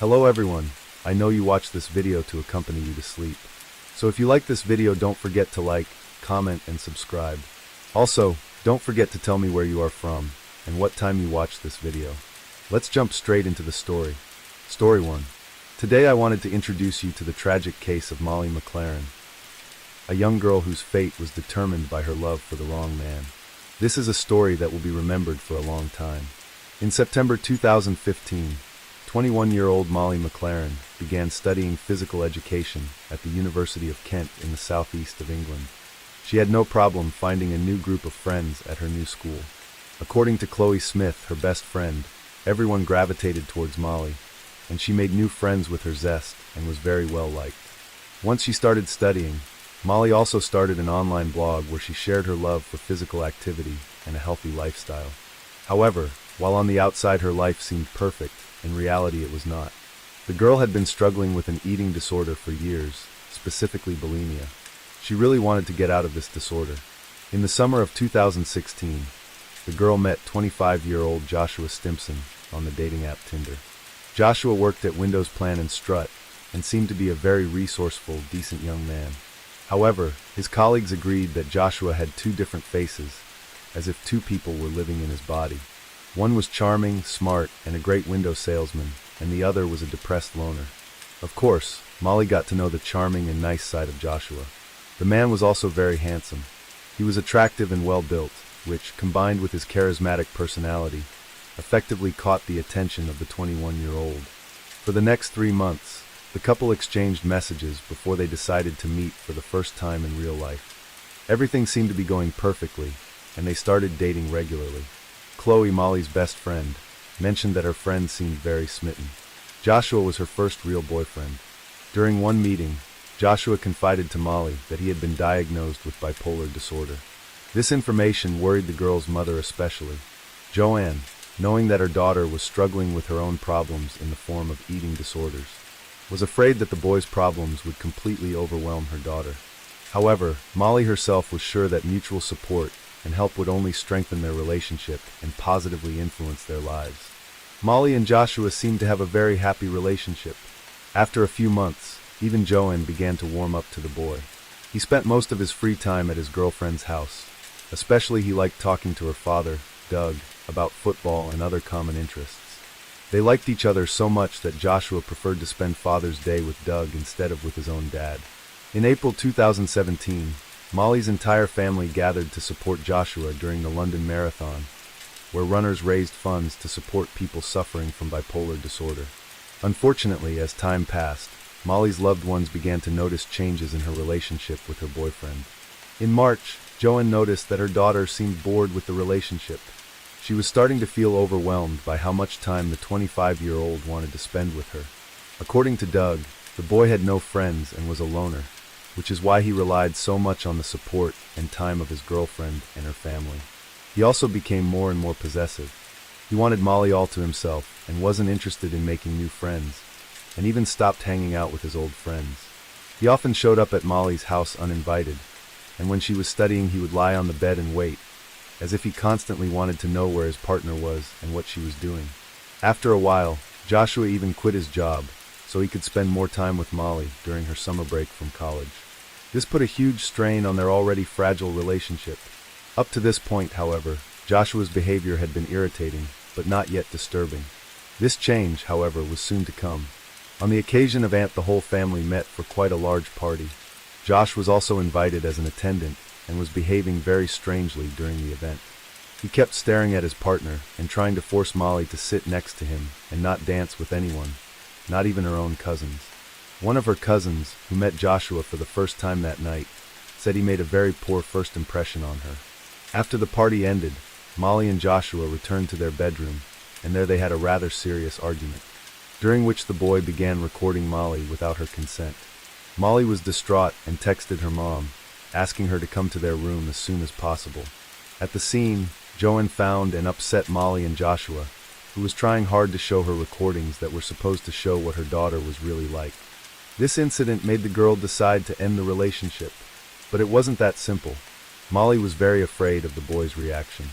Hello everyone, I know you watched this video to accompany you to sleep. So if you like this video, don't forget to like, comment, and subscribe. Also, don't forget to tell me where you are from and what time you watched this video. Let's jump straight into the story. Story 1. Today I wanted to introduce you to the tragic case of Molly McLaren, a young girl whose fate was determined by her love for the wrong man. This is a story that will be remembered for a long time. In September 2015, 21-year-old Molly McLaren began studying physical education at the University of Kent in the southeast of England. She had no problem finding a new group of friends at her new school. According to Chloe Smith, her best friend, everyone gravitated towards Molly, and she made new friends with her zest and was very well liked. Once she started studying, Molly also started an online blog where she shared her love for physical activity and a healthy lifestyle. However, while on the outside her life seemed perfect, in reality it was not. The girl had been struggling with an eating disorder for years, specifically bulimia. She really wanted to get out of this disorder. In the summer of 2016, the girl met 25-year-old Joshua Stimpson on the dating app Tinder. Joshua worked at Windows Plan and Strut and seemed to be a very resourceful, decent young man. However, his colleagues agreed that Joshua had two different faces, as if two people were living in his body. One was charming, smart, and a great Windows salesman, and the other was a depressed loner. Of course, Molly got to know the charming and nice side of Joshua. The man was also very handsome. He was attractive and well-built, which, combined with his charismatic personality, effectively caught the attention of the 21-year-old. For the next 3 months, the couple exchanged messages before they decided to meet for the first time in real life. Everything seemed to be going perfectly, and they started dating regularly. Chloe, Molly's best friend, mentioned that her friend seemed very smitten. Joshua was her first real boyfriend. During one meeting, Joshua confided to Molly that he had been diagnosed with bipolar disorder. This information worried the girl's mother especially. Joanne, knowing that her daughter was struggling with her own problems in the form of eating disorders, was afraid that the boy's problems would completely overwhelm her daughter. However, Molly herself was sure that mutual support and help would only strengthen their relationship and positively influence their lives. Molly and Joshua seemed to have a very happy relationship. After a few months, even Joanne began to warm up to the boy. He spent most of his free time at his girlfriend's house. Especially he liked talking to her father, Doug, about football and other common interests. They liked each other so much that Joshua preferred to spend Father's Day with Doug instead of with his own dad. In April 2017, Molly's entire family gathered to support Joshua during the London Marathon, where runners raised funds to support people suffering from bipolar disorder. Unfortunately, as time passed, Molly's loved ones began to notice changes in her relationship with her boyfriend. In March, Joanne noticed that her daughter seemed bored with the relationship. She was starting to feel overwhelmed by how much time the 25-year-old wanted to spend with her. According to Doug, the boy had no friends and was a loner, which is why he relied so much on the support and time of his girlfriend and her family. He also became more and more possessive. He wanted Molly all to himself and wasn't interested in making new friends, and even stopped hanging out with his old friends. He often showed up at Molly's house uninvited, and when she was studying he would lie on the bed and wait, as if he constantly wanted to know where his partner was and what she was doing. After a while, Joshua even quit his job, so he could spend more time with Molly during her summer break from college. This put a huge strain on their already fragile relationship. Up to this point, however, Joshua's behavior had been irritating, but not yet disturbing. This change, however, was soon to come. On the occasion of Aunt, the whole family met for quite a large party. Josh was also invited as an attendant and was behaving very strangely during the event. He kept staring at his partner and trying to force Molly to sit next to him and not dance with anyone, not even her own cousins. One of her cousins, who met Joshua for the first time that night, said he made a very poor first impression on her. After the party ended, Molly and Joshua returned to their bedroom, and there they had a rather serious argument, during which the boy began recording Molly without her consent. Molly was distraught and texted her mom, asking her to come to their room as soon as possible. At the scene, Joanne found and upset Molly and Joshua, who was trying hard to show her recordings that were supposed to show what her daughter was really like. This incident made the girl decide to end the relationship, but it wasn't that simple. Molly was very afraid of the boy's reaction,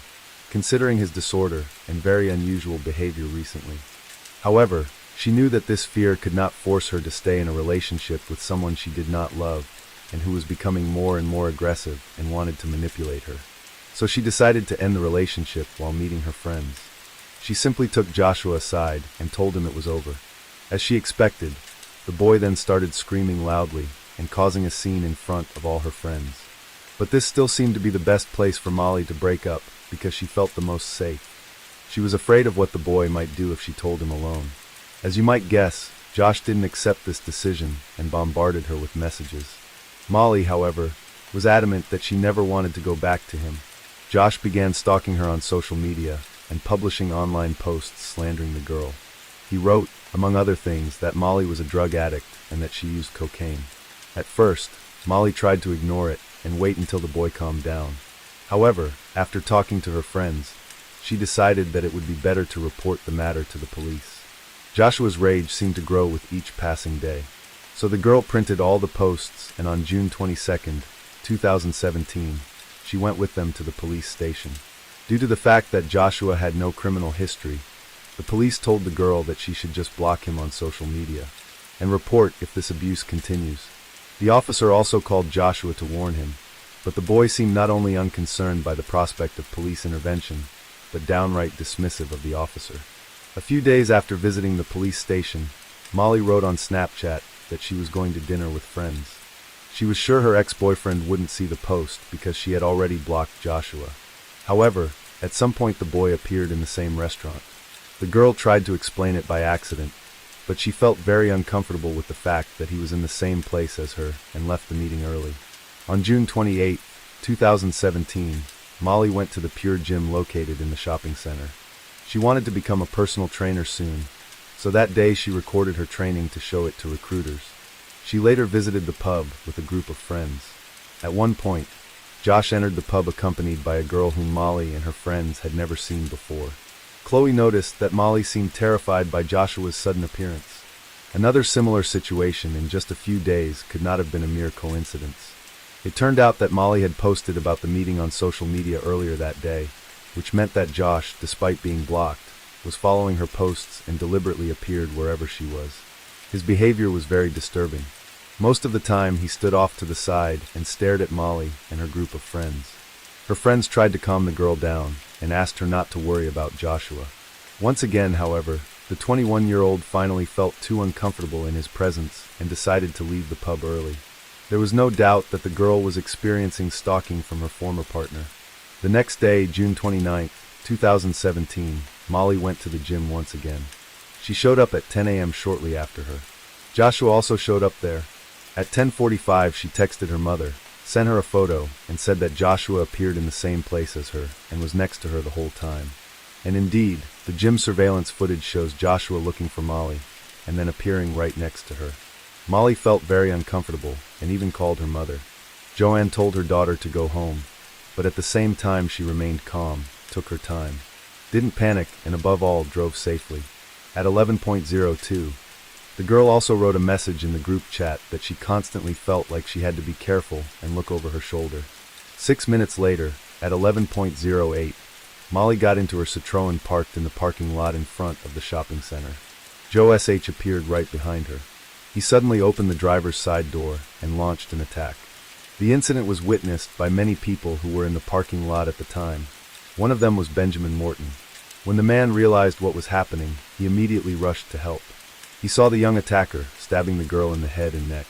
considering his disorder and very unusual behavior recently. However, She knew that this fear could not force her to stay in a relationship with someone she did not love and who was becoming more and more aggressive and wanted to manipulate her. So she decided to end the relationship while meeting her friends. She simply took Joshua aside and told him it was over. As she expected, the boy then started screaming loudly and causing a scene in front of all her friends. But this still seemed to be the best place for Molly to break up because she felt the most safe. She was afraid of what the boy might do if she told him alone. As you might guess, Josh didn't accept this decision and bombarded her with messages. Molly, however, was adamant that she never wanted to go back to him. Josh began stalking her on social media and publishing online posts slandering the girl. He wrote, among other things, that Molly was a drug addict and that she used cocaine. At first, Molly tried to ignore it and wait until the boy calmed down. However, after talking to her friends, she decided that it would be better to report the matter to the police. Joshua's rage seemed to grow with each passing day. So the girl printed all the posts, and on June 22, 2017, she went with them to the police station. Due to the fact that Joshua had no criminal history, the police told the girl that she should just block him on social media and report if this abuse continues. The officer also called Joshua to warn him, but the boy seemed not only unconcerned by the prospect of police intervention, but downright dismissive of the officer. A few days after visiting the police station, Molly wrote on Snapchat that she was going to dinner with friends. She was sure her ex-boyfriend wouldn't see the post because she had already blocked Joshua. However, at some point the boy appeared in the same restaurant. The girl tried to explain it by accident, but she felt very uncomfortable with the fact that he was in the same place as her and left the meeting early. On June 28, 2017, Molly went to the Pure Gym located in the shopping center. She wanted to become a personal trainer soon, so that day she recorded her training to show it to recruiters. She later visited the pub with a group of friends. At one point, Josh entered the pub accompanied by a girl whom Molly and her friends had never seen before. Chloe noticed that Molly seemed terrified by Joshua's sudden appearance. Another similar situation in just a few days could not have been a mere coincidence. It turned out that Molly had posted about the meeting on social media earlier that day, which meant that Josh, despite being blocked, was following her posts and deliberately appeared wherever she was. His behavior was very disturbing. Most of the time, he stood off to the side and stared at Molly and her group of friends. Her friends tried to calm the girl down and asked her not to worry about Joshua. Once again, however, the 21-year-old finally felt too uncomfortable in his presence and decided to leave the pub early. There was no doubt that the girl was experiencing stalking from her former partner. The next day, June 29, 2017, Molly went to the gym once again. She showed up at 10 a.m. shortly after her. Joshua also showed up there. At 10:45, she texted her mother, sent her a photo, and said that Joshua appeared in the same place as her and was next to her the whole time. And indeed, the gym surveillance footage shows Joshua looking for Molly and then appearing right next to her. Molly felt very uncomfortable and even called her mother. Joanne told her daughter to go home, but at the same time she remained calm, took her time, didn't panic, and above all drove safely. At 11:02, the girl also wrote a message in the group chat that she constantly felt like she had to be careful and look over her shoulder. 6 minutes later, at 11:08, Molly got into her Citroen parked in the parking lot in front of the shopping center. Joe SH appeared right behind her. He suddenly opened the driver's side door and launched an attack. The incident was witnessed by many people who were in the parking lot at the time. One of them was Benjamin Morton. When the man realized what was happening, he immediately rushed to help. He saw the young attacker stabbing the girl in the head and neck.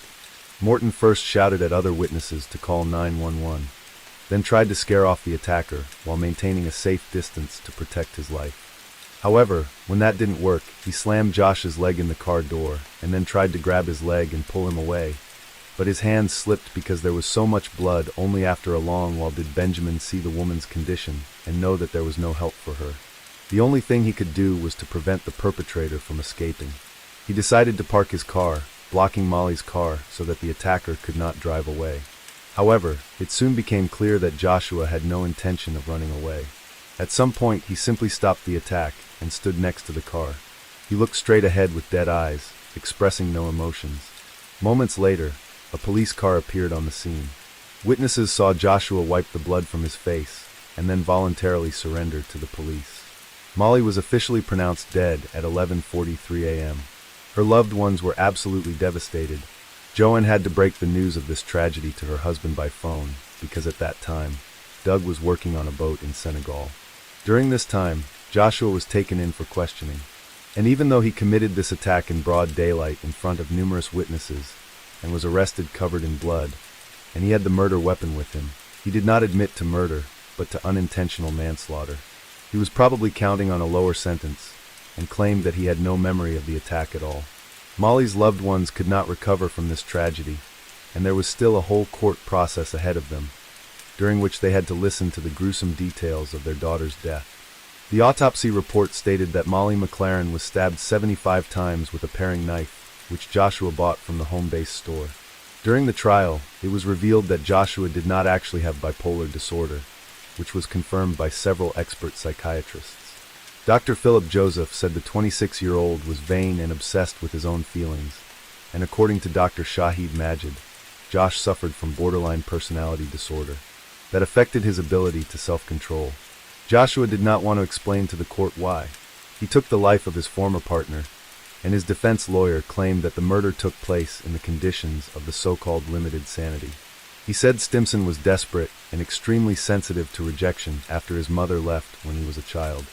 Morton first shouted at other witnesses to call 911, then tried to scare off the attacker while maintaining a safe distance to protect his life. However, when that didn't work, he slammed Josh's leg in the car door and then tried to grab his leg and pull him away. But his hands slipped because there was so much blood. Only after a long while did Benjamin see the woman's condition and know that there was no help for her. The only thing he could do was to prevent the perpetrator from escaping. He decided to park his car, blocking Molly's car so that the attacker could not drive away. However, it soon became clear that Joshua had no intention of running away. At some point, he simply stopped the attack and stood next to the car. He looked straight ahead with dead eyes, expressing no emotions. Moments later, a police car appeared on the scene. Witnesses saw Joshua wipe the blood from his face and then voluntarily surrender to the police. Molly was officially pronounced dead at 11:43 a.m. Her loved ones were absolutely devastated. Joanne had to break the news of this tragedy to her husband by phone, because at that time, Doug was working on a boat in Senegal. During this time, Joshua was taken in for questioning. And even though he committed this attack in broad daylight in front of numerous witnesses, and was arrested covered in blood, and he had the murder weapon with him, he did not admit to murder, but to unintentional manslaughter. He was probably counting on a lower sentence, and claimed that he had no memory of the attack at all. Molly's loved ones could not recover from this tragedy, and there was still a whole court process ahead of them, during which they had to listen to the gruesome details of their daughter's death. The autopsy report stated that Molly McLaren was stabbed 75 times with a paring knife, which Joshua bought from the home-based store. During the trial, it was revealed that Joshua did not actually have bipolar disorder, which was confirmed by several expert psychiatrists. Dr. Philip Joseph said the 26-year-old was vain and obsessed with his own feelings, and according to Dr. Shahid Majid, Josh suffered from borderline personality disorder that affected his ability to self-control. Joshua did not want to explain to the court why. He took the life of his former partner, and his defense lawyer claimed that the murder took place in the conditions of the so-called limited sanity. He said Stimson was desperate and extremely sensitive to rejection after his mother left when he was a child.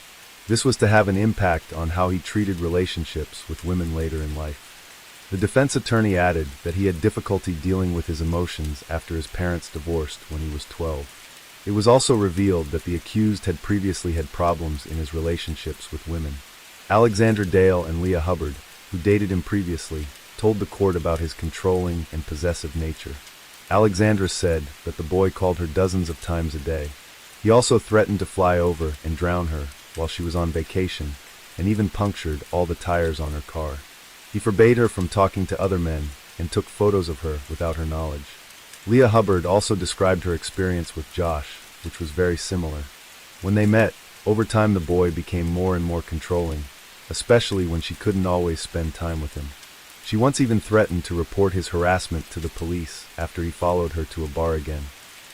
This was to have an impact on how he treated relationships with women later in life. The defense attorney added that he had difficulty dealing with his emotions after his parents divorced when he was 12. It was also revealed that the accused had previously had problems in his relationships with women. Alexandra Dale and Leah Hubbard, who dated him previously, told the court about his controlling and possessive nature. Alexandra said that the boy called her dozens of times a day. He also threatened to fly over and drown her while she was on vacation, and even punctured all the tires on her car. He forbade her from talking to other men and took photos of her without her knowledge. Leah Hubbard also described her experience with Josh, which was very similar. When they met, over time the boy became more and more controlling, especially when she couldn't always spend time with him. She once even threatened to report his harassment to the police after he followed her to a bar again.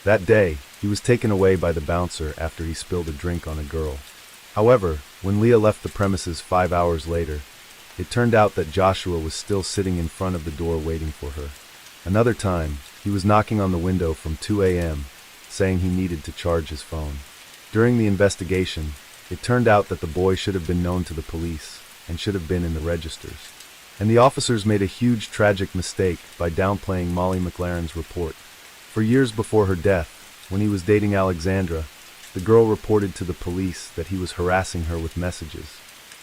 That day, he was taken away by the bouncer after he spilled a drink on a girl. However, when Leah left the premises 5 hours later, it turned out that Joshua was still sitting in front of the door waiting for her. Another time, he was knocking on the window from 2 a.m., saying he needed to charge his phone. During the investigation, it turned out that the boy should have been known to the police and should have been in the registers. And the officers made a huge tragic mistake by downplaying Molly McLaren's report. For years before her death, when he was dating Alexandra, the girl reported to the police that he was harassing her with messages.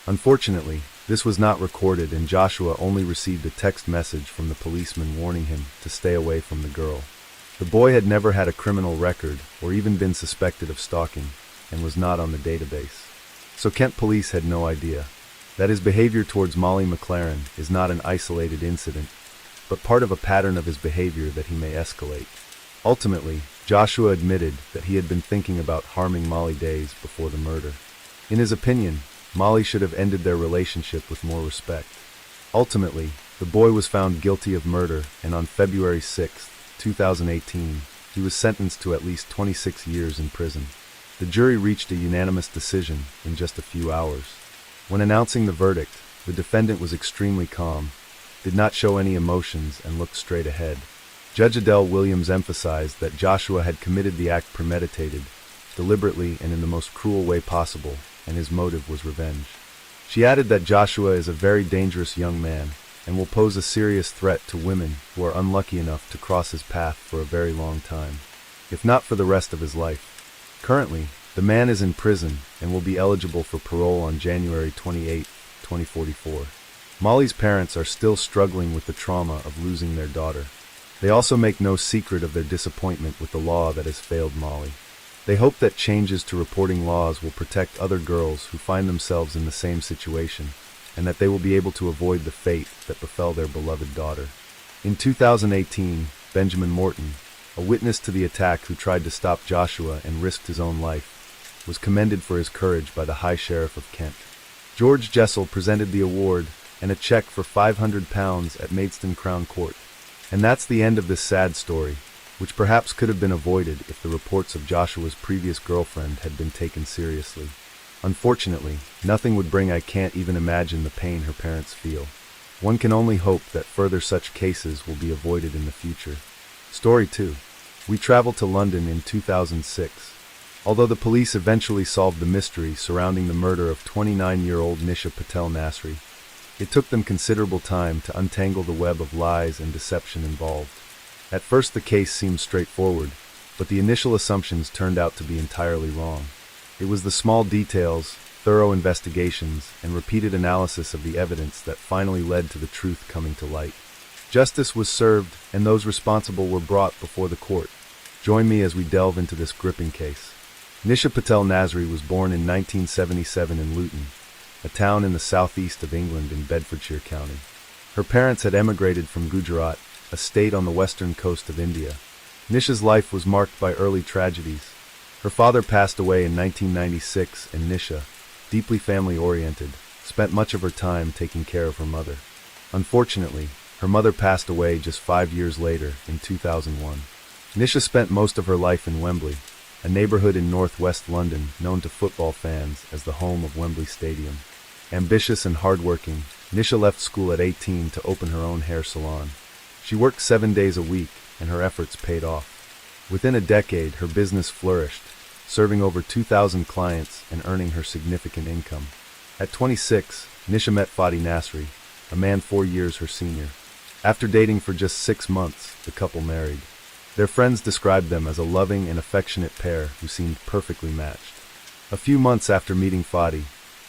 Unfortunately, this was not recorded, and Joshua only received a text message from the policeman warning him to stay away from the girl. The boy had never had a criminal record or even been suspected of stalking, and was not on the database. So Kent police had no idea that his behavior towards Molly McLaren is not an isolated incident, but part of a pattern of his behavior that he may escalate. Ultimately, Joshua admitted that he had been thinking about harming Molly days before the murder. In his opinion, Molly should have ended their relationship with more respect. Ultimately, the boy was found guilty of murder, and on February 6, 2018, he was sentenced to at least 26 years in prison. The jury reached a unanimous decision in just a few hours. When announcing the verdict, the defendant was extremely calm, did not show any emotions, and looked straight ahead. Judge Adele Williams emphasized that Joshua had committed the act premeditated, deliberately and in the most cruel way possible, and his motive was revenge. She added that Joshua is a very dangerous young man and will pose a serious threat to women who are unlucky enough to cross his path for a very long time, if not for the rest of his life. Currently, the man is in prison and will be eligible for parole on January 28, 2044. Molly's parents are still struggling with the trauma of losing their daughter. They also make no secret of their disappointment with the law that has failed Molly. They hope that changes to reporting laws will protect other girls who find themselves in the same situation, and that they will be able to avoid the fate that befell their beloved daughter. In 2018, Benjamin Morton, a witness to the attack who tried to stop Joshua and risked his own life, was commended for his courage by the High Sheriff of Kent. George Jessel presented the award and a check for £500 at Maidstone Crown Court. And that's the end of this sad story, which perhaps could have been avoided if the reports of Joshua's previous girlfriend had been taken seriously. Unfortunately, nothing would bring I can't even imagine the pain her parents feel. One can only hope that further such cases will be avoided in the future. Story 2. We traveled to London in 2006. Although the police eventually solved the mystery surrounding the murder of 29-year-old Nisha Patel Nasri, it took them considerable time to untangle the web of lies and deception involved. At first the case seemed straightforward, but the initial assumptions turned out to be entirely wrong. It was the small details, thorough investigations, and repeated analysis of the evidence that finally led to the truth coming to light. Justice was served, and those responsible were brought before the court. Join me as we delve into this gripping case. Nisha Patel Nasri was born in 1977 in Luton, a town in the southeast of England in Bedfordshire County. Her parents had emigrated from Gujarat, a state on the western coast of India. Nisha's life was marked by early tragedies. Her father passed away in 1996, and Nisha, deeply family-oriented, spent much of her time taking care of her mother. Unfortunately, her mother passed away just 5 years later, in 2001. Nisha spent most of her life in Wembley, a neighborhood in northwest London known to football fans as the home of Wembley Stadium. Ambitious and hardworking, Nisha left school at 18 to open her own hair salon. She worked 7 days a week, and her efforts paid off. Within a decade, her business flourished, serving over 2,000 clients and earning her significant income. At 26, Nisha met Fadi Nasri, a man 4 years her senior. After dating for just 6 months, the couple married. Their friends described them as a loving and affectionate pair who seemed perfectly matched. A few months after meeting Fadi,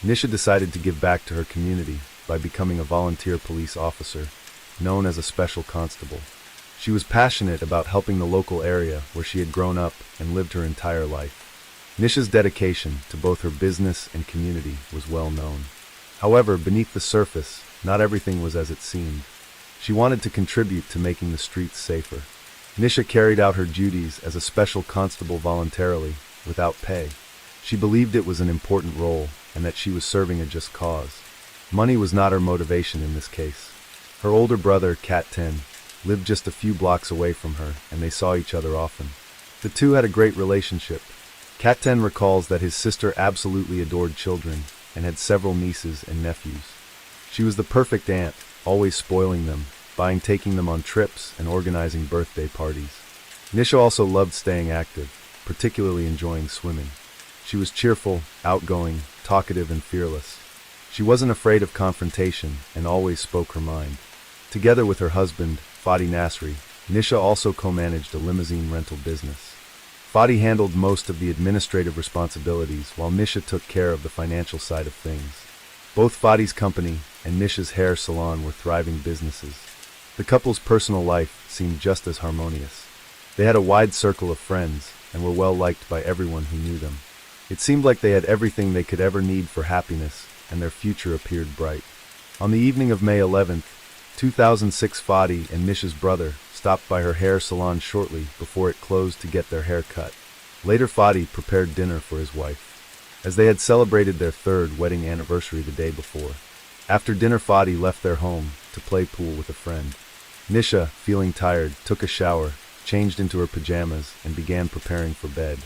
Nisha decided to give back to her community by becoming a volunteer police officer, known as a special constable. She was passionate about helping the local area where she had grown up and lived her entire life. Nisha's dedication to both her business and community was well known. However, beneath the surface, not everything was as it seemed. She wanted to contribute to making the streets safer. Nisha carried out her duties as a special constable voluntarily, without pay. She believed it was an important role and that she was serving a just cause. Money was not her motivation in this case. Her older brother, Kat 10, lived just a few blocks away from her, and they saw each other often. The two had a great relationship. Kat 10 recalls that his sister absolutely adored children and had several nieces and nephews. She was the perfect aunt, always spoiling them, taking them on trips and organizing birthday parties. Nisha also loved staying active, particularly enjoying swimming. She was cheerful, outgoing, talkative, and fearless. She wasn't afraid of confrontation and always spoke her mind. Together with her husband, Fadi Nasri, Nisha also co-managed a limousine rental business. Fadi handled most of the administrative responsibilities while Nisha took care of the financial side of things. Both Fadi's company and Nisha's hair salon were thriving businesses. The couple's personal life seemed just as harmonious. They had a wide circle of friends and were well liked by everyone who knew them. It seemed like they had everything they could ever need for happiness, and their future appeared bright. On the evening of May 11, 2006, Fadi and Nisha's brother stopped by her hair salon shortly before it closed to get their hair cut. Later, Fadi prepared dinner for his wife, as they had celebrated their 3rd wedding anniversary the day before. After dinner, Fadi left their home to play pool with a friend. Nisha, feeling tired, took a shower, changed into her pajamas, and began preparing for bed.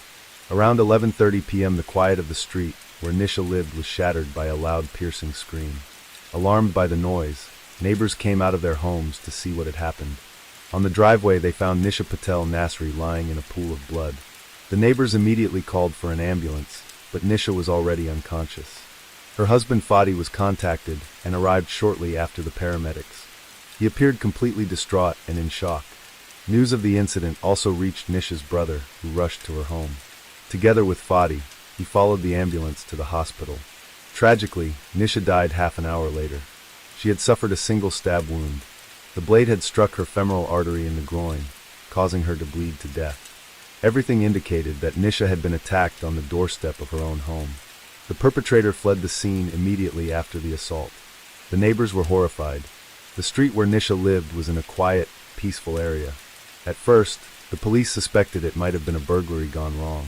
Around 11:30 p.m., the quiet of the street where Nisha lived was shattered by a loud, piercing scream. Alarmed by the noise, neighbors came out of their homes to see what had happened. On the driveway, they found Nisha Patel Nasri lying in a pool of blood. The neighbors immediately called for an ambulance, but Nisha was already unconscious. Her husband Fadi was contacted and arrived shortly after the paramedics. He appeared completely distraught and in shock. News of the incident also reached Nisha's brother, who rushed to her home. Together with Fadi, he followed the ambulance to the hospital. Tragically, Nisha died half an hour later. She had suffered a single stab wound. The blade had struck her femoral artery in the groin, causing her to bleed to death. Everything indicated that Nisha had been attacked on the doorstep of her own home. The perpetrator fled the scene immediately after the assault. The neighbors were horrified. The street where Nisha lived was in a quiet, peaceful area. At first, the police suspected it might have been a burglary gone wrong.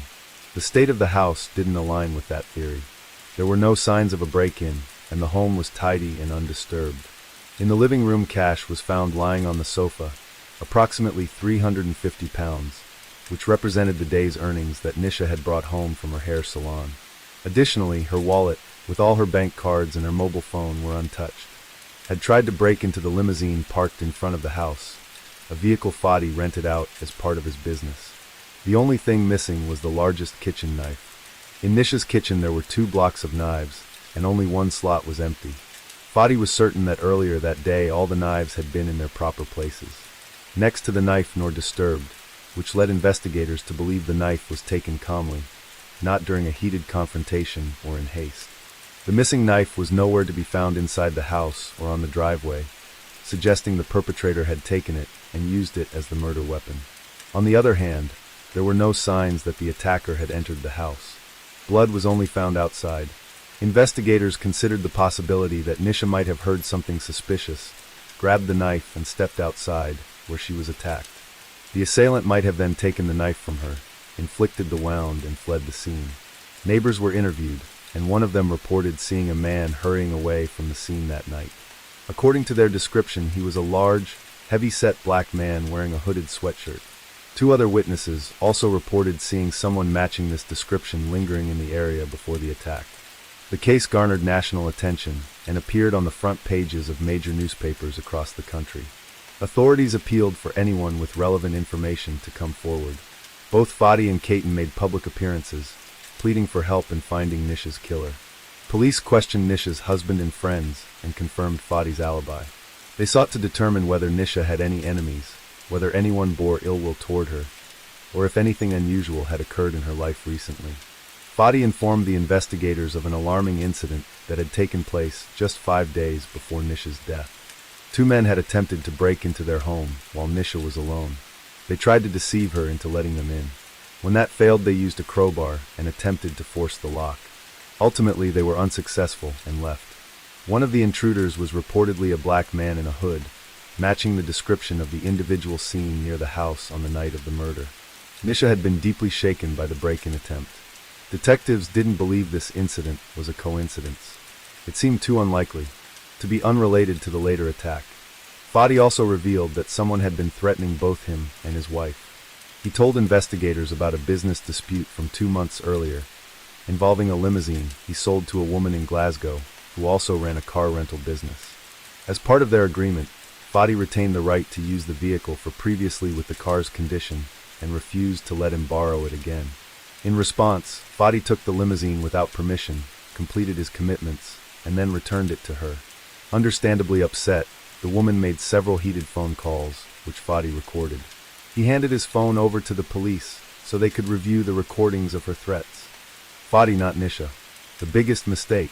The state of the house didn't align with that theory. There were no signs of a break-in, and the home was tidy and undisturbed. In the living room, cash was found lying on the sofa, approximately 350 pounds, which represented the day's earnings that Nisha had brought home from her hair salon. Additionally, her wallet, with all her bank cards and her mobile phone, were untouched. had tried to break into the limousine parked in front of the house, a vehicle Fadi rented out as part of his business. The only thing missing was the largest kitchen knife. In Nisha's kitchen there were 2 blocks of knives, and only one slot was empty. Fadi was certain that earlier that day all the knives had been in their proper places, next to the knife nor disturbed, which led investigators to believe the knife was taken calmly, not during a heated confrontation or in haste. The missing knife was nowhere to be found inside the house or on the driveway, suggesting the perpetrator had taken it and used it as the murder weapon. On the other hand, there were no signs that the attacker had entered the house. Blood was only found outside. Investigators considered the possibility that Nisha might have heard something suspicious, grabbed the knife and stepped outside, where she was attacked. The assailant might have then taken the knife from her, inflicted the wound, and fled the scene. Neighbors were interviewed, and one of them reported seeing a man hurrying away from the scene that night. According to their description, he was a large, heavy-set black man wearing a hooded sweatshirt. 2 other witnesses also reported seeing someone matching this description lingering in the area before the attack. The case garnered national attention and appeared on the front pages of major newspapers across the country. Authorities appealed for anyone with relevant information to come forward. Both Fadi and Caton made public appearances, pleading for help in finding Nisha's killer. Police questioned Nisha's husband and friends and confirmed Fadi's alibi. They sought to determine whether Nisha had any enemies, whether anyone bore ill will toward her, or if anything unusual had occurred in her life recently. Fadi informed the investigators of an alarming incident that had taken place just 5 days before Nisha's death. 2 men had attempted to break into their home while Nisha was alone. They tried to deceive her into letting them in. When that failed, they used a crowbar and attempted to force the lock. Ultimately, they were unsuccessful and left. One of the intruders was reportedly a black man in a hood, matching the description of the individual seen near the house on the night of the murder. Nisha had been deeply shaken by the break-in attempt. Detectives didn't believe this incident was a coincidence. It seemed too unlikely to be unrelated to the later attack. Fadi also revealed that someone had been threatening both him and his wife. He told investigators about a business dispute from 2 months earlier, involving a limousine he sold to a woman in Glasgow who also ran a car rental business. As part of their agreement, Fadi retained the right to use the vehicle for previously with the car's condition and refused to let him borrow it again. In response, Fadi took the limousine without permission, completed his commitments, and then returned it to her. Understandably upset, the woman made several heated phone calls, which Fadi recorded. He handed his phone over to the police so they could review the recordings of her threats. Fadi, not Nisha. The biggest mistake.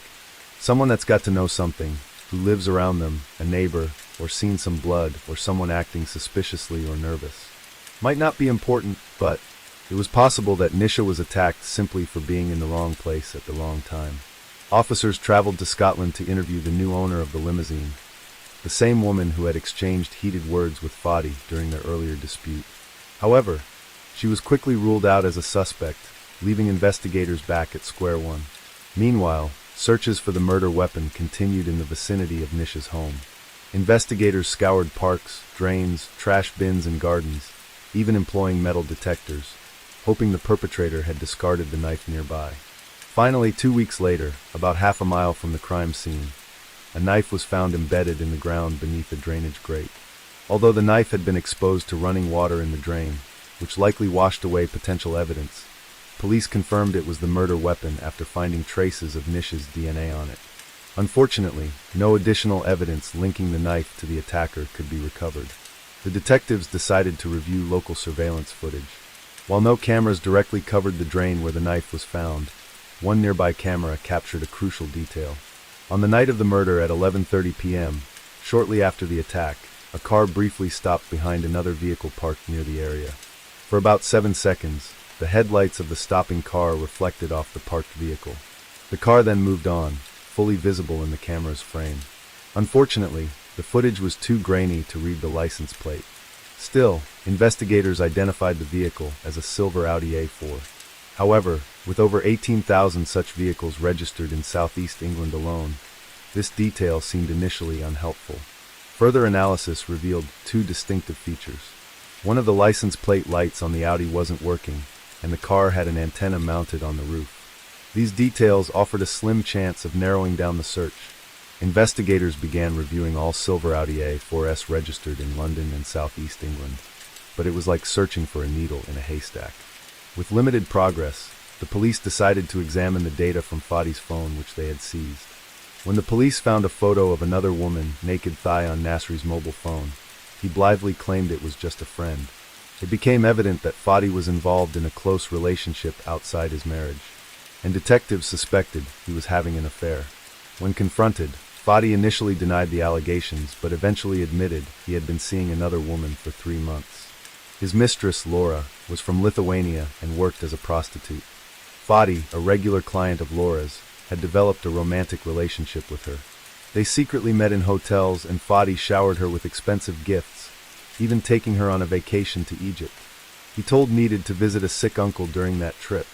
Someone that's got to know something, who lives around them, a neighbor, or seen some blood, or someone acting suspiciously or nervous. Might not be important, but it was possible that Nisha was attacked simply for being in the wrong place at the wrong time. Officers traveled to Scotland to interview the new owner of the limousine, the same woman who had exchanged heated words with Fadi during their earlier dispute. However, she was quickly ruled out as a suspect, leaving investigators back at square one. Meanwhile, searches for the murder weapon continued in the vicinity of Nisha's home. Investigators scoured parks, drains, trash bins, and gardens, even employing metal detectors, hoping the perpetrator had discarded the knife nearby. Finally, 2 weeks later, about half a mile from the crime scene, a knife was found embedded in the ground beneath a drainage grate. Although the knife had been exposed to running water in the drain, which likely washed away potential evidence, police confirmed it was the murder weapon after finding traces of Nisha's DNA on it. Unfortunately, no additional evidence linking the knife to the attacker could be recovered. The detectives decided to review local surveillance footage. While no cameras directly covered the drain where the knife was found, one nearby camera captured a crucial detail. On the night of the murder at 11:30 p.m., shortly after the attack, a car briefly stopped behind another vehicle parked near the area. For about 7 seconds, the headlights of the stopping car reflected off the parked vehicle. The car then moved on, fully visible in the camera's frame. Unfortunately, the footage was too grainy to read the license plate. Still, investigators identified the vehicle as a silver Audi A4. However, with over 18,000 such vehicles registered in southeast England alone, this detail seemed initially unhelpful. Further analysis revealed 2 distinctive features. One of the license plate lights on the Audi wasn't working, and the car had an antenna mounted on the roof. These details offered a slim chance of narrowing down the search. investigators began reviewing all silver Audi A4s registered in London and southeast England, but it was like searching for a needle in a haystack. With limited progress, the police decided to examine the data from Fadi's phone which they had seized. When the police found a photo of another woman naked thigh on Nasri's mobile phone, he blithely claimed it was just a friend. It became evident that Fadi was involved in a close relationship outside his marriage, and detectives suspected he was having an affair. When confronted, Fadi initially denied the allegations but eventually admitted he had been seeing another woman for 3 months. His mistress, Laura, was from Lithuania and worked as a prostitute. Fadi, a regular client of Laura's, had developed a romantic relationship with her. They secretly met in hotels and Fadi showered her with expensive gifts, even taking her on a vacation to Egypt. He told Needed to visit a sick uncle during that trip.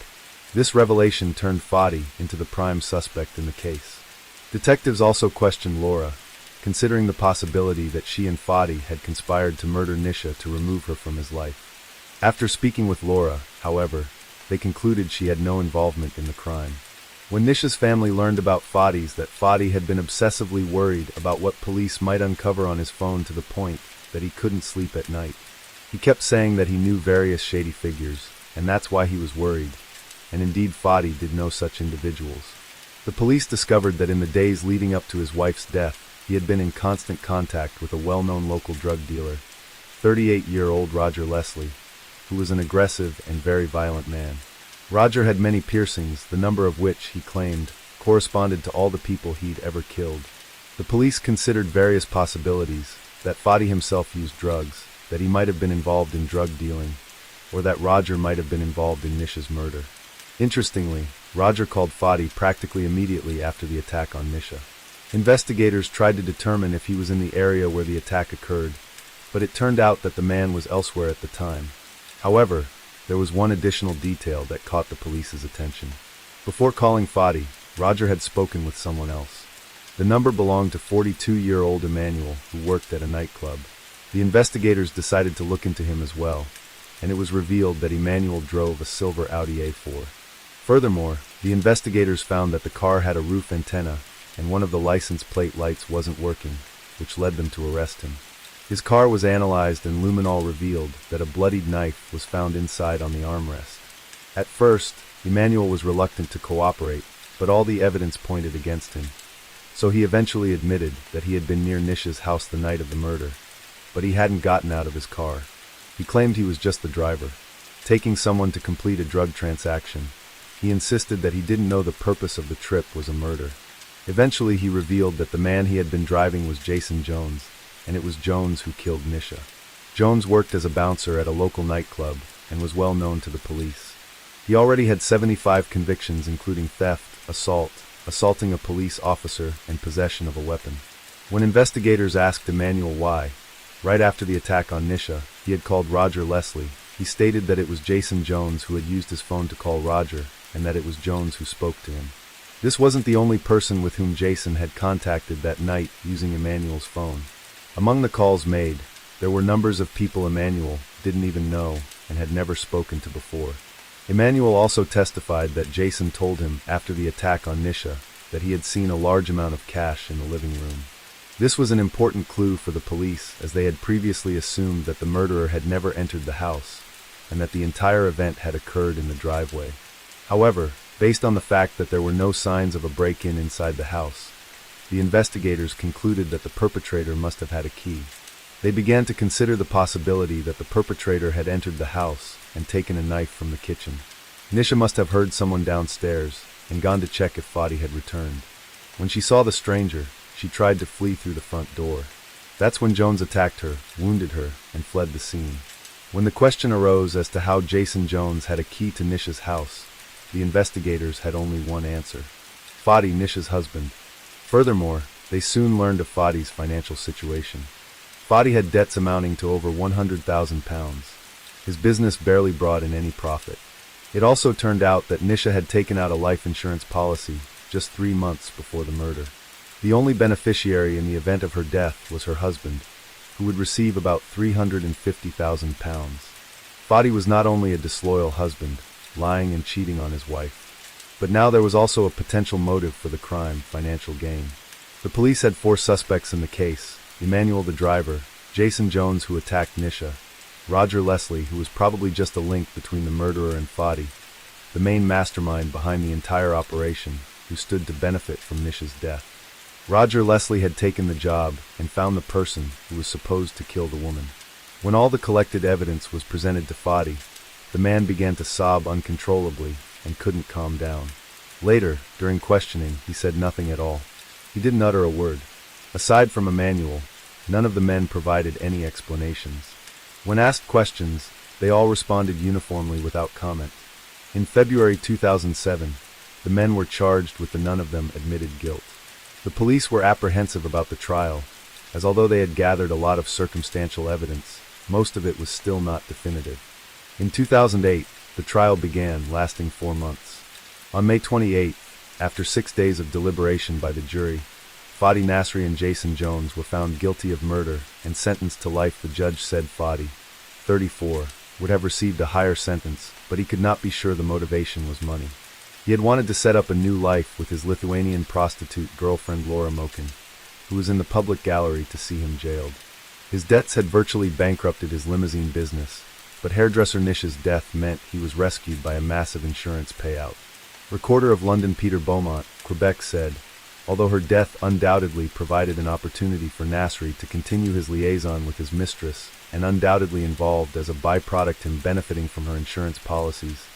This revelation turned Fadi into the prime suspect in the case. Detectives also questioned Laura, considering the possibility that she and Fadi had conspired to murder Nisha to remove her from his life. After speaking with Laura, however, they concluded she had no involvement in the crime. When Nisha's family learned about Fadi's that Fadi had been obsessively worried about what police might uncover on his phone to the point that he couldn't sleep at night. He kept saying that he knew various shady figures, and that's why he was worried, and indeed Fadi did know such individuals. The police discovered that in the days leading up to his wife's death, he had been in constant contact with a well-known local drug dealer, 38-year-old Roger Leslie, who was an aggressive and very violent man. Roger had many piercings, the number of which, he claimed, corresponded to all the people he'd ever killed. The police considered various possibilities, that Fadi himself used drugs, that he might have been involved in drug dealing, or that Roger might have been involved in Nisha's murder. Interestingly, Roger called Fadi practically immediately after the attack on Nisha. Investigators tried to determine if he was in the area where the attack occurred, but it turned out that the man was elsewhere at the time. However, there was one additional detail that caught the police's attention. Before calling Fadi, Roger had spoken with someone else. The number belonged to 42-year-old Emmanuel, who worked at a nightclub. The investigators decided to look into him as well, and it was revealed that Emmanuel drove a silver Audi A4. Furthermore, the investigators found that the car had a roof antenna, and one of the license plate lights wasn't working, which led them to arrest him. His car was analyzed and luminol revealed that a bloodied knife was found inside on the armrest. At first, Emmanuel was reluctant to cooperate, but all the evidence pointed against him. So he eventually admitted that he had been near Nisha's house the night of the murder, but he hadn't gotten out of his car. He claimed he was just the driver, taking someone to complete a drug transaction. He insisted that he didn't know the purpose of the trip was a murder. Eventually he revealed that the man he had been driving was Jason Jones, and it was Jones who killed Nisha. Jones worked as a bouncer at a local nightclub and was well known to the police. He already had 75 convictions including theft, assault, assaulting a police officer, and possession of a weapon. When investigators asked Emmanuel why, right after the attack on Nisha, he had called Roger Leslie, he stated that it was Jason Jones who had used his phone to call Roger, and that it was Jones who spoke to him. This wasn't the only person with whom Jason had contacted that night using Emmanuel's phone. Among the calls made, there were numbers of people Emmanuel didn't even know and had never spoken to before. Emmanuel also testified that Jason told him after the attack on Nisha that he had seen a large amount of cash in the living room. This was an important clue for the police as they had previously assumed that the murderer had never entered the house and that the entire event had occurred in the driveway. However, based on the fact that there were no signs of a break-in inside the house, the investigators concluded that the perpetrator must have had a key. They began to consider the possibility that the perpetrator had entered the house and taken a knife from the kitchen. Nisha must have heard someone downstairs and gone to check if Fadi had returned. When she saw the stranger, she tried to flee through the front door. That's when Jones attacked her, wounded her, and fled the scene. When the question arose as to how Jason Jones had a key to Nisha's house, the investigators had only one answer: Fadi, Nisha's husband. Furthermore, they soon learned of Fadi's financial situation. Fadi had debts amounting to over £100,000. His business barely brought in any profit. It also turned out that Nisha had taken out a life insurance policy just 3 months before the murder. The only beneficiary in the event of her death was her husband, who would receive about £350,000. Fadi was not only a disloyal husband, lying and cheating on his wife, but now there was also a potential motive for the crime: financial gain. The The police had 4 suspects in the case: Emmanuel the driver, Jason Jones who attacked Nisha, Roger Leslie who was probably just a link between the murderer and Fadi, the main mastermind behind the entire operation who stood to benefit from Nisha's death. Roger Leslie had taken the job and found the person who was supposed to kill the woman. When all the collected evidence was presented to Fadi, the man began to sob uncontrollably and couldn't calm down. Later, during questioning, he said nothing at all. He didn't utter a word. Aside from Emmanuel, none of the men provided any explanations. When asked questions, they all responded uniformly without comment. In February 2007, the men were charged with none of them admitted guilt. The police were apprehensive about the trial, as although they had gathered a lot of circumstantial evidence, most of it was still not definitive. In 2008, the trial began, lasting 4 months. On May 28, after 6 days of deliberation by the jury, Fadi Nasri and Jason Jones were found guilty of murder and sentenced to life. The judge said Fadi, 34, would have received a higher sentence, but he could not be sure the motivation was money. He had wanted to set up a new life with his Lithuanian prostitute girlfriend Laura Mokin, who was in the public gallery to see him jailed. His debts had virtually bankrupted his limousine business, but hairdresser Nisha's death meant he was rescued by a massive insurance payout. Recorder of London Peter Beaumont, Quebec said, although her death undoubtedly provided an opportunity for Nasri to continue his liaison with his mistress, and undoubtedly involved as a byproduct him benefiting from her insurance policies,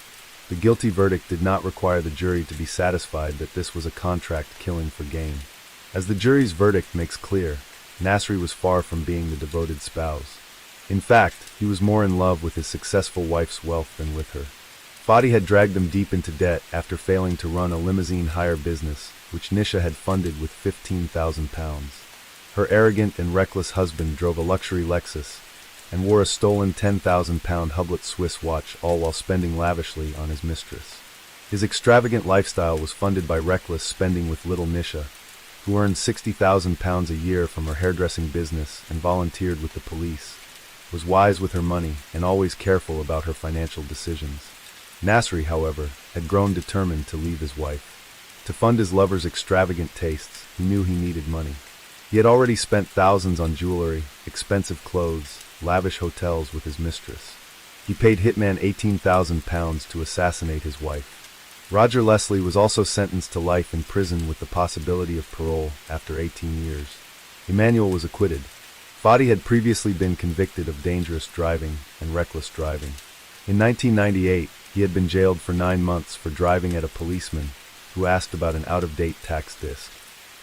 the guilty verdict did not require the jury to be satisfied that this was a contract killing for gain. As the jury's verdict makes clear, Nasri was far from being the devoted spouse. In fact, he was more in love with his successful wife's wealth than with her. Fadi had dragged them deep into debt after failing to run a limousine hire business, which Nisha had funded with £15,000. Her arrogant and reckless husband drove a luxury Lexus and wore a stolen £10,000 Hublot Swiss watch, all while spending lavishly on his mistress. His extravagant lifestyle was funded by reckless spending with little Nisha, who earned £60,000 a year from her hairdressing business and volunteered with the police, was wise with her money and always careful about her financial decisions. Nasri, however, had grown determined to leave his wife. To fund his lover's extravagant tastes, he knew he needed money. He had already spent thousands on jewelry, expensive clothes, lavish hotels with his mistress. He paid hitman £18,000 to assassinate his wife. Roger Leslie was also sentenced to life in prison with the possibility of parole after 18 years. Emmanuel was acquitted. Fadi had previously been convicted of dangerous driving and reckless driving. In 1998, he had been jailed for 9 months for driving at a policeman who asked about an out-of-date tax disc.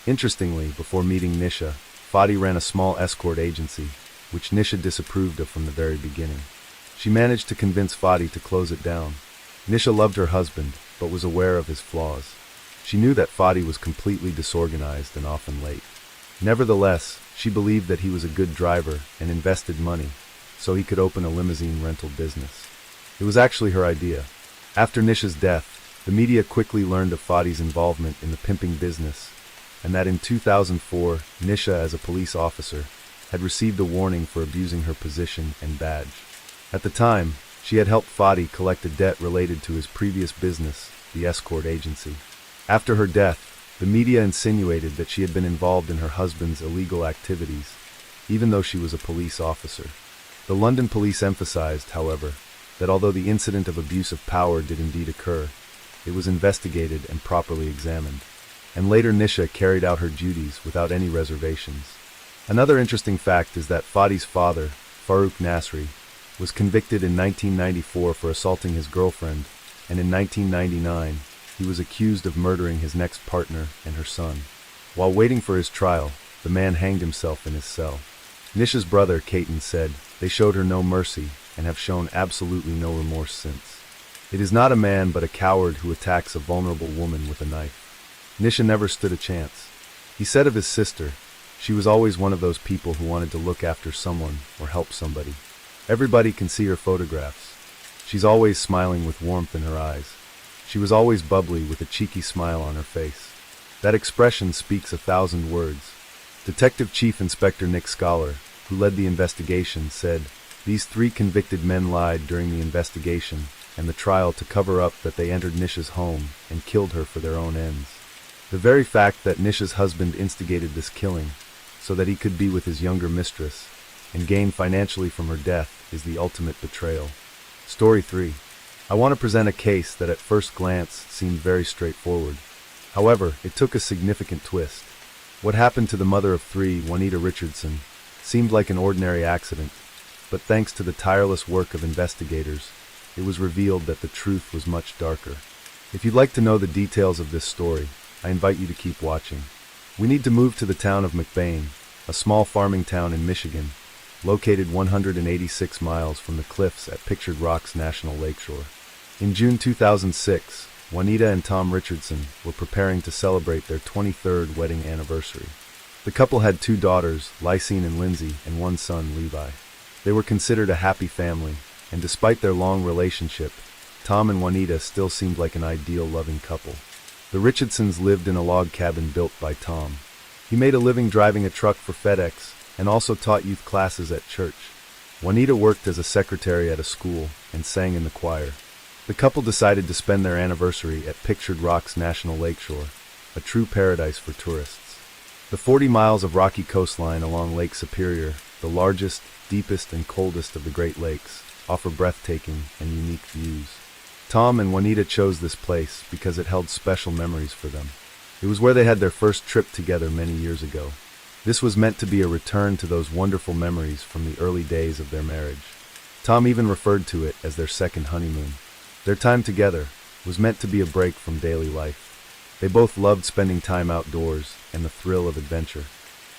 Interestingly, before meeting Nisha, Fadi ran a small escort agency, which Nisha disapproved of from the very beginning. She managed to convince Fadi to close it down. Nisha loved her husband, but was aware of his flaws. She knew that Fadi was completely disorganized and often late. Nevertheless, she believed that he was a good driver and invested money, so he could open a limousine rental business. It was actually her idea. After Nisha's death, the media quickly learned of Fadi's involvement in the pimping business, and that in 2004, Nisha, as a police officer, had received a warning for abusing her position and badge. At the time, she had helped Fadi collect a debt related to his previous business, the escort agency. After her death, the media insinuated that she had been involved in her husband's illegal activities, even though she was a police officer. The London police emphasized, however, that although the incident of abuse of power did indeed occur, it was investigated and properly examined. And later Nisha carried out her duties without any reservations. Another interesting fact is that Fadi's father, Farooq Nasri, was convicted in 1994 for assaulting his girlfriend, and in 1999, he was accused of murdering his next partner and her son. While waiting for his trial, the man hanged himself in his cell. Nisha's brother, Ketan, said, "They showed her no mercy and have shown absolutely no remorse since. It is not a man but a coward who attacks a vulnerable woman with a knife." Nisha never stood a chance. He said of his sister, "She was always one of those people who wanted to look after someone or help somebody. Everybody can see her photographs. She's always smiling with warmth in her eyes. She was always bubbly with a cheeky smile on her face. That expression speaks 1,000 words." Detective Chief Inspector Nick Scholar, who led the investigation, said, "These 3 convicted men lied during the investigation and the trial to cover up that they entered Nisha's home and killed her for their own ends. The very fact that Nisha's husband instigated this killing so that he could be with his younger mistress and gain financially from her death is the ultimate betrayal. Story 3. I want to present a case that at first glance seemed very straightforward. However, it took a significant twist. What happened to the mother of 3, Juanita Richardson, seemed like an ordinary accident, but thanks to the tireless work of investigators, it was revealed that the truth was much darker. If you'd like to know the details of this story, I invite you to keep watching. We need to move to the town of McBain, a small farming town in Michigan, located 186 miles from the cliffs at Pictured Rocks National Lakeshore. In June 2006, Juanita and Tom Richardson were preparing to celebrate their 23rd wedding anniversary. The couple had 2 daughters, Lysine and Lindsay, and 1 son, Levi. They were considered a happy family, and despite their long relationship, Tom and Juanita still seemed like an ideal loving couple. The Richardsons lived in a log cabin built by Tom. He made a living driving a truck for FedEx and also taught youth classes at church. Juanita worked as a secretary at a school and sang in the choir. The couple decided to spend their anniversary at Pictured Rocks National Lakeshore, a true paradise for tourists. The 40 miles of rocky coastline along Lake Superior, the largest, deepest, and coldest of the Great Lakes, offer breathtaking and unique views. Tom and Juanita chose this place because it held special memories for them. It was where they had their first trip together many years ago. This was meant to be a return to those wonderful memories from the early days of their marriage. Tom even referred to it as their second honeymoon. Their time together was meant to be a break from daily life. They both loved spending time outdoors and the thrill of adventure.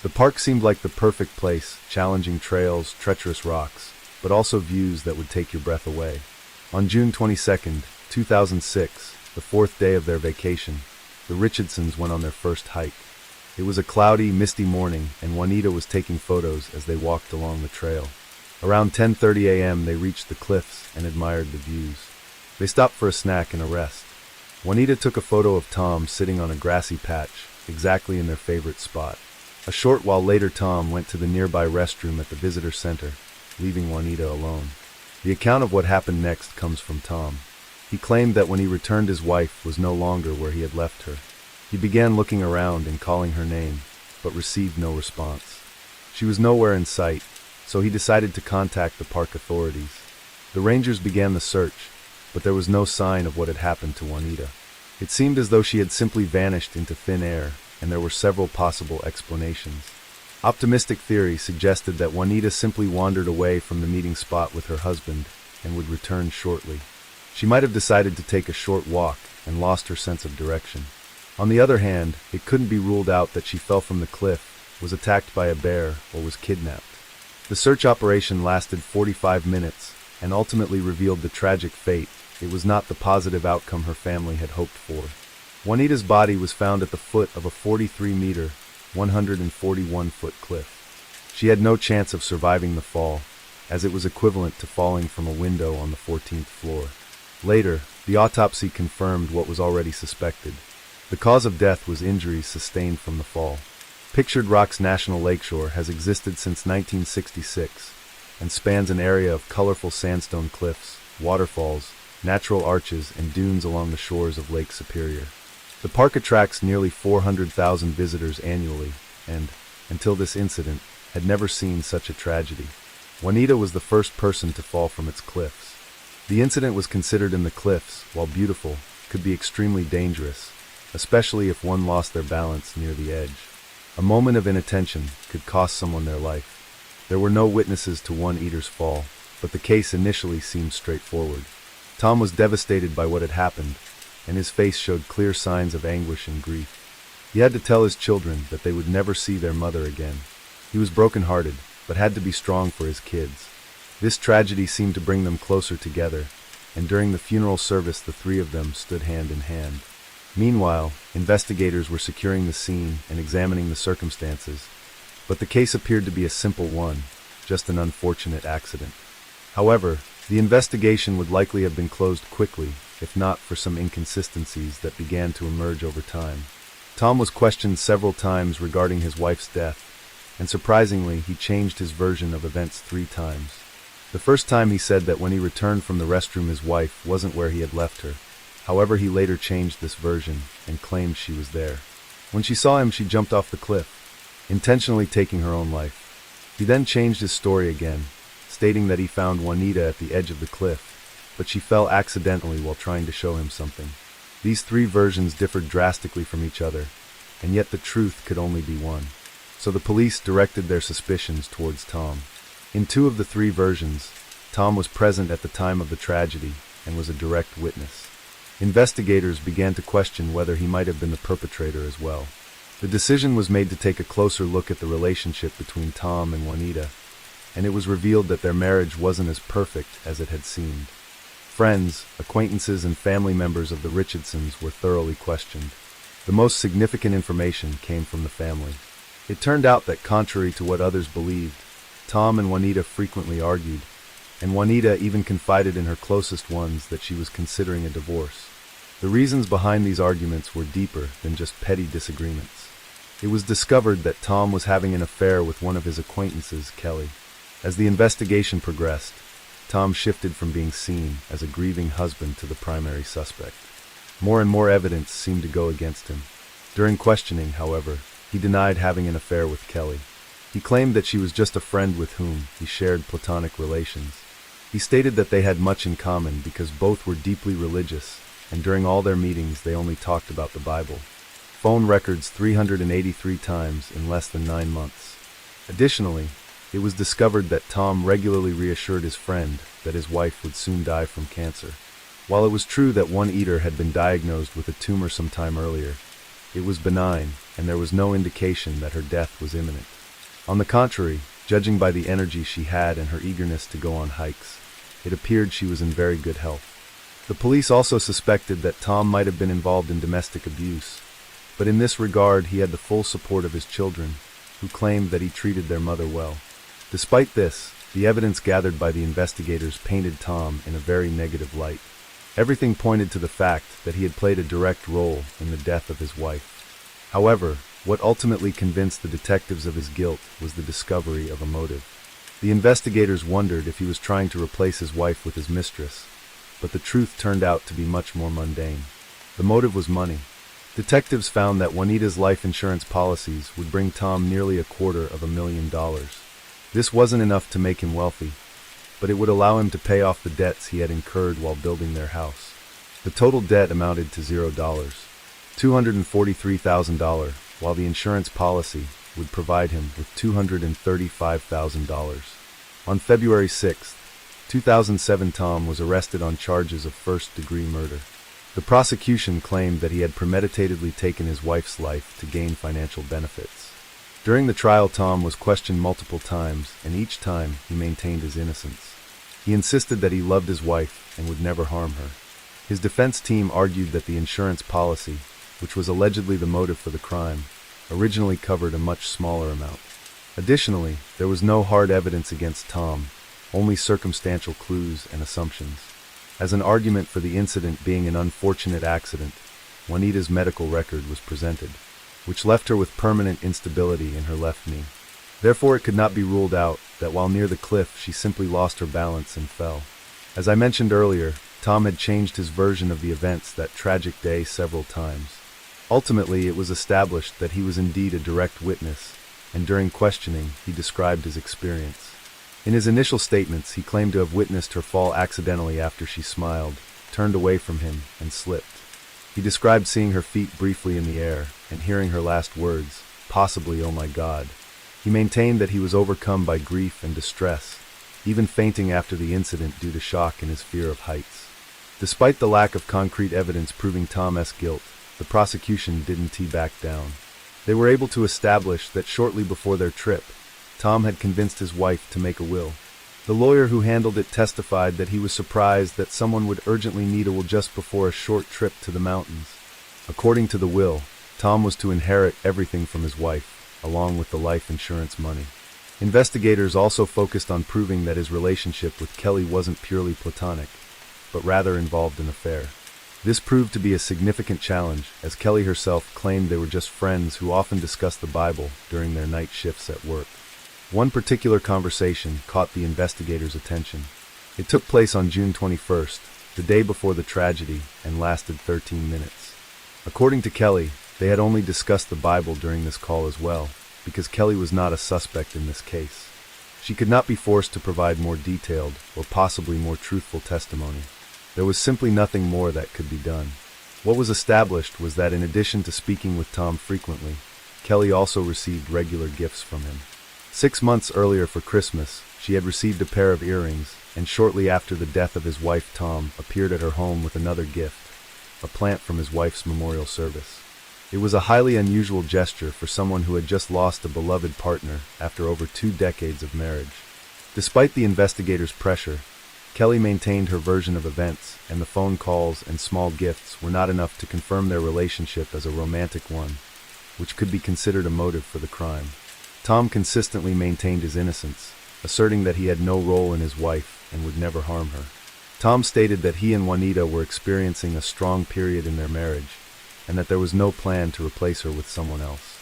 The park seemed like the perfect place, challenging trails, treacherous rocks, but also views that would take your breath away. On June 22, 2006, the 4th day of their vacation, the Richardsons went on their first hike. It was a cloudy, misty morning, and Juanita was taking photos as they walked along the trail. Around 10:30 a.m., they reached the cliffs and admired the views. They stopped for a snack and a rest. Juanita took a photo of Tom sitting on a grassy patch, exactly in their favorite spot. A short while later, Tom went to the nearby restroom at the visitor center, leaving Juanita alone. The account of what happened next comes from Tom. He claimed that when he returned, his wife was no longer where he had left her. He began looking around and calling her name, but received no response. She was nowhere in sight, so he decided to contact the park authorities. The rangers began the search, but there was no sign of what had happened to Juanita. It seemed as though she had simply vanished into thin air, and there were several possible explanations. Optimistic theory suggested that Juanita simply wandered away from the meeting spot with her husband and would return shortly. She might have decided to take a short walk and lost her sense of direction. On the other hand, it couldn't be ruled out that she fell from the cliff, was attacked by a bear, or was kidnapped. The search operation lasted 45 minutes and ultimately revealed the tragic fate. It was not the positive outcome her family had hoped for. Juanita's body was found at the foot of a 43-meter, 141-foot cliff. She had no chance of surviving the fall, as it was equivalent to falling from a window on the 14th floor. Later, the autopsy confirmed what was already suspected. The cause of death was injuries sustained from the fall. Pictured Rocks National Lakeshore has existed since 1966 and spans an area of colorful sandstone cliffs, waterfalls, natural arches, and dunes along the shores of Lake Superior. The park attracts nearly 400,000 visitors annually and, until this incident, had never seen such a tragedy. Juanita was the first person to fall from its cliffs. The incident was considered in the cliffs, while beautiful, could be extremely dangerous, especially if one lost their balance near the edge. A moment of inattention could cost someone their life. There were no witnesses to Juanita's fall, but the case initially seemed straightforward. Tom was devastated by what had happened, and his face showed clear signs of anguish and grief. He had to tell his children that they would never see their mother again. He was brokenhearted, but had to be strong for his kids. This tragedy seemed to bring them closer together, and during the funeral service the 3 of them stood hand in hand. Meanwhile, investigators were securing the scene and examining the circumstances, but the case appeared to be a simple one, just an unfortunate accident. However, the investigation would likely have been closed quickly, if not for some inconsistencies that began to emerge over time. Tom was questioned several times regarding his wife's death, and surprisingly, he changed his version of events 3 times. The first time he said that when he returned from the restroom his wife wasn't where he had left her. However, he later changed this version and claimed she was there. When she saw him, she jumped off the cliff, intentionally taking her own life. He then changed his story again, stating that he found Juanita at the edge of the cliff, but she fell accidentally while trying to show him something. These three versions differed drastically from each other, and yet the truth could only be one. So the police directed their suspicions towards Tom. In two of the three versions, Tom was present at the time of the tragedy and was a direct witness. Investigators began to question whether he might have been the perpetrator as well. The decision was made to take a closer look at the relationship between Tom and Juanita, and it was revealed that their marriage wasn't as perfect as it had seemed. Friends, acquaintances, and family members of the Richardsons were thoroughly questioned. The most significant information came from the family. It turned out that, contrary to what others believed, Tom and Juanita frequently argued, and Juanita even confided in her closest ones that she was considering a divorce. The reasons behind these arguments were deeper than just petty disagreements. It was discovered that Tom was having an affair with one of his acquaintances, Kelly. As the investigation progressed, Tom shifted from being seen as a grieving husband to the primary suspect. More and more evidence seemed to go against him. During questioning, however, he denied having an affair with Kelly. He claimed that she was just a friend with whom he shared platonic relations. He stated that they had much in common because both were deeply religious, and during all their meetings they only talked about the Bible. Phone records 383 times in less than 9 months. Additionally, it was discovered that Tom regularly reassured his friend that his wife would soon die from cancer. While it was true that one eater had been diagnosed with a tumor some time earlier, it was benign, and there was no indication that her death was imminent. On the contrary, judging by the energy she had and her eagerness to go on hikes, it appeared she was in very good health. The police also suspected that Tom might have been involved in domestic abuse, but in this regard he had the full support of his children, who claimed that he treated their mother well. Despite this, the evidence gathered by the investigators painted Tom in a very negative light. Everything pointed to the fact that he had played a direct role in the death of his wife. However, what ultimately convinced the detectives of his guilt was the discovery of a motive. The investigators wondered if he was trying to replace his wife with his mistress, but the truth turned out to be much more mundane. The motive was money. Detectives found that Juanita's life insurance policies would bring Tom nearly $250,000. This wasn't enough to make him wealthy, but it would allow him to pay off the debts he had incurred while building their house. The total debt amounted to $0, $243,000, while the insurance policy would provide him with $235,000. On February 6, 2007, Tom was arrested on charges of first-degree murder. The prosecution claimed that he had premeditatedly taken his wife's life to gain financial benefits. During the trial, Tom was questioned multiple times, and each time he maintained his innocence. He insisted that he loved his wife and would never harm her. His defense team argued that the insurance policy, which was allegedly the motive for the crime, originally covered a much smaller amount. Additionally, there was no hard evidence against Tom, only circumstantial clues and assumptions. As an argument for the incident being an unfortunate accident, Juanita's medical record was presented, which left her with permanent instability in her left knee. Therefore, it could not be ruled out that while near the cliff she simply lost her balance and fell. As I mentioned earlier, Tom had changed his version of the events that tragic day several times. Ultimately, it was established that he was indeed a direct witness, and during questioning, he described his experience. In his initial statements, he claimed to have witnessed her fall accidentally after she smiled, turned away from him, and slipped. He described seeing her feet briefly in the air and hearing her last words, possibly, "Oh my God." He maintained that he was overcome by grief and distress, even fainting after the incident due to shock and his fear of heights. Despite the lack of concrete evidence proving Tom's guilt, the prosecution didn't back down. They were able to establish that shortly before their trip, Tom had convinced his wife to make a will. The lawyer who handled it testified that he was surprised that someone would urgently need a will just before a short trip to the mountains. According to the will, Tom was to inherit everything from his wife, along with the life insurance money. Investigators also focused on proving that his relationship with Kelly wasn't purely platonic, but rather involved an affair. This proved to be a significant challenge, as Kelly herself claimed they were just friends who often discussed the Bible during their night shifts at work. One particular conversation caught the investigators' attention. It took place on June 21st, the day before the tragedy, and lasted 13 minutes. According to Kelly, They had only discussed the Bible during this call as well, because Kelly was not a suspect in this case. She could not be forced to provide more detailed, or possibly more truthful testimony. There was simply nothing more that could be done. What was established was that in addition to speaking with Tom frequently, Kelly also received regular gifts from him. 6 months earlier for Christmas, she had received a pair of earrings, and shortly after the death of his wife Tom appeared at her home with another gift, a plant from his wife's memorial service. It was a highly unusual gesture for someone who had just lost a beloved partner after over 2 decades of marriage. Despite the investigators' pressure, Kelly maintained her version of events, and the phone calls and small gifts were not enough to confirm their relationship as a romantic one, which could be considered a motive for the crime. Tom consistently maintained his innocence, asserting that he had no role in his wife and would never harm her. Tom stated that he and Juanita were experiencing a strong period in their marriage, and that there was no plan to replace her with someone else.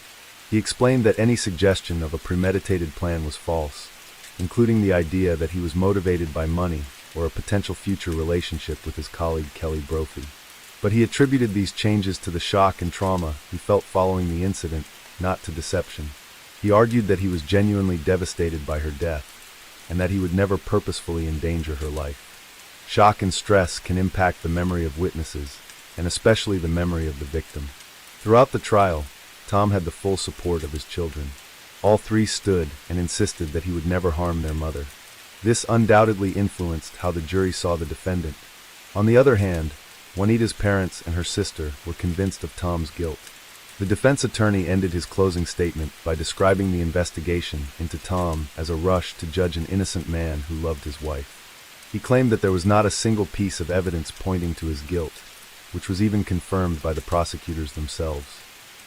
He explained that any suggestion of a premeditated plan was false, including the idea that he was motivated by money or a potential future relationship with his colleague Kelly Brophy. But he attributed these changes to the shock and trauma he felt following the incident, not to deception. He argued that he was genuinely devastated by her death, and that he would never purposefully endanger her life. Shock and stress can impact the memory of witnesses, and especially the memory of the victim. Throughout the trial, Tom had the full support of his children. All 3 stood and insisted that he would never harm their mother. This undoubtedly influenced how the jury saw the defendant. On the other hand, Juanita's parents and her sister were convinced of Tom's guilt. The defense attorney ended his closing statement by describing the investigation into Tom as a rush to judge an innocent man who loved his wife. He claimed that there was not a single piece of evidence pointing to his guilt, which was even confirmed by the prosecutors themselves.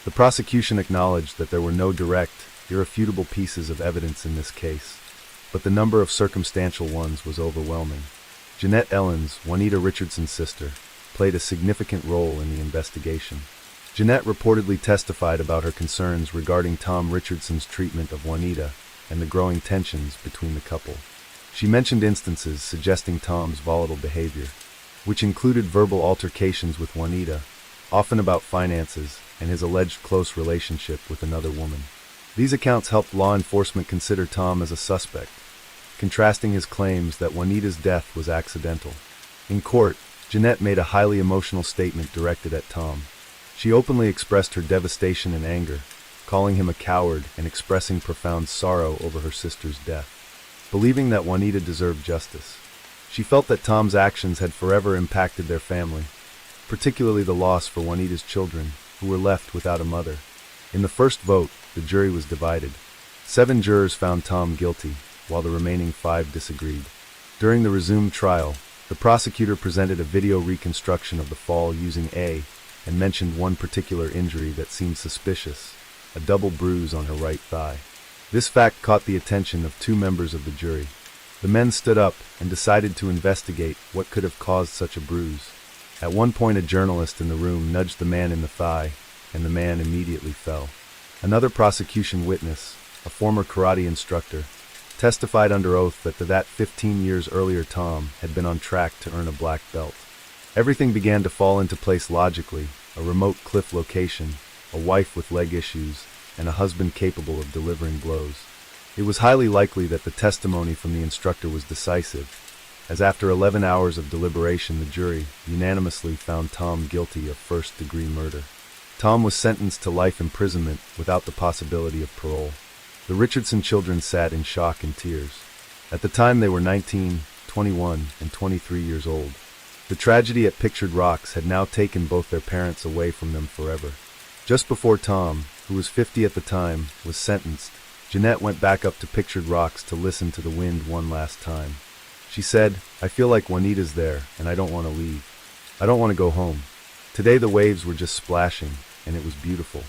The prosecution acknowledged that there were no direct, irrefutable pieces of evidence in this case, but the number of circumstantial ones was overwhelming. Jeanette Ellens, Juanita Richardson's sister, played a significant role in the investigation. Jeanette reportedly testified about her concerns regarding Tom Richardson's treatment of Juanita and the growing tensions between the couple. She mentioned instances suggesting Tom's volatile behavior, which included verbal altercations with Juanita, often about finances, and his alleged close relationship with another woman. These accounts helped law enforcement consider Tom as a suspect, contrasting his claims that Juanita's death was accidental. In court, Jeanette made a highly emotional statement directed at Tom. She openly expressed her devastation and anger, calling him a coward and expressing profound sorrow over her sister's death. Believing that Juanita deserved justice, she felt that Tom's actions had forever impacted their family, particularly the loss for Juanita's children, who were left without a mother. In the first vote, the jury was divided. 7 jurors found Tom guilty, while the remaining 5 disagreed. During the resumed trial, the prosecutor presented a video reconstruction of the fall using and mentioned one particular injury that seemed suspicious, a double bruise on her right thigh. This fact caught the attention of 2 members of the jury. The men stood up and decided to investigate what could have caused such a bruise. At one point, a journalist in the room nudged the man in the thigh, and the man immediately fell. Another prosecution witness, a former karate instructor, testified under oath that 15 years earlier Tom had been on track to earn a black belt. Everything began to fall into place logically: a remote cliff location, a wife with leg issues, and a husband capable of delivering blows. It was highly likely that the testimony from the instructor was decisive, as after 11 hours of deliberation the jury unanimously found Tom guilty of first-degree murder. Tom was sentenced to life imprisonment without the possibility of parole. The Richardson children sat in shock and tears. At the time they were 19, 21, and 23 years old. The tragedy at Pictured Rocks had now taken both their parents away from them forever. Just before Tom, who was 50 at the time, was sentenced, Jeanette went back up to Pictured Rocks to listen to the wind one last time. She said, "I feel like Juanita's there, and I don't want to leave. I don't want to go home. Today the waves were just splashing, and it was beautiful.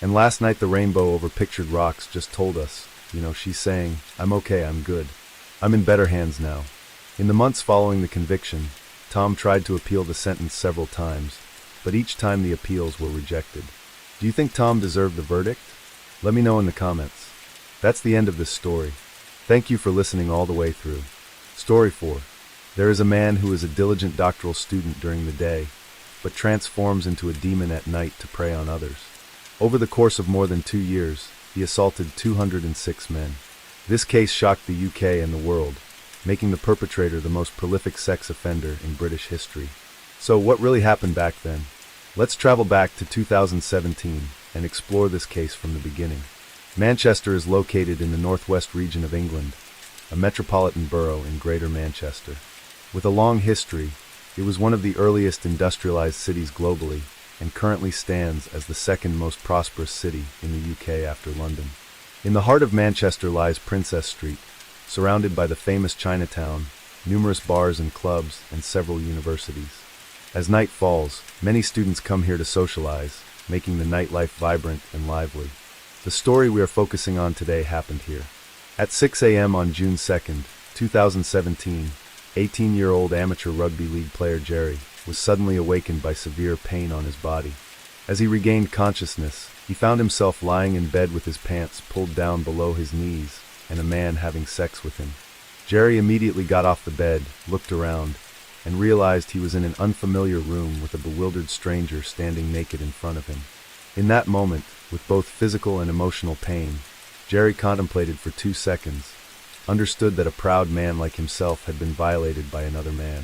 And last night the rainbow over Pictured Rocks just told us, she's saying, I'm okay, I'm good. I'm in better hands now." In the months following the conviction, Tom tried to appeal the sentence several times, but each time the appeals were rejected. Do you think Tom deserved the verdict? Let me know in the comments. That's the end of this story. Thank you for listening all the way through. Story 4. There is a man who is a diligent doctoral student during the day, but transforms into a demon at night to prey on others. Over the course of more than 2 years, he assaulted 206 men. This case shocked the UK and the world, making the perpetrator the most prolific sex offender in British history. So what really happened back then? Let's travel back to 2017 and explore this case from the beginning. Manchester is located in the northwest region of England, a metropolitan borough in Greater Manchester. With a long history, it was one of the earliest industrialized cities globally and currently stands as the second most prosperous city in the UK after London. In the heart of Manchester lies Princess Street, surrounded by the famous Chinatown, numerous bars and clubs, and several universities. As night falls, many students come here to socialize, making the nightlife vibrant and lively. The story we are focusing on today happened here. At 6 a.m. on June 2nd, 2017, 18-year-old amateur rugby league player Jerry was suddenly awakened by severe pain on his body. As he regained consciousness, he found himself lying in bed with his pants pulled down below his knees and a man having sex with him. Jerry immediately got off the bed, looked around, and realized he was in an unfamiliar room with a bewildered stranger standing naked in front of him. In that moment, with both physical and emotional pain, Jerry contemplated for 2 seconds, understood that a proud man like himself had been violated by another man.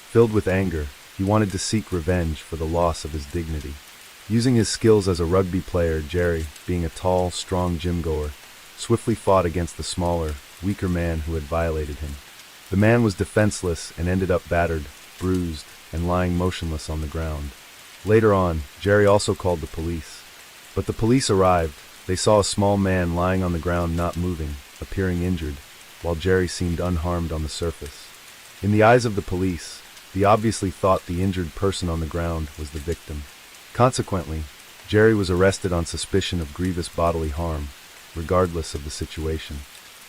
Filled with anger, he wanted to seek revenge for the loss of his dignity. Using his skills as a rugby player, Jerry, being a tall, strong gym-goer, swiftly fought against the smaller, weaker man who had violated him. The man was defenseless and ended up battered, bruised, and lying motionless on the ground. Later on, Jerry also called the police. But the police arrived. They saw a small man lying on the ground not moving, appearing injured, while Jerry seemed unharmed on the surface. In the eyes of the police, they obviously thought the injured person on the ground was the victim. Consequently, Jerry was arrested on suspicion of grievous bodily harm, regardless of the situation.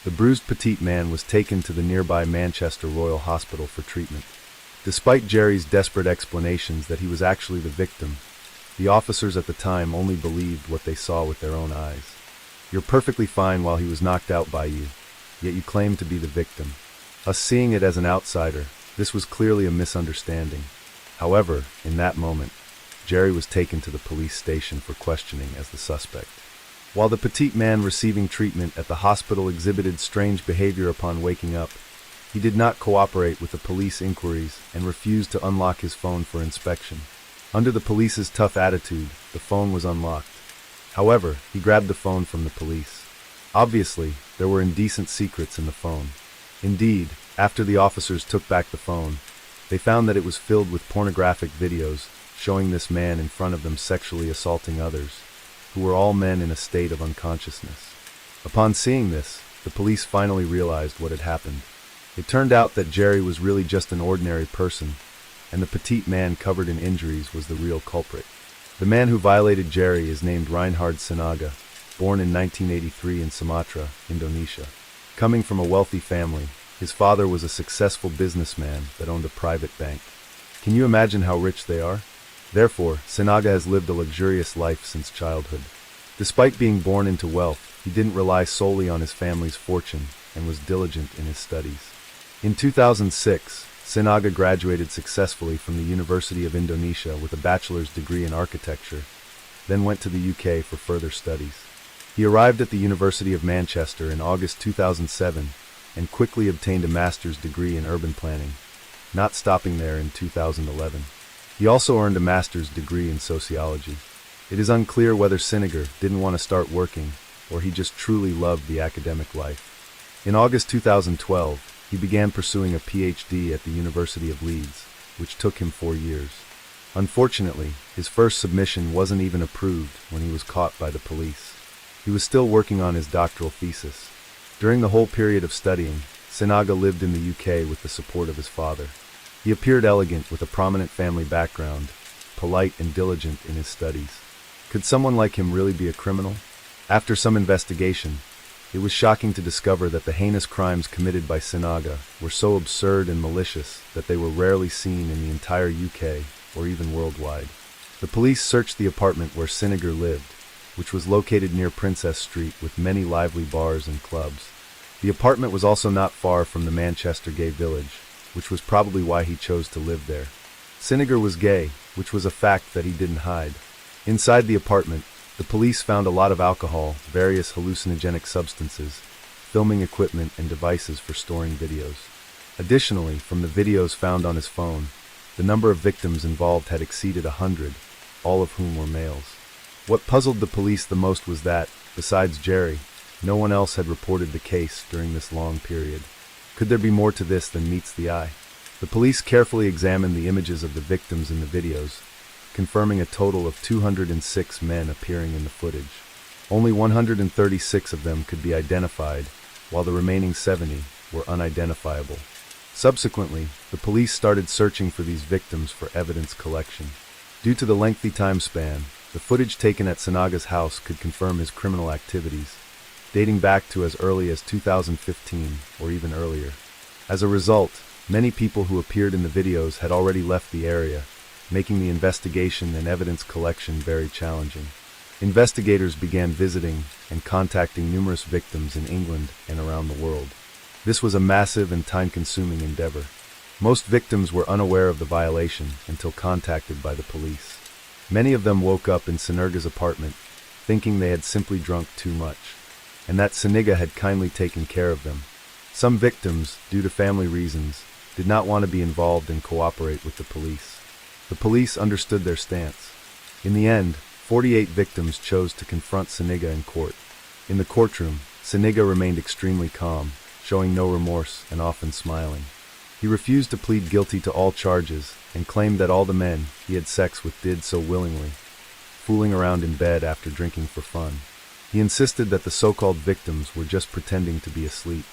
The bruised petite man was taken to the nearby Manchester Royal Hospital for treatment. Despite Jerry's desperate explanations that he was actually the victim, the officers at the time only believed what they saw with their own eyes. You're perfectly fine while he was knocked out by you, yet you claim to be the victim. Us seeing it as an outsider, this was clearly a misunderstanding. However, in that moment, Jerry was taken to the police station for questioning as the suspect. While the petite man receiving treatment at the hospital exhibited strange behavior upon waking up, he did not cooperate with the police inquiries and refused to unlock his phone for inspection. Under the police's tough attitude, the phone was unlocked. However, he grabbed the phone from the police. Obviously, there were indecent secrets in the phone. Indeed, after the officers took back the phone, they found that it was filled with pornographic videos showing this man in front of them sexually assaulting others, who were all men in a state of unconsciousness. Upon seeing this, the police finally realized what had happened. It turned out that Jerry was really just an ordinary person, and the petite man covered in injuries was the real culprit. The man who violated Jerry is named Reinhard Sinaga, born in 1983 in Sumatra, Indonesia. Coming from a wealthy family, his father was a successful businessman that owned a private bank. Can you imagine how rich they are? Therefore, Sinaga has lived a luxurious life since childhood. Despite being born into wealth, he didn't rely solely on his family's fortune and was diligent in his studies. In 2006, Sinaga graduated successfully from the University of Indonesia with a bachelor's degree in architecture, then went to the UK for further studies. He arrived at the University of Manchester in August 2007 and quickly obtained a master's degree in urban planning, not stopping there in 2011. He also earned a master's degree in sociology. It is unclear whether Sinaga didn't want to start working, or he just truly loved the academic life. In August 2012, he began pursuing a PhD at the University of Leeds, which took him 4 years. Unfortunately, his first submission wasn't even approved when he was caught by the police. He was still working on his doctoral thesis. During the whole period of studying, Sinaga lived in the UK with the support of his father. He appeared elegant with a prominent family background, polite and diligent in his studies. Could someone like him really be a criminal? After some investigation, it was shocking to discover that the heinous crimes committed by Sinaga were so absurd and malicious that they were rarely seen in the entire UK or even worldwide. The police searched the apartment where Sinaga lived, which was located near Princess Street with many lively bars and clubs. The apartment was also not far from the Manchester gay village, which was probably why he chose to live there. Sinaga was gay, which was a fact that he didn't hide. Inside the apartment, The police found a lot of alcohol, various hallucinogenic substances, filming equipment, and devices for storing videos. Additionally, from the videos found on his phone, the number of victims involved had exceeded 100, all of whom were males. What puzzled the police the most was that, besides Jerry, no one else had reported the case during this long period. Could there be more to this than meets the eye? The police carefully examined the images of the victims in the videos, confirming a total of 206 men appearing in the footage. Only 136 of them could be identified, while the remaining 70 were unidentifiable. Subsequently, the police started searching for these victims for evidence collection. Due to the lengthy time span, the footage taken at Sanaga's house could confirm his criminal activities, dating back to as early as 2015 or even earlier. As a result, many people who appeared in the videos had already left the area, making the investigation and evidence collection very challenging. Investigators began visiting and contacting numerous victims in England and around the world. This was a massive and time-consuming endeavor. Most victims were unaware of the violation until contacted by the police. Many of them woke up in Sanaga's apartment, thinking they had simply drunk too much, and that Sanaga had kindly taken care of them. Some victims, due to family reasons, did not want to be involved and cooperate with the police. The police understood their stance. In the end, 48 victims chose to confront Sanaga in court. In the courtroom, Sanaga remained extremely calm, showing no remorse and often smiling. He refused to plead guilty to all charges and claimed that all the men he had sex with did so willingly, fooling around in bed after drinking for fun. He insisted that the so-called victims were just pretending to be asleep.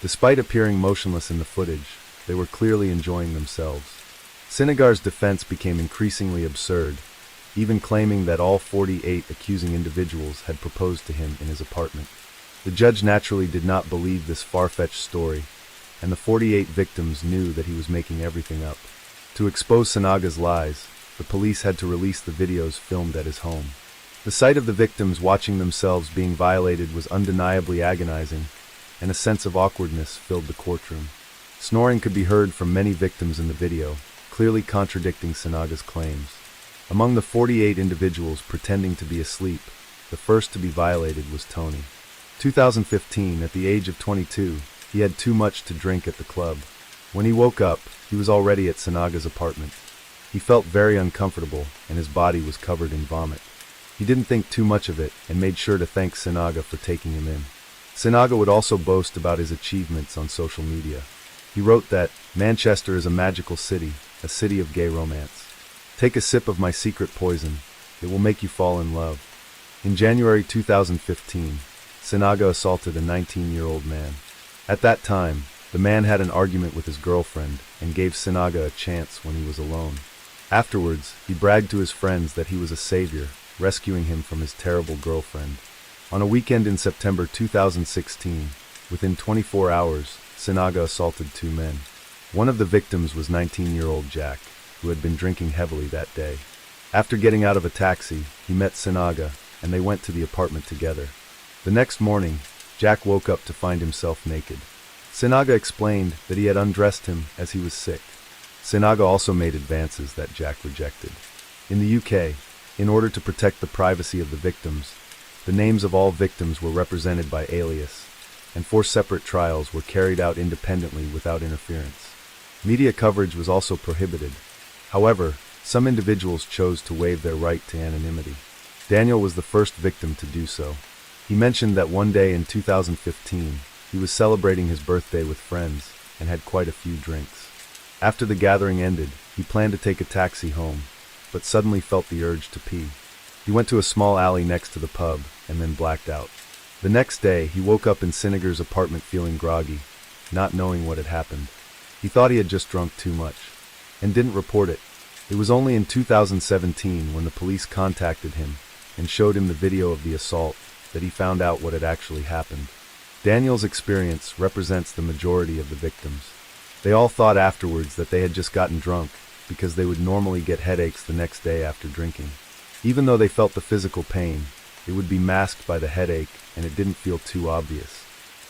Despite appearing motionless in the footage, they were clearly enjoying themselves. Sinagar's defense became increasingly absurd, even claiming that all 48 accusing individuals had proposed to him in his apartment. The judge naturally did not believe this far-fetched story, and the 48 victims knew that he was making everything up. To expose Sanaga's lies, the police had to release the videos filmed at his home. The sight of the victims watching themselves being violated was undeniably agonizing, and a sense of awkwardness filled the courtroom. Snoring could be heard from many victims in the video, clearly contradicting Sanaga's claims. Among the 48 individuals pretending to be asleep, the first to be violated was Tony. 2015, at the age of 22, he had too much to drink at the club. When he woke up, he was already at Sanaga's apartment. He felt very uncomfortable, and his body was covered in vomit. He didn't think too much of it, and made sure to thank Sanaga for taking him in. Sanaga would also boast about his achievements on social media. He wrote that, "Manchester is a magical city, a city of gay romance. Take a sip of my secret poison, it will make you fall in love." In January 2015, Sanaga assaulted a 19-year-old man. At that time, the man had an argument with his girlfriend and gave Sanaga a chance when he was alone. Afterwards, he bragged to his friends that he was a savior, rescuing him from his terrible girlfriend. On a weekend in September 2016, within 24 hours, Sanaga assaulted 2 men. One of the victims was 19-year-old Jack, who had been drinking heavily that day. After getting out of a taxi, he met Sanaga, and they went to the apartment together. The next morning, Jack woke up to find himself naked. Sanaga explained that he had undressed him as he was sick. Sanaga also made advances that Jack rejected. In the UK, in order to protect the privacy of the victims, the names of all victims were represented by alias, and 4 separate trials were carried out independently without interference. Media coverage was also prohibited. However, some individuals chose to waive their right to anonymity. Daniel was the first victim to do so. He mentioned that one day in 2015, he was celebrating his birthday with friends and had quite a few drinks. After the gathering ended, he planned to take a taxi home, but suddenly felt the urge to pee. He went to a small alley next to the pub and then blacked out. The next day, he woke up in Sinagar's apartment feeling groggy, not knowing what had happened. He thought he had just drunk too much, and didn't report it. It was only in 2017 when the police contacted him and showed him the video of the assault that he found out what had actually happened. Daniel's experience represents the majority of the victims. They all thought afterwards that they had just gotten drunk because they would normally get headaches the next day after drinking. Even though they felt the physical pain, it would be masked by the headache and it didn't feel too obvious.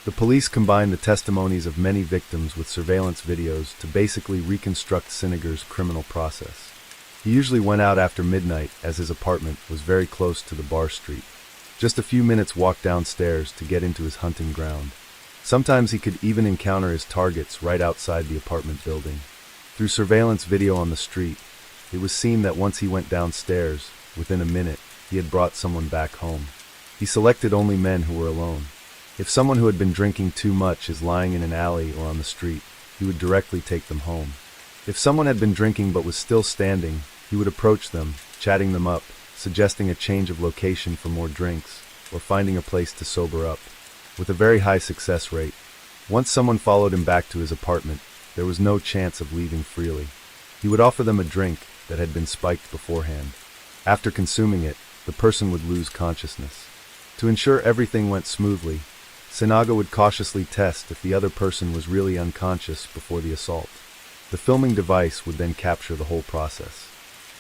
The police combined the testimonies of many victims with surveillance videos to basically reconstruct Sinagar's criminal process. He usually went out after midnight as his apartment was very close to the bar street. Just a few minutes walk downstairs to get into his hunting ground. Sometimes he could even encounter his targets right outside the apartment building. Through surveillance video on the street, it was seen that once he went downstairs, within a minute, he had brought someone back home. He selected only men who were alone. If someone who had been drinking too much is lying in an alley or on the street, he would directly take them home. If someone had been drinking but was still standing, he would approach them, chatting them up, suggesting a change of location for more drinks, or finding a place to sober up, with a very high success rate. Once someone followed him back to his apartment, there was no chance of leaving freely. He would offer them a drink that had been spiked beforehand. After consuming it, the person would lose consciousness. To ensure everything went smoothly, Sinaga would cautiously test if the other person was really unconscious before the assault. The filming device would then capture the whole process.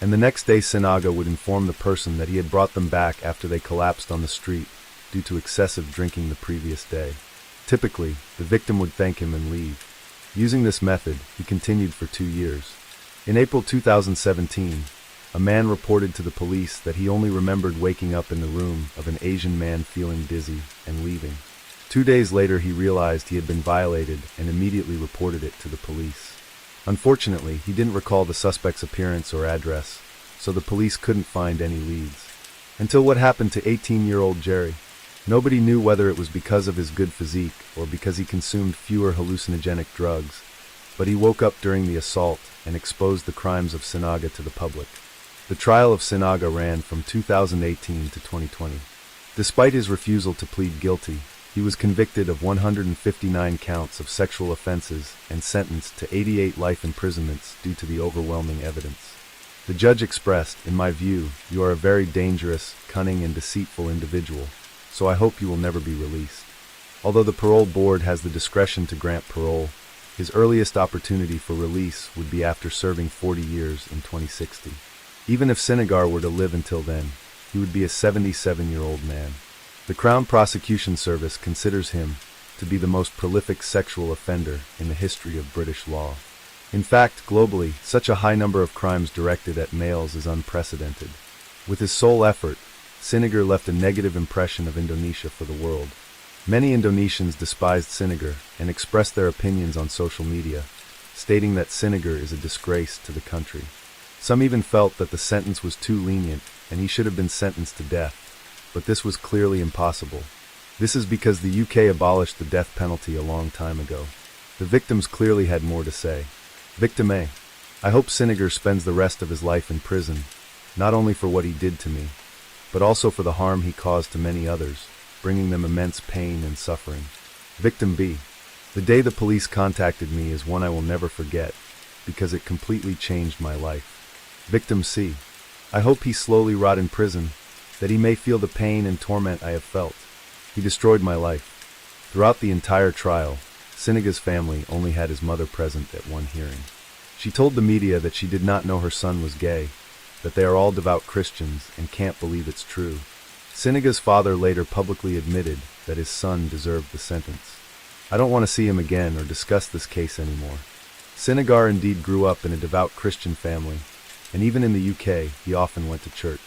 And the next day Sinaga would inform the person that he had brought them back after they collapsed on the street due to excessive drinking the previous day. Typically, the victim would thank him and leave. Using this method, he continued for 2 years. In April 2017, a man reported to the police that he only remembered waking up in the room of an Asian man feeling dizzy and leaving. 2 days later he realized he had been violated and immediately reported it to the police. Unfortunately, he didn't recall the suspect's appearance or address, so the police couldn't find any leads. Until what happened to 18-year-old Jerry. Nobody knew whether it was because of his good physique or because he consumed fewer hallucinogenic drugs, but he woke up during the assault and exposed the crimes of Sinaga to the public. The trial of Sinaga ran from 2018 to 2020. Despite his refusal to plead guilty, he was convicted of 159 counts of sexual offenses and sentenced to 88 life imprisonments due to the overwhelming evidence. The judge expressed, "In my view, you are a very dangerous, cunning, and deceitful individual, so I hope you will never be released." Although the parole board has the discretion to grant parole, his earliest opportunity for release would be after serving 40 years in 2060. Even if Sinagar were to live until then, he would be a 77-year-old man. The Crown Prosecution Service considers him to be the most prolific sexual offender in the history of British law. In fact, globally, such a high number of crimes directed at males is unprecedented. With his sole effort, Sinagar left a negative impression of Indonesia for the world. Many Indonesians despised Sinagar and expressed their opinions on social media, stating that Sinagar is a disgrace to the country. Some even felt that the sentence was too lenient and he should have been sentenced to death. But this was clearly impossible. This is because the UK abolished the death penalty a long time ago. The victims clearly had more to say. Victim A: I hope Sinagar spends the rest of his life in prison, not only for what he did to me, but also for the harm he caused to many others, bringing them immense pain and suffering. Victim B: the day the police contacted me is one I will never forget, because it completely changed my life. Victim C: I hope he slowly rot in prison, that he may feel the pain and torment I have felt. He destroyed my life. Throughout the entire trial, Sinagar's family only had his mother present at one hearing. She told the media that she did not know her son was gay, that they are all devout Christians and can't believe it's true. Sinagar's father later publicly admitted that his son deserved the sentence. I don't want to see him again or discuss this case anymore. Sinagar indeed grew up in a devout Christian family, and even in the UK, he often went to church.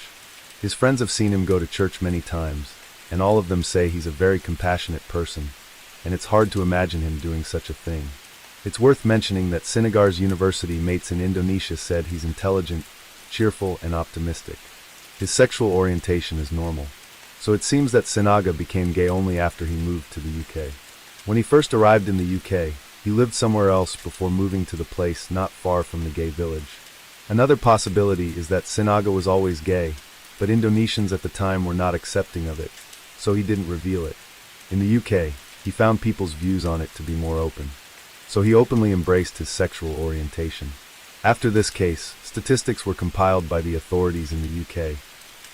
His friends have seen him go to church many times, and all of them say he's a very compassionate person, and it's hard to imagine him doing such a thing. It's worth mentioning that Sinagar's university mates in Indonesia said he's intelligent, cheerful, and optimistic. His sexual orientation is normal. So it seems that Sinaga became gay only after he moved to the UK. When he first arrived in the UK, he lived somewhere else before moving to the place not far from the gay village. Another possibility is that Sinaga was always gay, but Indonesians at the time were not accepting of it, so he didn't reveal it. In the UK, he found people's views on it to be more open, so he openly embraced his sexual orientation. After this case, statistics were compiled by the authorities in the UK,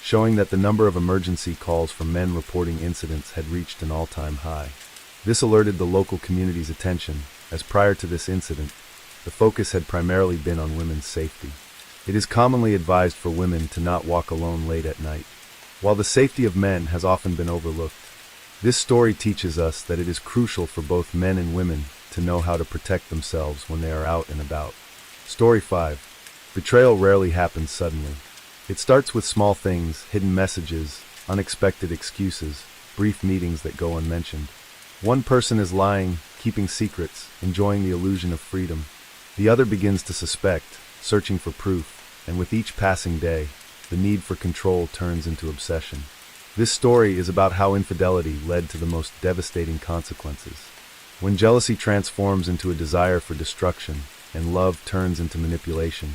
showing that the number of emergency calls from men reporting incidents had reached an all-time high. This alerted the local community's attention, as prior to this incident, the focus had primarily been on women's safety. It is commonly advised for women to not walk alone late at night. While the safety of men has often been overlooked, this story teaches us that it is crucial for both men and women to know how to protect themselves when they are out and about. Story 5. Betrayal rarely happens suddenly. It starts with small things, hidden messages, unexpected excuses, brief meetings that go unmentioned. One person is lying, keeping secrets, enjoying the illusion of freedom. The other begins to suspect, searching for proof, and with each passing day, the need for control turns into obsession. This story is about how infidelity led to the most devastating consequences. When jealousy transforms into a desire for destruction, and love turns into manipulation,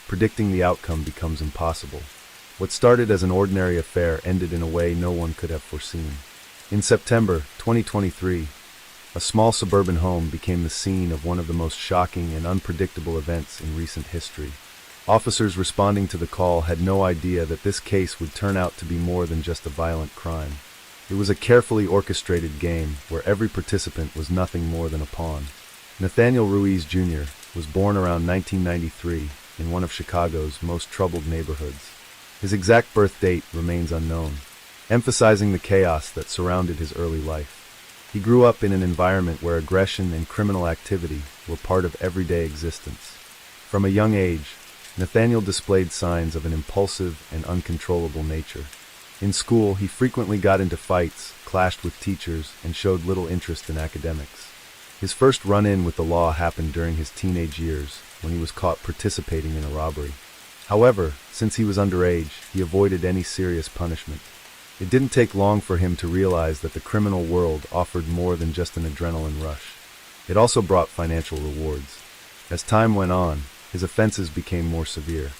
predicting the outcome becomes impossible. What started as an ordinary affair ended in a way no one could have foreseen. In September 2023, a small suburban home became the scene of one of the most shocking and unpredictable events in recent history. Officers responding to the call had no idea that this case would turn out to be more than just a violent crime. It was a carefully orchestrated game where every participant was nothing more than a pawn. Nathaniel Ruiz Jr. was born around 1993 in one of Chicago's most troubled neighborhoods. His exact birth date remains unknown, emphasizing the chaos that surrounded his early life. He grew up in an environment where aggression and criminal activity were part of everyday existence. From a young age, Nathaniel displayed signs of an impulsive and uncontrollable nature. In school, he frequently got into fights, clashed with teachers, and showed little interest in academics. His first run-in with the law happened during his teenage years, when he was caught participating in a robbery. However, since he was underage, he avoided any serious punishment. It didn't take long for him to realize that the criminal world offered more than just an adrenaline rush. It also brought financial rewards. As time went on, his offenses became more severe.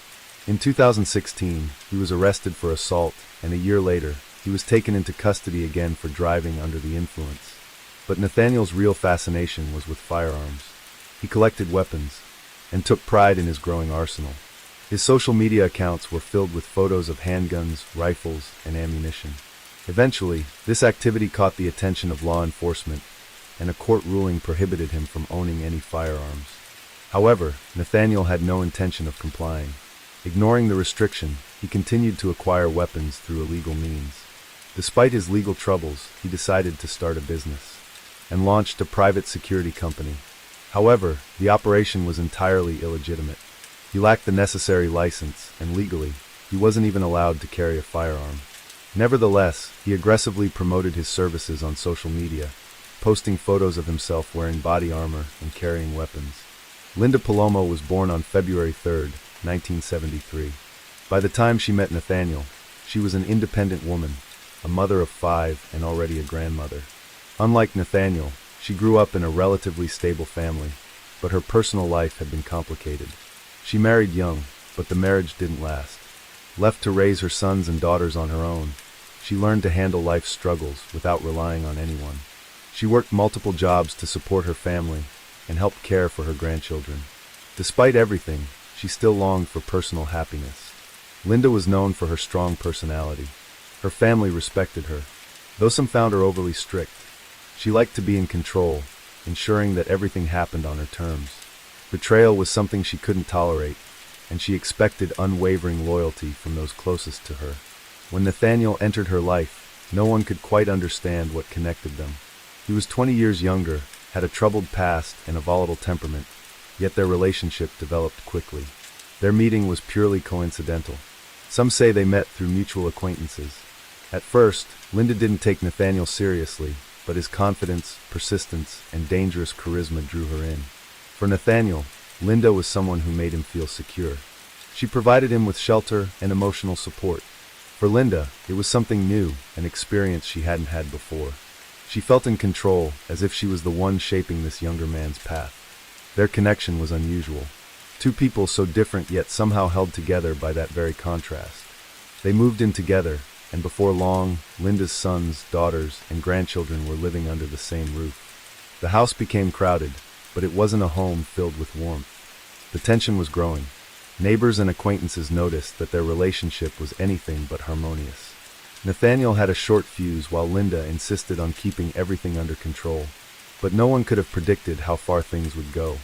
In 2016, he was arrested for assault, and a year later, he was taken into custody again for driving under the influence. But Nathaniel's real fascination was with firearms. He collected weapons, and took pride in his growing arsenal. His social media accounts were filled with photos of handguns, rifles, and ammunition. Eventually, this activity caught the attention of law enforcement, and a court ruling prohibited him from owning any firearms. However, Nathaniel had no intention of complying. Ignoring the restriction, he continued to acquire weapons through illegal means. Despite his legal troubles, he decided to start a business, and launched a private security company. However, the operation was entirely illegitimate. He lacked the necessary license, and legally, he wasn't even allowed to carry a firearm. Nevertheless, he aggressively promoted his services on social media, posting photos of himself wearing body armor and carrying weapons. Linda Palomo was born on February 3, 1973. By the time she met Nathaniel, she was an independent woman, a mother of 5 and already a grandmother. Unlike Nathaniel, she grew up in a relatively stable family, but her personal life had been complicated. She married young, but the marriage didn't last. Left to raise her sons and daughters on her own, she learned to handle life's struggles without relying on anyone. She worked multiple jobs to support her family and helped care for her grandchildren. Despite everything, she still longed for personal happiness. Linda was known for her strong personality. Her family respected her, though some found her overly strict. She liked to be in control, ensuring that everything happened on her terms. Betrayal was something she couldn't tolerate, and she expected unwavering loyalty from those closest to her. When Nathaniel entered her life, no one could quite understand what connected them. He was 20 years younger, had a troubled past and a volatile temperament, yet their relationship developed quickly. Their meeting was purely coincidental. Some say they met through mutual acquaintances. At first, Linda didn't take Nathaniel seriously, but his confidence, persistence, and dangerous charisma drew her in. For Nathaniel, Linda was someone who made him feel secure. She provided him with shelter and emotional support. For Linda, it was something new, an experience she hadn't had before. She felt in control, as if she was the one shaping this younger man's path. Their connection was unusual. Two people so different yet somehow held together by that very contrast. They moved in together, and before long, Linda's sons, daughters, and grandchildren were living under the same roof. The house became crowded, but it wasn't a home filled with warmth. The tension was growing. Neighbors and acquaintances noticed that their relationship was anything but harmonious. Nathaniel had a short fuse while Linda insisted on keeping everything under control. But no one could have predicted how far things would go.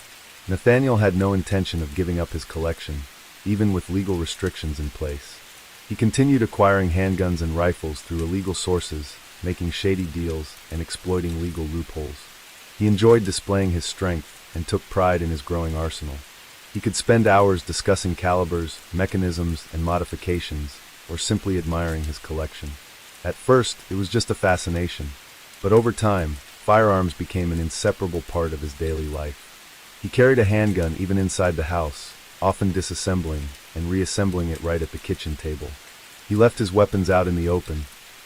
Nathaniel had no intention of giving up his collection, even with legal restrictions in place. He continued acquiring handguns and rifles through illegal sources, making shady deals and exploiting legal loopholes. He enjoyed displaying his strength and took pride in his growing arsenal. He could spend hours discussing calibers, mechanisms, and modifications, or simply admiring his collection. At first, it was just a fascination, but over time, firearms became an inseparable part of his daily life. He carried a handgun even inside the house, often disassembling and reassembling it right at the kitchen table. He left his weapons out in the open,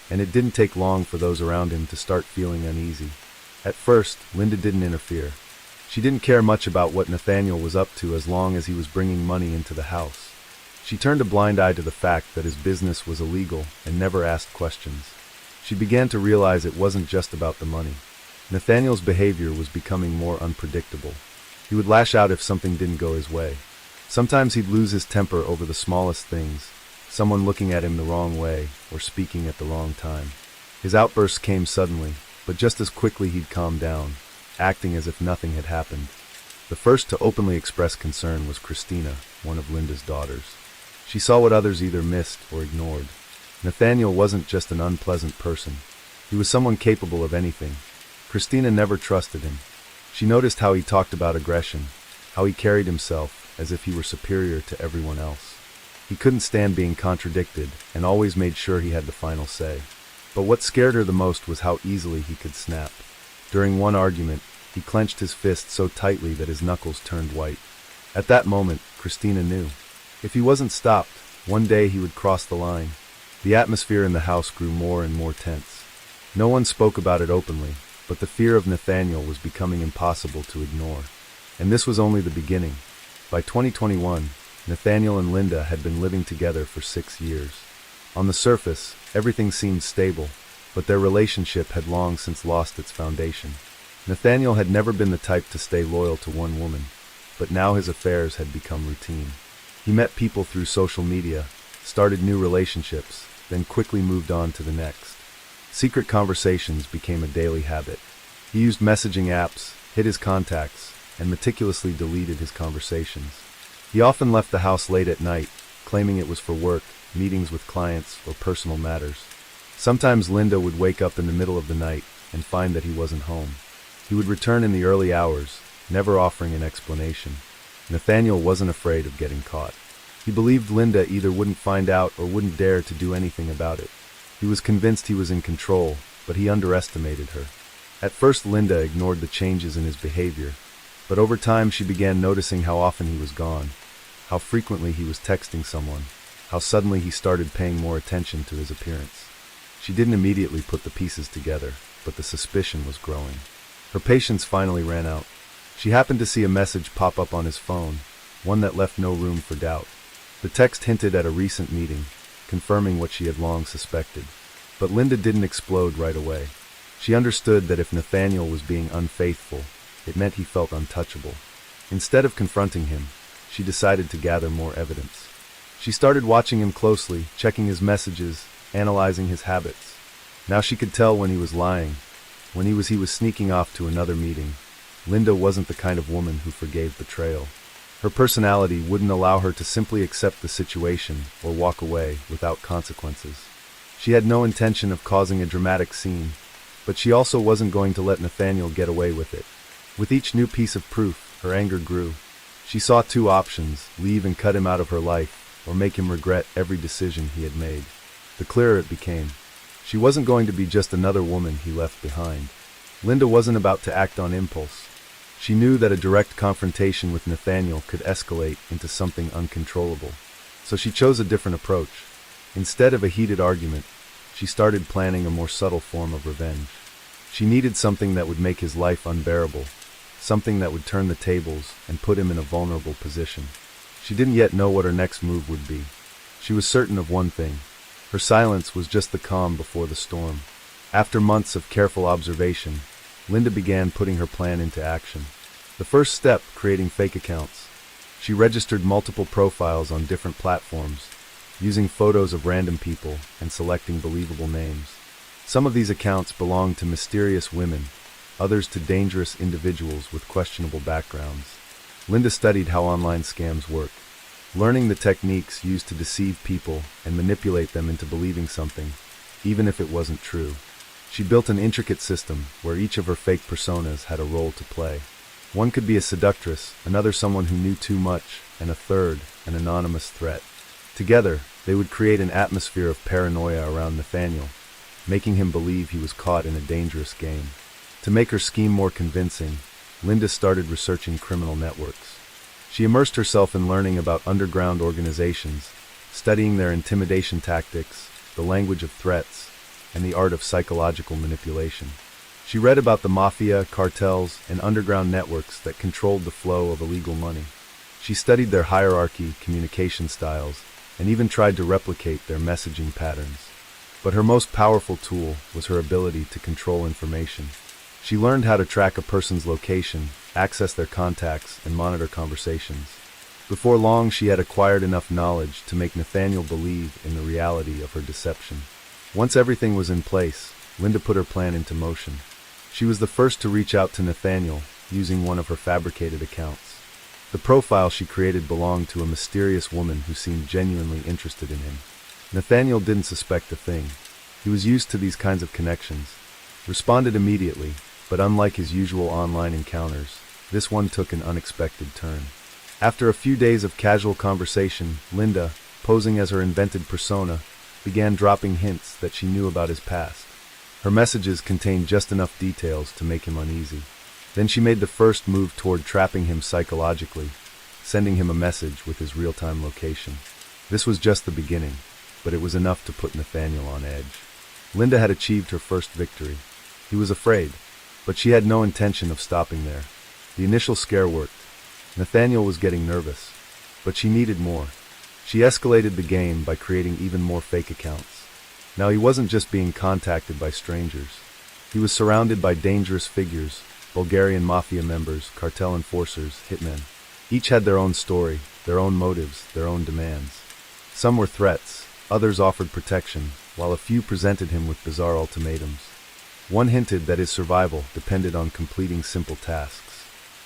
and it didn't take long for those around him to start feeling uneasy. At first, Linda didn't interfere. She didn't care much about what Nathaniel was up to as long as he was bringing money into the house. She turned a blind eye to the fact that his business was illegal and never asked questions. She began to realize it wasn't just about the money. Nathaniel's behavior was becoming more unpredictable. He would lash out if something didn't go his way. Sometimes he'd lose his temper over the smallest things, someone looking at him the wrong way or speaking at the wrong time. His outbursts came suddenly, but just as quickly he'd calm down, acting as if nothing had happened. The first to openly express concern was Christina, one of Linda's daughters. She saw what others either missed or ignored. Nathaniel wasn't just an unpleasant person. He was someone capable of anything. Christina never trusted him. She noticed how he talked about aggression, how he carried himself as if he were superior to everyone else. He couldn't stand being contradicted and always made sure he had the final say. But what scared her the most was how easily he could snap. During one argument, he clenched his fist so tightly that his knuckles turned white. At that moment, Christina knew. If he wasn't stopped, one day he would cross the line. The atmosphere in the house grew more and more tense. No one spoke about it openly, but the fear of Nathaniel was becoming impossible to ignore. And this was only the beginning. By 2021, Nathaniel and Linda had been living together for 6 years. On the surface, everything seemed stable, but their relationship had long since lost its foundation. Nathaniel had never been the type to stay loyal to one woman, but now his affairs had become routine. He met people through social media, started new relationships, then quickly moved on to the next. Secret conversations became a daily habit. He used messaging apps, hid his contacts, and meticulously deleted his conversations. He often left the house late at night, claiming it was for work, meetings with clients, or personal matters. Sometimes Linda would wake up in the middle of the night and find that he wasn't home. He would return in the early hours, never offering an explanation. Nathaniel wasn't afraid of getting caught. He believed Linda either wouldn't find out or wouldn't dare to do anything about it. He was convinced he was in control, but he underestimated her. At first, Linda ignored the changes in his behavior, but over time she began noticing how often he was gone, how frequently he was texting someone, how suddenly he started paying more attention to his appearance. She didn't immediately put the pieces together, but the suspicion was growing. Her patience finally ran out. She happened to see a message pop up on his phone, one that left no room for doubt. The text hinted at a recent meeting, confirming what she had long suspected. But Linda didn't explode right away. She understood that if Nathaniel was being unfaithful, it meant he felt untouchable. Instead of confronting him, she decided to gather more evidence. She started watching him closely, checking his messages, analyzing his habits. Now she could tell when he was lying, when he was sneaking off to another meeting. Linda wasn't the kind of woman who forgave betrayal. Her personality wouldn't allow her to simply accept the situation or walk away without consequences. She had no intention of causing a dramatic scene, but she also wasn't going to let Nathaniel get away with it. With each new piece of proof, her anger grew. She saw two options: leave and cut him out of her life, or make him regret every decision he had made. The clearer it became. She wasn't going to be just another woman he left behind. Linda wasn't about to act on impulse. She knew that a direct confrontation with Nathaniel could escalate into something uncontrollable. So she chose a different approach. Instead of a heated argument, she started planning a more subtle form of revenge. She needed something that would make his life unbearable, something that would turn the tables and put him in a vulnerable position. She didn't yet know what her next move would be. She was certain of one thing: her silence was just the calm before the storm. After months of careful observation, Linda began putting her plan into action. The first step: creating fake accounts. She registered multiple profiles on different platforms, using photos of random people and selecting believable names. Some of these accounts belonged to mysterious women, others to dangerous individuals with questionable backgrounds. Linda studied how online scams work, learning the techniques used to deceive people and manipulate them into believing something, even if it wasn't true. She built an intricate system where each of her fake personas had a role to play. One could be a seductress, another someone who knew too much, and a third, an anonymous threat. Together, they would create an atmosphere of paranoia around Nathaniel, making him believe he was caught in a dangerous game. To make her scheme more convincing, Linda started researching criminal networks. She immersed herself in learning about underground organizations, studying their intimidation tactics, the language of threats, and the art of psychological manipulation. She read about the mafia, cartels, and underground networks that controlled the flow of illegal money. She studied their hierarchy, communication styles, and even tried to replicate their messaging patterns. But her most powerful tool was her ability to control information. She learned how to track a person's location, access their contacts, and monitor conversations. Before long, she had acquired enough knowledge to make Nathaniel believe in the reality of her deception. Once everything was in place, Linda put her plan into motion. She was the first to reach out to Nathaniel, using one of her fabricated accounts. The profile she created belonged to a mysterious woman who seemed genuinely interested in him. Nathaniel didn't suspect a thing. He was used to these kinds of connections. Responded immediately, but unlike his usual online encounters, this one took an unexpected turn. After a few days of casual conversation, Linda, posing as her invented persona, began dropping hints that she knew about his past. Her messages contained just enough details to make him uneasy. Then she made the first move toward trapping him psychologically, sending him a message with his real-time location. This was just the beginning, but it was enough to put Nathaniel on edge. Linda had achieved her first victory. He was afraid, but she had no intention of stopping there. The initial scare worked. Nathaniel was getting nervous, but she needed more. She escalated the game by creating even more fake accounts. Now he wasn't just being contacted by strangers. He was surrounded by dangerous figures, Bulgarian mafia members, cartel enforcers, hitmen. Each had their own story, their own motives, their own demands. Some were threats, others offered protection, while a few presented him with bizarre ultimatums. One hinted that his survival depended on completing simple tasks.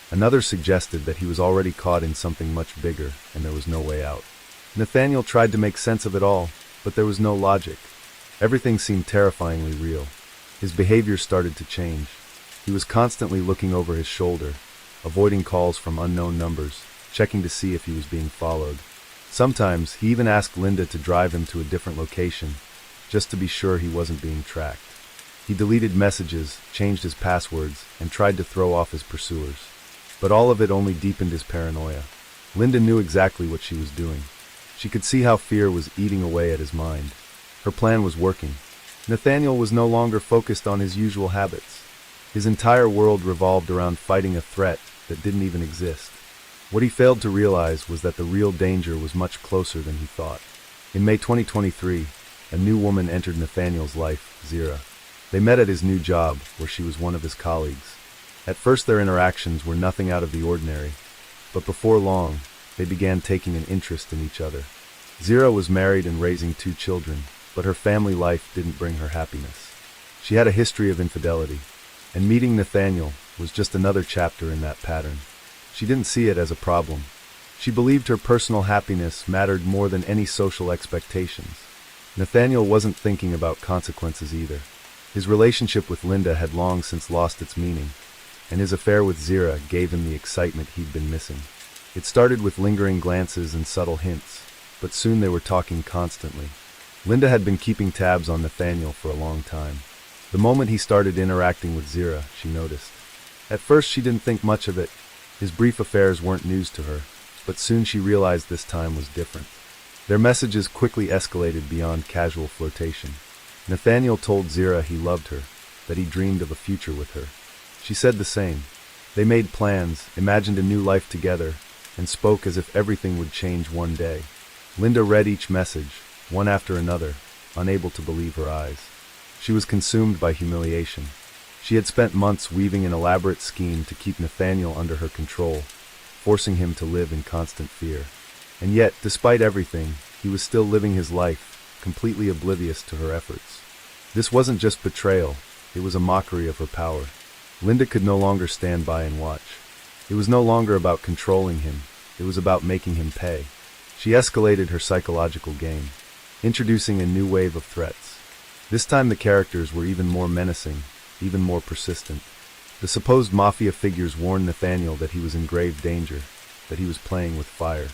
Another suggested that he was already caught in something much bigger, and there was no way out. Nathaniel tried to make sense of it all, but there was no logic. Everything seemed terrifyingly real. His behavior started to change. He was constantly looking over his shoulder, avoiding calls from unknown numbers, checking to see if he was being followed. Sometimes, he even asked Linda to drive him to a different location, just to be sure he wasn't being tracked. He deleted messages, changed his passwords, and tried to throw off his pursuers. But all of it only deepened his paranoia. Linda knew exactly what she was doing. She could see how fear was eating away at his mind. Her plan was working. Nathaniel was no longer focused on his usual habits. His entire world revolved around fighting a threat that didn't even exist. What he failed to realize was that the real danger was much closer than he thought. In May 2023, a new woman entered Nathaniel's life, Zira. They met at his new job, where she was one of his colleagues. At first their interactions were nothing out of the ordinary, but before long, they began taking an interest in each other. Zira was married and raising 2 children, but her family life didn't bring her happiness. She had a history of infidelity, and meeting Nathaniel was just another chapter in that pattern. She didn't see it as a problem. She believed her personal happiness mattered more than any social expectations. Nathaniel wasn't thinking about consequences either. His relationship with Linda had long since lost its meaning, and his affair with Zira gave him the excitement he'd been missing. It started with lingering glances and subtle hints, but soon they were talking constantly. Linda had been keeping tabs on Nathaniel for a long time. The moment he started interacting with Zira, she noticed. At first she didn't think much of it. His brief affairs weren't news to her, but soon she realized this time was different. Their messages quickly escalated beyond casual flirtation. Nathaniel told Zira he loved her, that he dreamed of a future with her. She said the same. They made plans, imagined a new life together, and spoke as if everything would change one day. Linda read each message, one after another, unable to believe her eyes. She was consumed by humiliation. She had spent months weaving an elaborate scheme to keep Nathaniel under her control, forcing him to live in constant fear. And yet, despite everything, he was still living his life, completely oblivious to her efforts. This wasn't just betrayal, it was a mockery of her power. Linda could no longer stand by and watch. It was no longer about controlling him, it was about making him pay. She escalated her psychological game, introducing a new wave of threats. This time the characters were even more menacing, even more persistent. The supposed mafia figures warned Nathaniel that he was in grave danger, that he was playing with fire.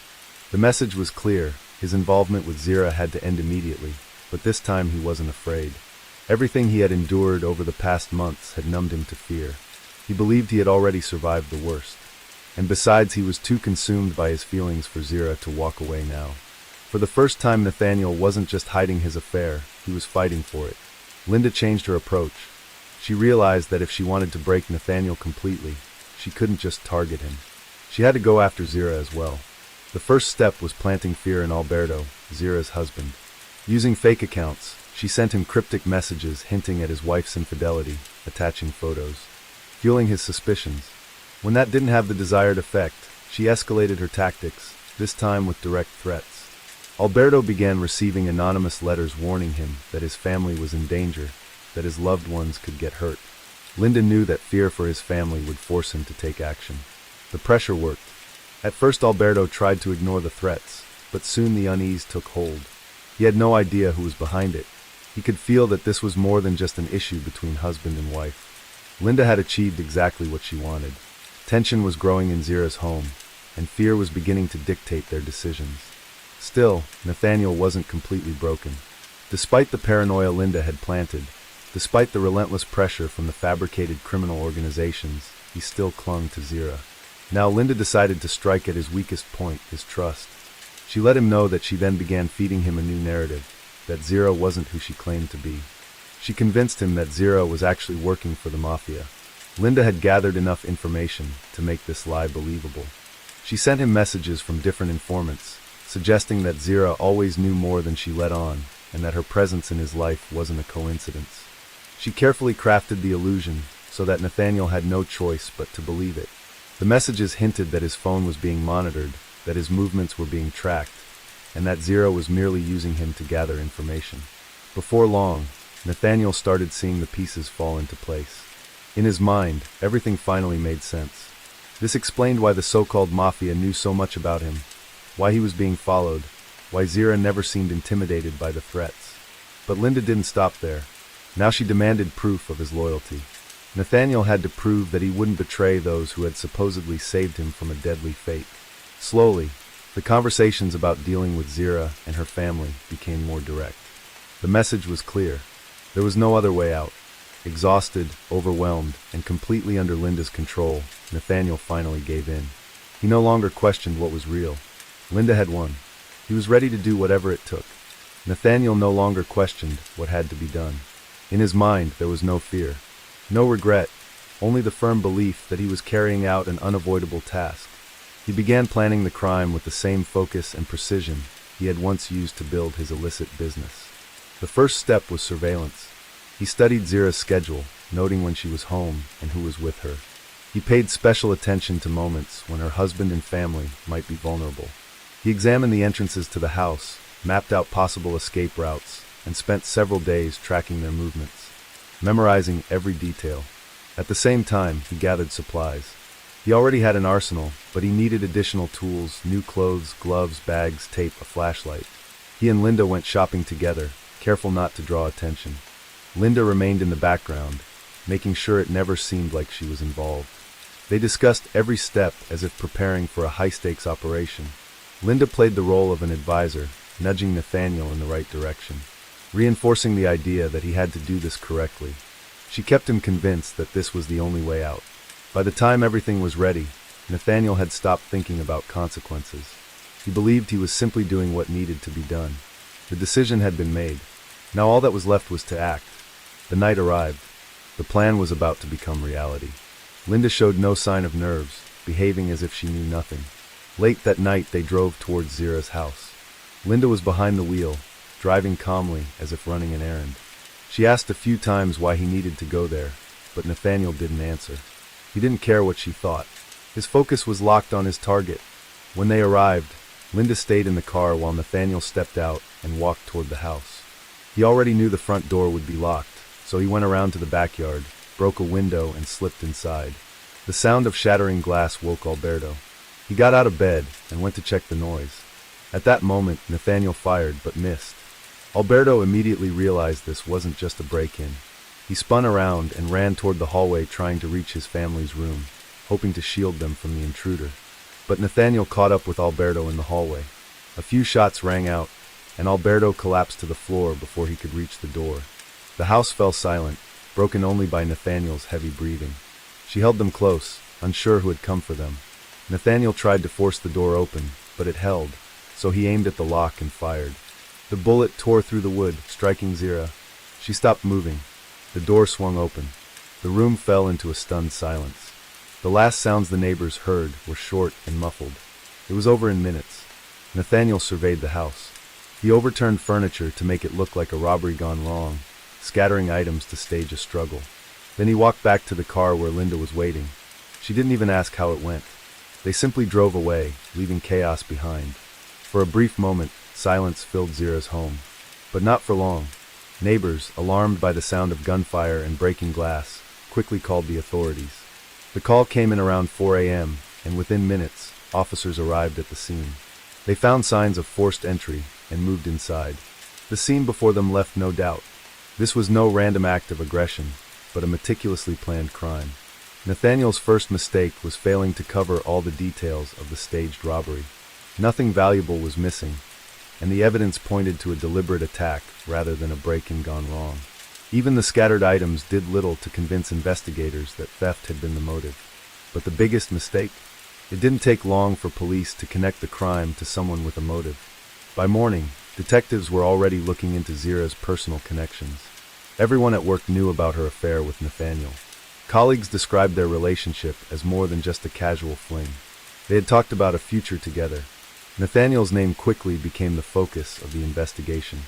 The message was clear. His involvement with Zira had to end immediately, but this time he wasn't afraid. Everything he had endured over the past months had numbed him to fear. He believed he had already survived the worst. And besides, he was too consumed by his feelings for Zira to walk away now. For the first time, Nathaniel wasn't just hiding his affair, he was fighting for it. Linda changed her approach. She realized that if she wanted to break Nathaniel completely, she couldn't just target him. She had to go after Zira as well. The first step was planting fear in Alberto, Zira's husband. Using fake accounts, she sent him cryptic messages hinting at his wife's infidelity, attaching photos, fueling his suspicions. When that didn't have the desired effect, she escalated her tactics, this time with direct threats. Alberto began receiving anonymous letters warning him that his family was in danger, that his loved ones could get hurt. Linda knew that fear for his family would force him to take action. The pressure worked. At first, Alberto tried to ignore the threats, but soon the unease took hold. He had no idea who was behind it. He could feel that this was more than just an issue between husband and wife. Linda had achieved exactly what she wanted. Tension was growing in Zira's home, and fear was beginning to dictate their decisions. Still, Nathaniel wasn't completely broken. Despite the paranoia Linda had planted, despite the relentless pressure from the fabricated criminal organizations, he still clung to Zira. Now Linda decided to strike at his weakest point, his trust. She let him know that she then began feeding him a new narrative, that Zira wasn't who she claimed to be. She convinced him that Zira was actually working for the mafia. Linda had gathered enough information to make this lie believable. She sent him messages from different informants, suggesting that Zira always knew more than she let on, and that her presence in his life wasn't a coincidence. She carefully crafted the illusion so that Nathaniel had no choice but to believe it. The messages hinted that his phone was being monitored, that his movements were being tracked, and that Zira was merely using him to gather information. Before long, Nathaniel started seeing the pieces fall into place. In his mind, everything finally made sense. This explained why the so-called mafia knew so much about him, why he was being followed, why Zira never seemed intimidated by the threats. But Linda didn't stop there. Now she demanded proof of his loyalty. Nathaniel had to prove that he wouldn't betray those who had supposedly saved him from a deadly fate. Slowly, the conversations about dealing with Zira and her family became more direct. The message was clear. There was no other way out. Exhausted, overwhelmed, and completely under Linda's control, Nathaniel finally gave in. He no longer questioned what was real. Linda had won. He was ready to do whatever it took. Nathaniel no longer questioned what had to be done. In his mind, there was no fear, no regret, only the firm belief that he was carrying out an unavoidable task. He began planning the crime with the same focus and precision he had once used to build his illicit business. The first step was surveillance. He studied Zira's schedule, noting when she was home and who was with her. He paid special attention to moments when her husband and family might be vulnerable. He examined the entrances to the house, mapped out possible escape routes, and spent several days tracking their movements, memorizing every detail. At the same time, he gathered supplies. He already had an arsenal, but he needed additional tools, new clothes, gloves, bags, tape, a flashlight. He and Linda went shopping together, careful not to draw attention. Linda remained in the background, making sure it never seemed like she was involved. They discussed every step as if preparing for a high-stakes operation. Linda played the role of an advisor, nudging Nathaniel in the right direction, reinforcing the idea that he had to do this correctly. She kept him convinced that this was the only way out. By the time everything was ready, Nathaniel had stopped thinking about consequences. He believed he was simply doing what needed to be done. The decision had been made. Now all that was left was to act. The night arrived. The plan was about to become reality. Linda showed no sign of nerves, behaving as if she knew nothing. Late that night, they drove towards Zira's house. Linda was behind the wheel, driving calmly as if running an errand. She asked a few times why he needed to go there, but Nathaniel didn't answer. He didn't care what she thought. His focus was locked on his target. When they arrived, Linda stayed in the car while Nathaniel stepped out and walked toward the house. He already knew the front door would be locked, so he went around to the backyard, broke a window, and slipped inside. The sound of shattering glass woke Alberto. He got out of bed and went to check the noise. At that moment, Nathaniel fired but missed. Alberto immediately realized this wasn't just a break-in. He spun around and ran toward the hallway, trying to reach his family's room, hoping to shield them from the intruder. But Nathaniel caught up with Alberto in the hallway. A few shots rang out, and Alberto collapsed to the floor before he could reach the door. The house fell silent, broken only by Nathaniel's heavy breathing. She held them close, unsure who had come for them. Nathaniel tried to force the door open, but it held, so he aimed at the lock and fired. The bullet tore through the wood, striking Zira. She stopped moving. The door swung open. The room fell into a stunned silence. The last sounds the neighbors heard were short and muffled. It was over in minutes. Nathaniel surveyed the house. He overturned furniture to make it look like a robbery gone wrong, scattering items to stage a struggle. Then he walked back to the car where Linda was waiting. She didn't even ask how it went. They simply drove away, leaving chaos behind. For a brief moment, silence filled Zira's home. But not for long. Neighbors, alarmed by the sound of gunfire and breaking glass, quickly called the authorities. The call came in around 4 a.m., and within minutes, officers arrived at the scene. They found signs of forced entry and moved inside. The scene before them left no doubt. This was no random act of aggression, but a meticulously planned crime. Nathaniel's first mistake was failing to cover all the details of the staged robbery. Nothing valuable was missing, and the evidence pointed to a deliberate attack rather than a break-in gone wrong. Even the scattered items did little to convince investigators that theft had been the motive. But the biggest mistake? It didn't take long for police to connect the crime to someone with a motive. By morning, detectives were already looking into Zira's personal connections. Everyone at work knew about her affair with Nathaniel. Colleagues described their relationship as more than just a casual fling. They had talked about a future together. Nathaniel's name quickly became the focus of the investigation.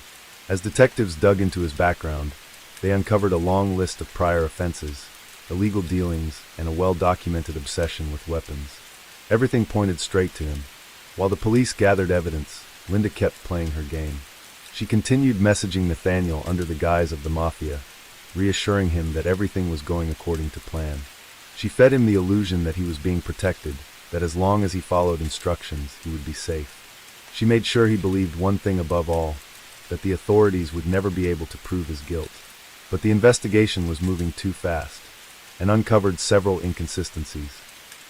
As detectives dug into his background, they uncovered a long list of prior offenses, illegal dealings, and a well-documented obsession with weapons. Everything pointed straight to him. While the police gathered evidence, Linda kept playing her game. She continued messaging Nathaniel under the guise of the mafia, reassuring him that everything was going according to plan. She fed him the illusion that he was being protected, that as long as he followed instructions, he would be safe. She made sure he believed one thing above all, that the authorities would never be able to prove his guilt. But the investigation was moving too fast, and uncovered several inconsistencies.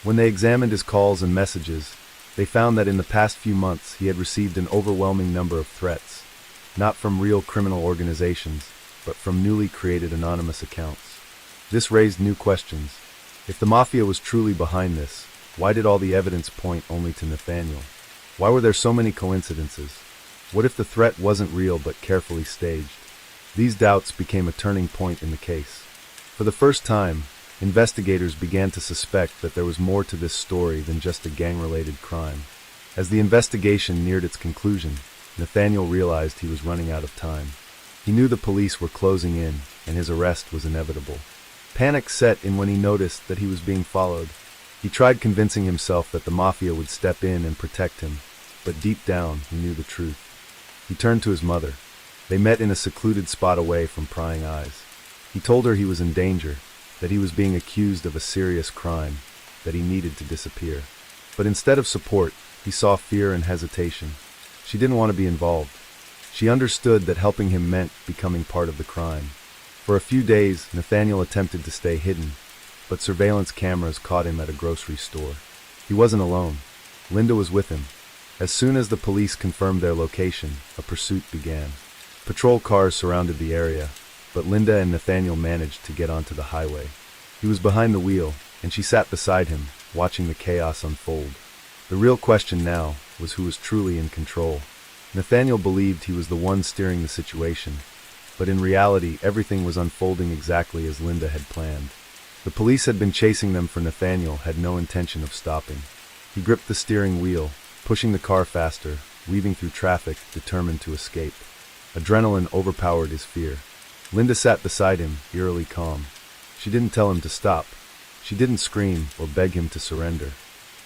When they examined his calls and messages, they found that in the past few months he had received an overwhelming number of threats, not from real criminal organizations, but from newly created anonymous accounts. This raised new questions. If the mafia was truly behind this, why did all the evidence point only to Nathaniel? Why were there so many coincidences? What if the threat wasn't real but carefully staged? These doubts became a turning point in the case. For the first time, investigators began to suspect that there was more to this story than just a gang-related crime. As the investigation neared its conclusion, Nathaniel realized he was running out of time. He knew the police were closing in, and his arrest was inevitable. Panic set in when he noticed that he was being followed. He tried convincing himself that the mafia would step in and protect him, but deep down he knew the truth. He turned to his mother. They met in a secluded spot away from prying eyes. He told her he was in danger, that he was being accused of a serious crime, that he needed to disappear. But instead of support, he saw fear and hesitation. She didn't want to be involved. She understood that helping him meant becoming part of the crime. For a few days, Nathaniel attempted to stay hidden, but surveillance cameras caught him at a grocery store. He wasn't alone. Linda was with him. As soon as the police confirmed their location, a pursuit began. Patrol cars surrounded the area, but Linda and Nathaniel managed to get onto the highway. He was behind the wheel, and she sat beside him, watching the chaos unfold. The real question now was who was truly in control. Nathaniel believed he was the one steering the situation, but in reality everything was unfolding exactly as Linda had planned. The police had been chasing them, for Nathaniel had no intention of stopping. He gripped the steering wheel, pushing the car faster, weaving through traffic, determined to escape. Adrenaline overpowered his fear. Linda sat beside him, eerily calm. She didn't tell him to stop. She didn't scream or beg him to surrender.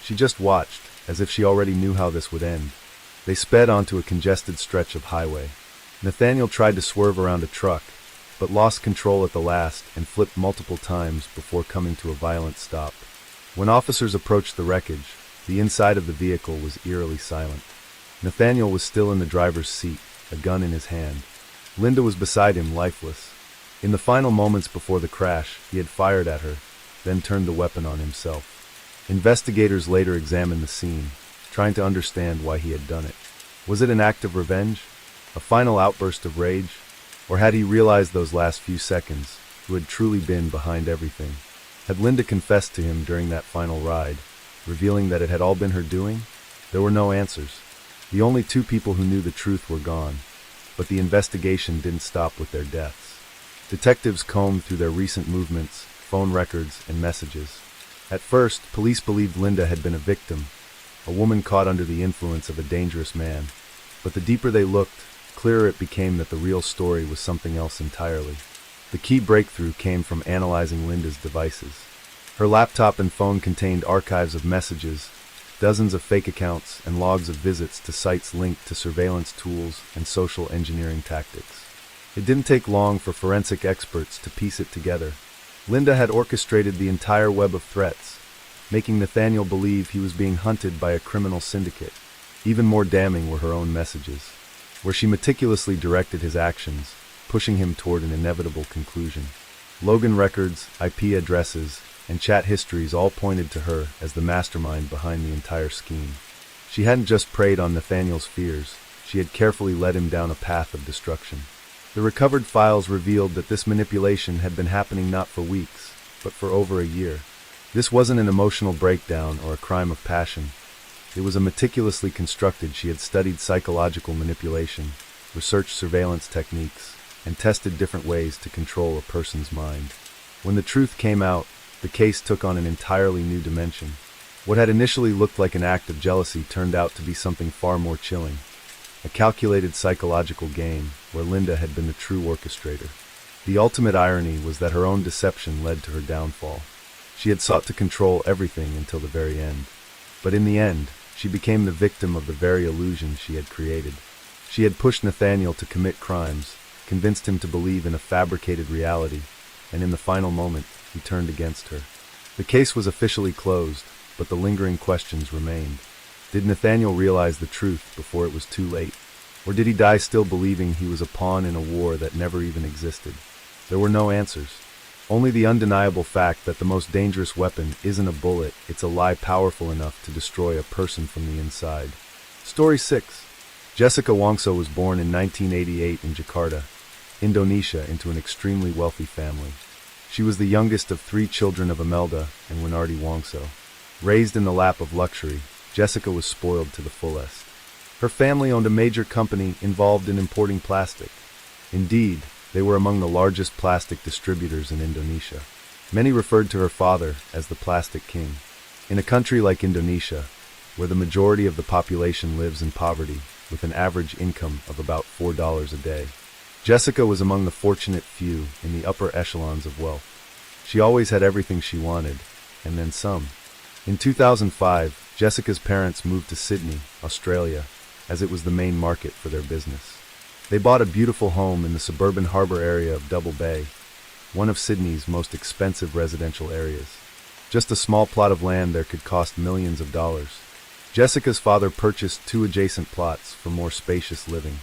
She just watched, as if she already knew how this would end. They sped onto a congested stretch of highway. Nathaniel tried to swerve around a truck, but lost control at the last and flipped multiple times before coming to a violent stop. When officers approached the wreckage, the inside of the vehicle was eerily silent. Nathaniel was still in the driver's seat, a gun in his hand. Linda was beside him, lifeless. In the final moments before the crash, he had fired at her, then turned the weapon on himself. Investigators later examined the scene, trying to understand why he had done it. Was it an act of revenge? A final outburst of rage? Or had he realized those last few seconds who had truly been behind everything? Had Linda confessed to him during that final ride, revealing that it had all been her doing? There were no answers. The only two people who knew the truth were gone, but the investigation didn't stop with their deaths. Detectives combed through their recent movements, phone records, and messages. At first, police believed Linda had been a victim, a woman caught under the influence of a dangerous man. But the deeper they looked, clearer it became that the real story was something else entirely. The key breakthrough came from analyzing Linda's devices. Her laptop and phone contained archives of messages, dozens of fake accounts, and logs of visits to sites linked to surveillance tools and social engineering tactics. It didn't take long for forensic experts to piece it together. Linda had orchestrated the entire web of threats, making Nathaniel believe he was being hunted by a criminal syndicate. Even more damning were her own messages, where she meticulously directed his actions, pushing him toward an inevitable conclusion. Logan records, IP addresses, and chat histories all pointed to her as the mastermind behind the entire scheme. She hadn't just preyed on Nathaniel's fears, she had carefully led him down a path of destruction. The recovered files revealed that this manipulation had been happening not for weeks, but for over a year. This wasn't an emotional breakdown or a crime of passion. It was a meticulously constructed. She had studied psychological manipulation, researched surveillance techniques, and tested different ways to control a person's mind. When the truth came out, the case took on an entirely new dimension. What had initially looked like an act of jealousy turned out to be something far more chilling. A calculated psychological game where Linda had been the true orchestrator. The ultimate irony was that her own deception led to her downfall. She had sought to control everything until the very end. But in the end, she became the victim of the very illusion she had created. She had pushed Nathaniel to commit crimes, convinced him to believe in a fabricated reality, and in the final moment, he turned against her. The case was officially closed, but the lingering questions remained. Did Nathaniel realize the truth before it was too late? Or did he die still believing he was a pawn in a war that never even existed? There were no answers. Only the undeniable fact that the most dangerous weapon isn't a bullet, it's a lie powerful enough to destroy a person from the inside. Story 6. Jessica Wongso was born in 1988 in Jakarta, Indonesia, into an extremely wealthy family. She was the youngest of 3 children of Imelda and Winardi Wongso. Raised in the lap of luxury, Jessica was spoiled to the fullest. Her family owned a major company involved in importing plastic. Indeed, they were among the largest plastic distributors in Indonesia. Many referred to her father as the Plastic King. In a country like Indonesia, where the majority of the population lives in poverty, with an average income of about $4 a day, Jessica was among the fortunate few in the upper echelons of wealth. She always had everything she wanted, and then some. In 2005, Jessica's parents moved to Sydney, Australia, as it was the main market for their business. They bought a beautiful home in the suburban harbour area of Double Bay, one of Sydney's most expensive residential areas. Just a small plot of land there could cost millions of dollars. Jessica's father purchased 2 adjacent plots for more spacious living.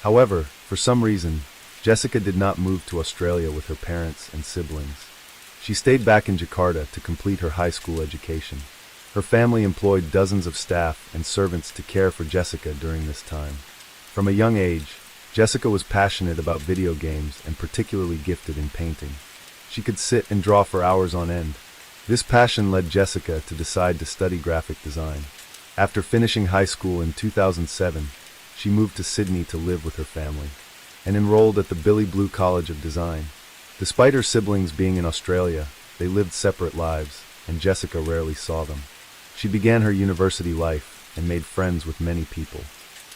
However, for some reason, Jessica did not move to Australia with her parents and siblings. She stayed back in Jakarta to complete her high school education. Her family employed dozens of staff and servants to care for Jessica during this time. From a young age, Jessica was passionate about video games and particularly gifted in painting. She could sit and draw for hours on end. This passion led Jessica to decide to study graphic design. After finishing high school in 2007, she moved to Sydney to live with her family and enrolled at the Billy Blue College of Design. Despite her siblings being in Australia, they lived separate lives, and Jessica rarely saw them. She began her university life and made friends with many people.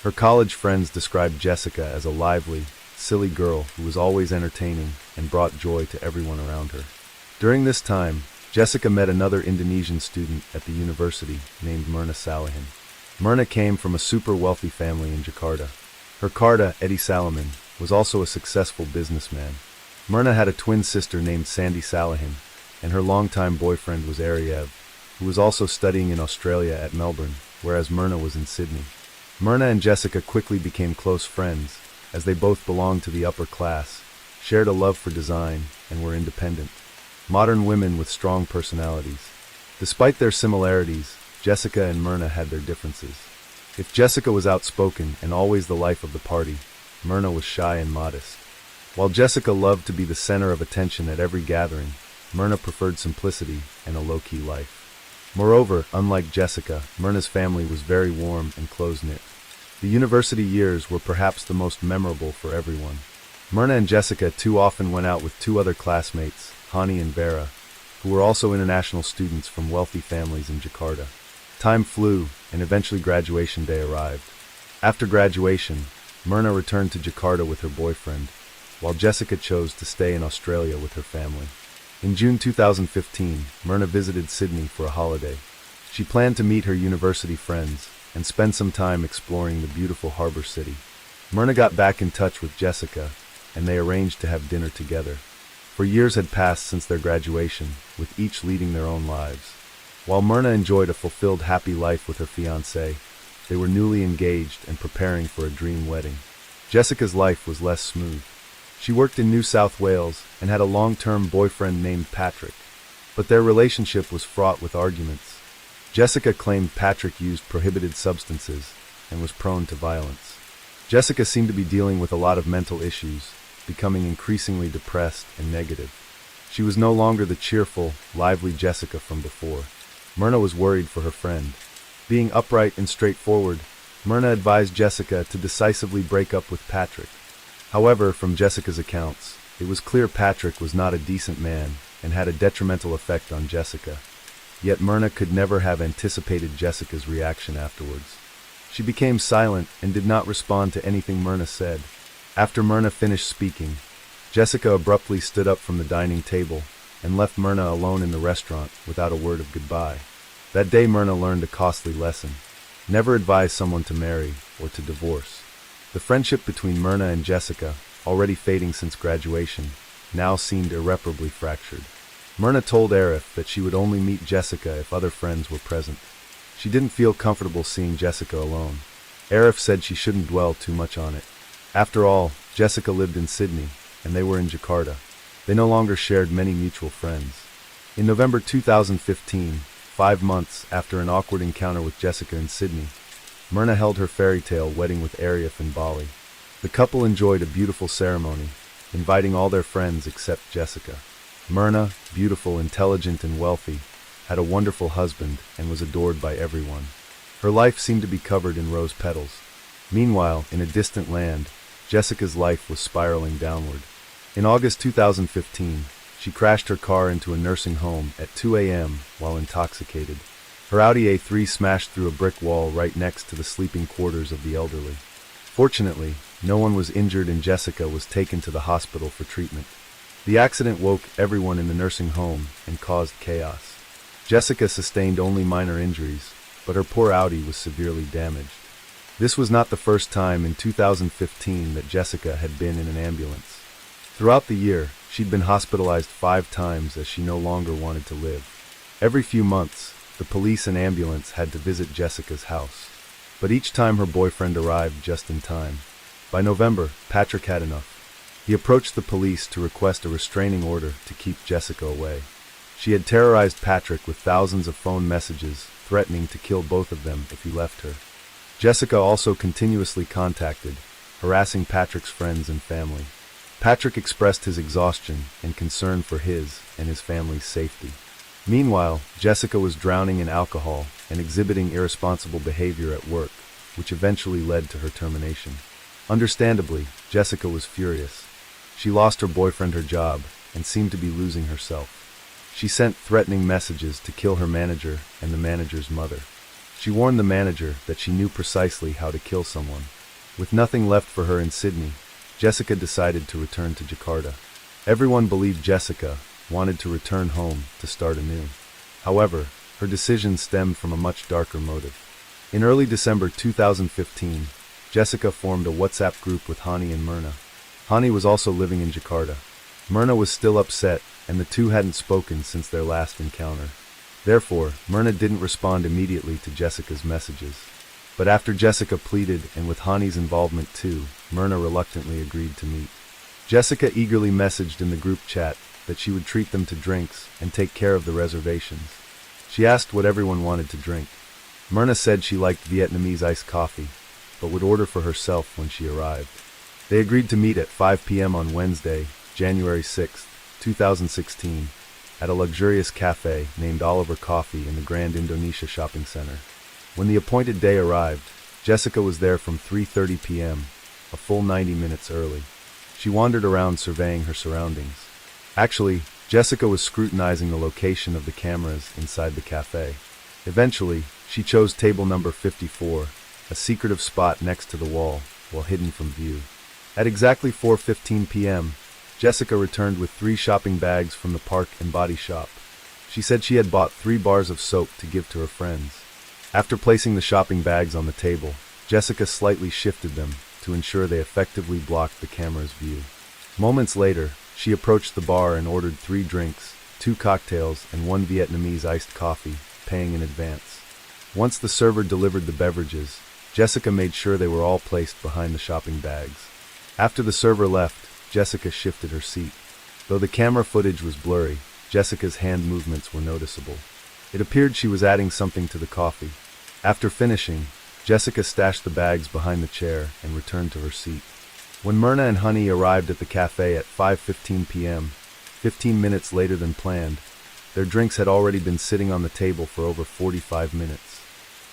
Her college friends described Jessica as a lively, silly girl who was always entertaining and brought joy to everyone around her. During this time, Jessica met another Indonesian student at the university named Myrna Salihin. Myrna came from a super wealthy family in Jakarta. Her Karda, Eddie Salaman, was also a successful businessman. Myrna had a twin sister named Sandy Salihin, and her longtime boyfriend was Eerie, who was also studying in Australia at Melbourne, whereas Myrna was in Sydney. Myrna and Jessica quickly became close friends, as they both belonged to the upper class, shared a love for design, and were independent. Modern women with strong personalities. Despite their similarities, Jessica and Myrna had their differences. If Jessica was outspoken and always the life of the party, Myrna was shy and modest. While Jessica loved to be the center of attention at every gathering, Myrna preferred simplicity and a low-key life. Moreover, unlike Jessica, Myrna's family was very warm and close-knit. The university years were perhaps the most memorable for everyone. Myrna and Jessica too often went out with two other classmates, Hani and Vera, who were also international students from wealthy families in Jakarta. Time flew, and eventually graduation day arrived. After graduation, Myrna returned to Jakarta with her boyfriend, while Jessica chose to stay in Australia with her family. In June 2015, Myrna visited Sydney for a holiday. She planned to meet her university friends and spend some time exploring the beautiful harbour city. Myrna got back in touch with Jessica, and they arranged to have dinner together. For years had passed since their graduation, with each leading their own lives. While Myrna enjoyed a fulfilled, happy life with her fiancé, they were newly engaged and preparing for a dream wedding. Jessica's life was less smooth. She worked in New South Wales and had a long-term boyfriend named Patrick, but their relationship was fraught with arguments. Jessica claimed Patrick used prohibited substances and was prone to violence. Jessica seemed to be dealing with a lot of mental issues, becoming increasingly depressed and negative. She was no longer the cheerful, lively Jessica from before. Myrna was worried for her friend. Being upright and straightforward, Myrna advised Jessica to decisively break up with Patrick. However, from Jessica's accounts, it was clear Patrick was not a decent man and had a detrimental effect on Jessica. Yet Myrna could never have anticipated Jessica's reaction afterwards. She became silent and did not respond to anything Myrna said. After Myrna finished speaking, Jessica abruptly stood up from the dining table and left Myrna alone in the restaurant without a word of goodbye. That day Myrna learned a costly lesson. Never advise someone to marry or to divorce. The friendship between Myrna and Jessica, already fading since graduation, now seemed irreparably fractured. Myrna told Arif that she would only meet Jessica if other friends were present. She didn't feel comfortable seeing Jessica alone. Arif said she shouldn't dwell too much on it. After all, Jessica lived in Sydney, and they were in Jakarta. They no longer shared many mutual friends. In November 2015, 5 months after an awkward encounter with Jessica in Sydney, Myrna held her fairy tale wedding with Arif in Bali. The couple enjoyed a beautiful ceremony, inviting all their friends except Jessica. Myrna, beautiful, intelligent, and wealthy, had a wonderful husband and was adored by everyone. Her life seemed to be covered in rose petals. Meanwhile, in a distant land, Jessica's life was spiraling downward. In August 2015, she crashed her car into a nursing home at 2 a.m. while intoxicated. Her Audi A3 smashed through a brick wall right next to the sleeping quarters of the elderly. Fortunately, no one was injured and Jessica was taken to the hospital for treatment. The accident woke everyone in the nursing home and caused chaos. Jessica sustained only minor injuries, but her poor Audi was severely damaged. This was not the first time in 2015 that Jessica had been in an ambulance. Throughout the year, she'd been hospitalized 5 times as she no longer wanted to live. Every few months, the police and ambulance had to visit Jessica's house. But each time her boyfriend arrived just in time. By November, Patrick had enough. He approached the police to request a restraining order to keep Jessica away. She had terrorized Patrick with thousands of phone messages, threatening to kill both of them if he left her. Jessica also continuously contacted, harassing Patrick's friends and family. Patrick expressed his exhaustion and concern for his and his family's safety. Meanwhile, Jessica was drowning in alcohol and exhibiting irresponsible behavior at work, which eventually led to her termination. Understandably, Jessica was furious. She lost her boyfriend, her job, and seemed to be losing herself. She sent threatening messages to kill her manager and the manager's mother. She warned the manager that she knew precisely how to kill someone. With nothing left for her in Sydney, Jessica decided to return to Jakarta. Everyone believed Jessica wanted to return home to start anew. However, her decision stemmed from a much darker motive. In early December 2015, Jessica formed a WhatsApp group with Hani and Myrna. Hani was also living in Jakarta. Myrna was still upset, and the two hadn't spoken since their last encounter. Therefore, Myrna didn't respond immediately to Jessica's messages. But after Jessica pleaded, and with Hani's involvement too, Myrna reluctantly agreed to meet. Jessica eagerly messaged in the group chat that she would treat them to drinks and take care of the reservations. She asked what everyone wanted to drink. Myrna said she liked Vietnamese iced coffee, but would order for herself when she arrived. They agreed to meet at 5 p.m. on Wednesday, January 6, 2016, at a luxurious cafe named Oliver Coffee in the Grand Indonesia Shopping Center. When the appointed day arrived, Jessica was there from 3:30 p.m., a full 90 minutes early. She wandered around surveying her surroundings. Actually, Jessica was scrutinizing the location of the cameras inside the cafe. Eventually, she chose table number 54, a secretive spot next to the wall, while hidden from view. At exactly 4:15 p.m., Jessica returned with 3 shopping bags from the Park and Body Shop. She said she had bought 3 bars of soap to give to her friends. After placing the shopping bags on the table, Jessica slightly shifted them to ensure they effectively blocked the camera's view. Moments later, she approached the bar and ordered 3 drinks, 2 cocktails, and 1 Vietnamese iced coffee, paying in advance. Once the server delivered the beverages, Jessica made sure they were all placed behind the shopping bags. After the server left, Jessica shifted her seat. Though the camera footage was blurry, Jessica's hand movements were noticeable. It appeared she was adding something to the coffee. After finishing, Jessica stashed the bags behind the chair and returned to her seat. When Myrna and Honey arrived at the cafe at 5:15 p.m., 15 minutes later than planned, their drinks had already been sitting on the table for over 45 minutes.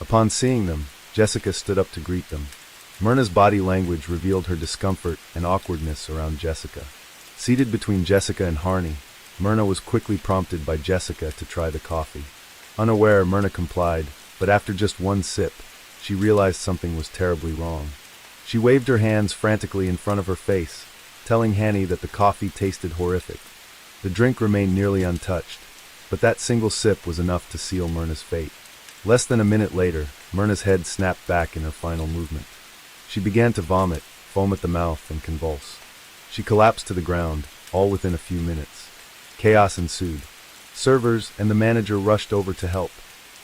Upon seeing them, Jessica stood up to greet them. Myrna's body language revealed her discomfort and awkwardness around Jessica. Seated between Jessica and Harney, Myrna was quickly prompted by Jessica to try the coffee. Unaware, Myrna complied, but after just 1 sip, she realized something was terribly wrong. She waved her hands frantically in front of her face, telling Hanny that the coffee tasted horrific. The drink remained nearly untouched, but that single sip was enough to seal Myrna's fate. Less than a minute later, Myrna's head snapped back in her final movement. She began to vomit, foam at the mouth, and convulse. She collapsed to the ground, all within a few minutes. Chaos ensued. Servers and the manager rushed over to help.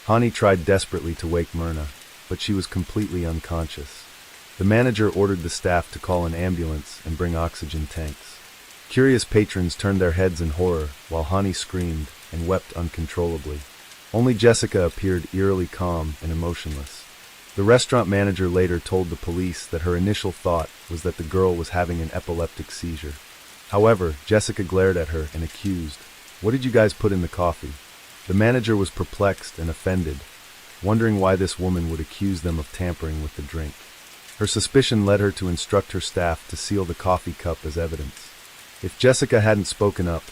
Hani tried desperately to wake Myrna, but she was completely unconscious. The manager ordered the staff to call an ambulance and bring oxygen tanks. Curious patrons turned their heads in horror, while Hani screamed and wept uncontrollably. Only Jessica appeared eerily calm and emotionless. The restaurant manager later told the police that her initial thought was that the girl was having an epileptic seizure. However, Jessica glared at her and accused, "What did you guys put in the coffee?" The manager was perplexed and offended, wondering why this woman would accuse them of tampering with the drink. Her suspicion led her to instruct her staff to seal the coffee cup as evidence. If Jessica hadn't spoken up,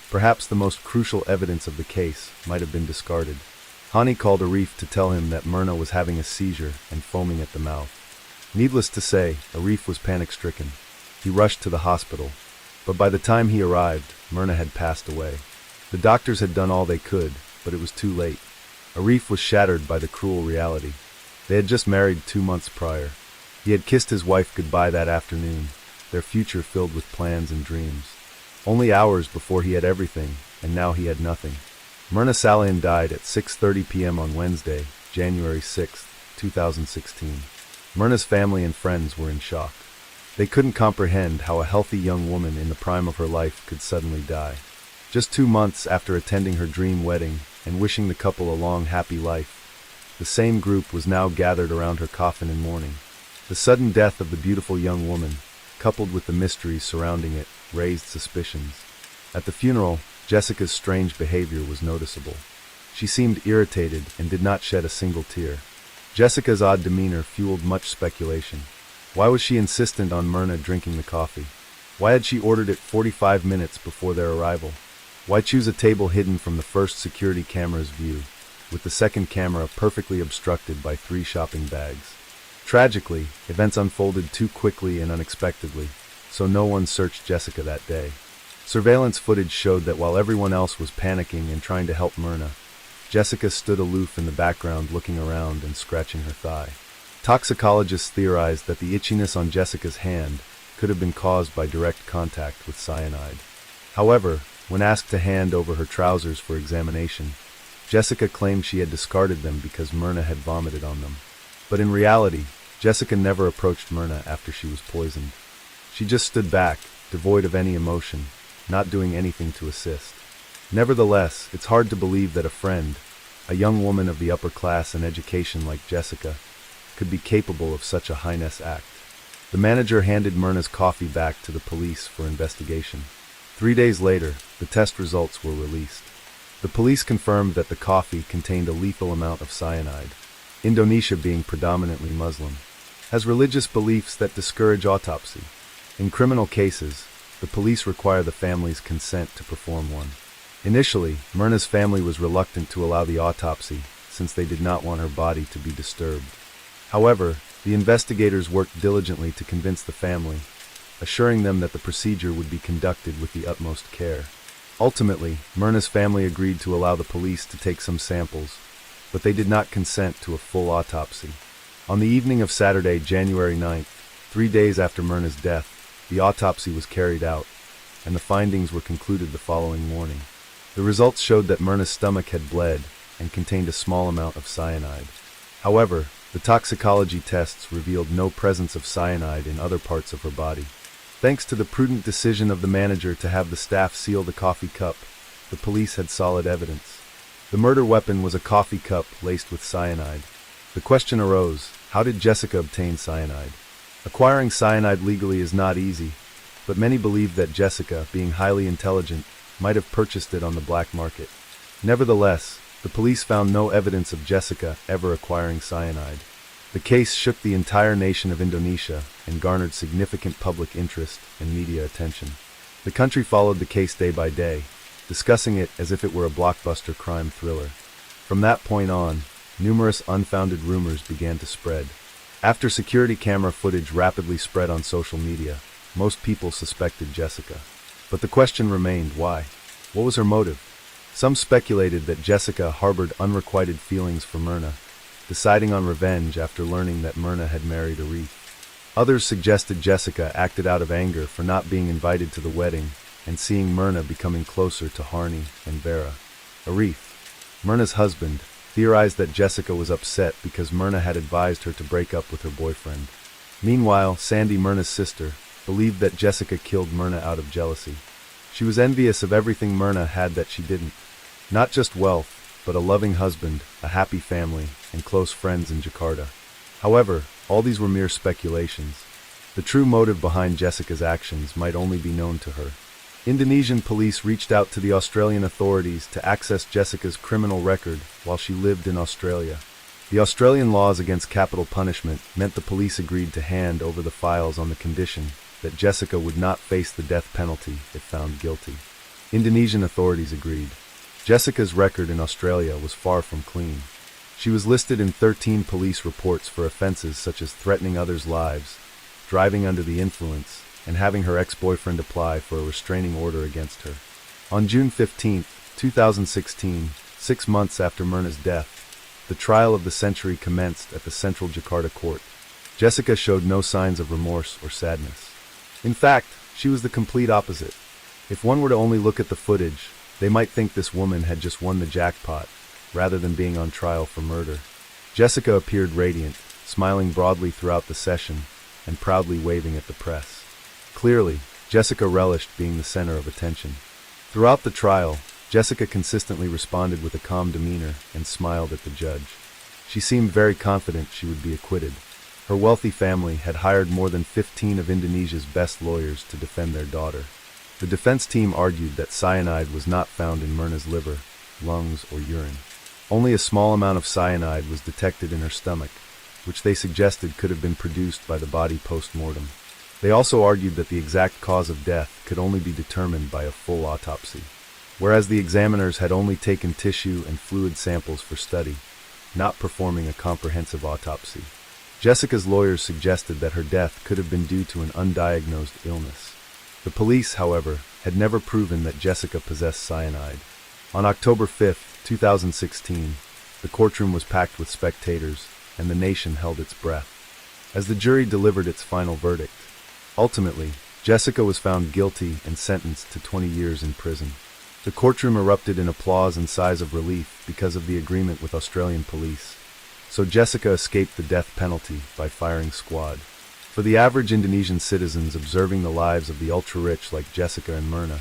perhaps the most crucial evidence of the case might have been discarded. Hani called Arif to tell him that Myrna was having a seizure and foaming at the mouth. Needless to say, Arif was panic-stricken. He rushed to the hospital, but by the time he arrived, Myrna had passed away. The doctors had done all they could, but it was too late. Arif was shattered by the cruel reality. They had just married 2 months prior. He had kissed his wife goodbye that afternoon, their future filled with plans and dreams. Only hours before he had everything, and now he had nothing. Myrna Salahin died at 6:30 p.m. on Wednesday, January 6, 2016. Myrna's family and friends were in shock. They couldn't comprehend how a healthy young woman in the prime of her life could suddenly die. Just 2 months after attending her dream wedding and wishing the couple a long, happy life, the same group was now gathered around her coffin in mourning. The sudden death of the beautiful young woman, coupled with the mysteries surrounding it, raised suspicions. At the funeral, Jessica's strange behavior was noticeable. She seemed irritated and did not shed a single tear. Jessica's odd demeanor fueled much speculation. Why was she insistent on Myrna drinking the coffee? Why had she ordered it 45 minutes before their arrival? Why choose a table hidden from the first security camera's view, with the second camera perfectly obstructed by 3 shopping bags? Tragically, events unfolded too quickly and unexpectedly, so no one searched Jessica that day. Surveillance footage showed that while everyone else was panicking and trying to help Myrna, Jessica stood aloof in the background looking around and scratching her thigh. Toxicologists theorized that the itchiness on Jessica's hand could have been caused by direct contact with cyanide. However, when asked to hand over her trousers for examination, Jessica claimed she had discarded them because Myrna had vomited on them. But in reality, Jessica never approached Myrna after she was poisoned. She just stood back, devoid of any emotion, not doing anything to assist. Nevertheless, it's hard to believe that a friend, a young woman of the upper class and education like Jessica, could be capable of such a heinous act. The manager handed Myrna's coffee back to the police for investigation. 3 days later, the test results were released. The police confirmed that the coffee contained a lethal amount of cyanide. Indonesia, being predominantly Muslim, has religious beliefs that discourage autopsy. In criminal cases, the police require the family's consent to perform one. Initially, Myrna's family was reluctant to allow the autopsy since they did not want her body to be disturbed. However, the investigators worked diligently to convince the family, assuring them that the procedure would be conducted with the utmost care. Ultimately, Myrna's family agreed to allow the police to take some samples, but they did not consent to a full autopsy. On the evening of Saturday, January 9th, 3 days after Myrna's death, the autopsy was carried out, and the findings were concluded the following morning. The results showed that Myrna's stomach had bled and contained a small amount of cyanide. However, the toxicology tests revealed no presence of cyanide in other parts of her body. Thanks to the prudent decision of the manager to have the staff seal the coffee cup, the police had solid evidence. The murder weapon was a coffee cup laced with cyanide. The question arose, how did Jessica obtain cyanide? Acquiring cyanide legally is not easy, but many believe that Jessica, being highly intelligent, might have purchased it on the black market. Nevertheless, the police found no evidence of Jessica ever acquiring cyanide. The case shook the entire nation of Indonesia and garnered significant public interest and media attention. The country followed the case day by day, discussing it as if it were a blockbuster crime thriller. From that point on, numerous unfounded rumors began to spread. After security camera footage rapidly spread on social media, most people suspected Jessica. But the question remained, why? What was her motive? Some speculated that Jessica harbored unrequited feelings for Myrna, deciding on revenge after learning that Myrna had married Eerie. Others suggested Jessica acted out of anger for not being invited to the wedding and seeing Myrna becoming closer to Harney and Vera. Eerie, Myrna's husband, theorized that Jessica was upset because Myrna had advised her to break up with her boyfriend. Meanwhile, Sandy, Myrna's sister, believed that Jessica killed Myrna out of jealousy. She was envious of everything Myrna had that she didn't. Not just wealth, but a loving husband, a happy family, and close friends in Jakarta. However, all these were mere speculations. The true motive behind Jessica's actions might only be known to her. Indonesian police reached out to the Australian authorities to access Jessica's criminal record while she lived in Australia. The Australian laws against capital punishment meant the police agreed to hand over the files on the condition that Jessica would not face the death penalty if found guilty. Indonesian authorities agreed. Jessica's record in Australia was far from clean. She was listed in 13 police reports for offenses such as threatening others' lives, driving under the influence, and having her ex-boyfriend apply for a restraining order against her. On June 15, 2016, 6 months after Myrna's death, the trial of the century commenced at the Central Jakarta Court. Jessica showed no signs of remorse or sadness. In fact, she was the complete opposite. If one were to only look at the footage, they might think this woman had just won the jackpot, rather than being on trial for murder. Jessica appeared radiant, smiling broadly throughout the session, and proudly waving at the press. Clearly, Jessica relished being the center of attention. Throughout the trial, Jessica consistently responded with a calm demeanor and smiled at the judge. She seemed very confident she would be acquitted. Her wealthy family had hired more than 15 of Indonesia's best lawyers to defend their daughter. The defense team argued that cyanide was not found in Myrna's liver, lungs, or urine. Only a small amount of cyanide was detected in her stomach, which they suggested could have been produced by the body post-mortem. They also argued that the exact cause of death could only be determined by a full autopsy, whereas the examiners had only taken tissue and fluid samples for study, not performing a comprehensive autopsy. Jessica's lawyers suggested that her death could have been due to an undiagnosed illness. The police, however, had never proven that Jessica possessed cyanide. On October 5, 2016, the courtroom was packed with spectators, and the nation held its breath as the jury delivered its final verdict. Ultimately, Jessica was found guilty and sentenced to 20 years in prison. The courtroom erupted in applause and sighs of relief because of the agreement with Australian police. So Jessica escaped the death penalty by firing squad. For the average Indonesian citizens observing the lives of the ultra-rich like Jessica and Myrna,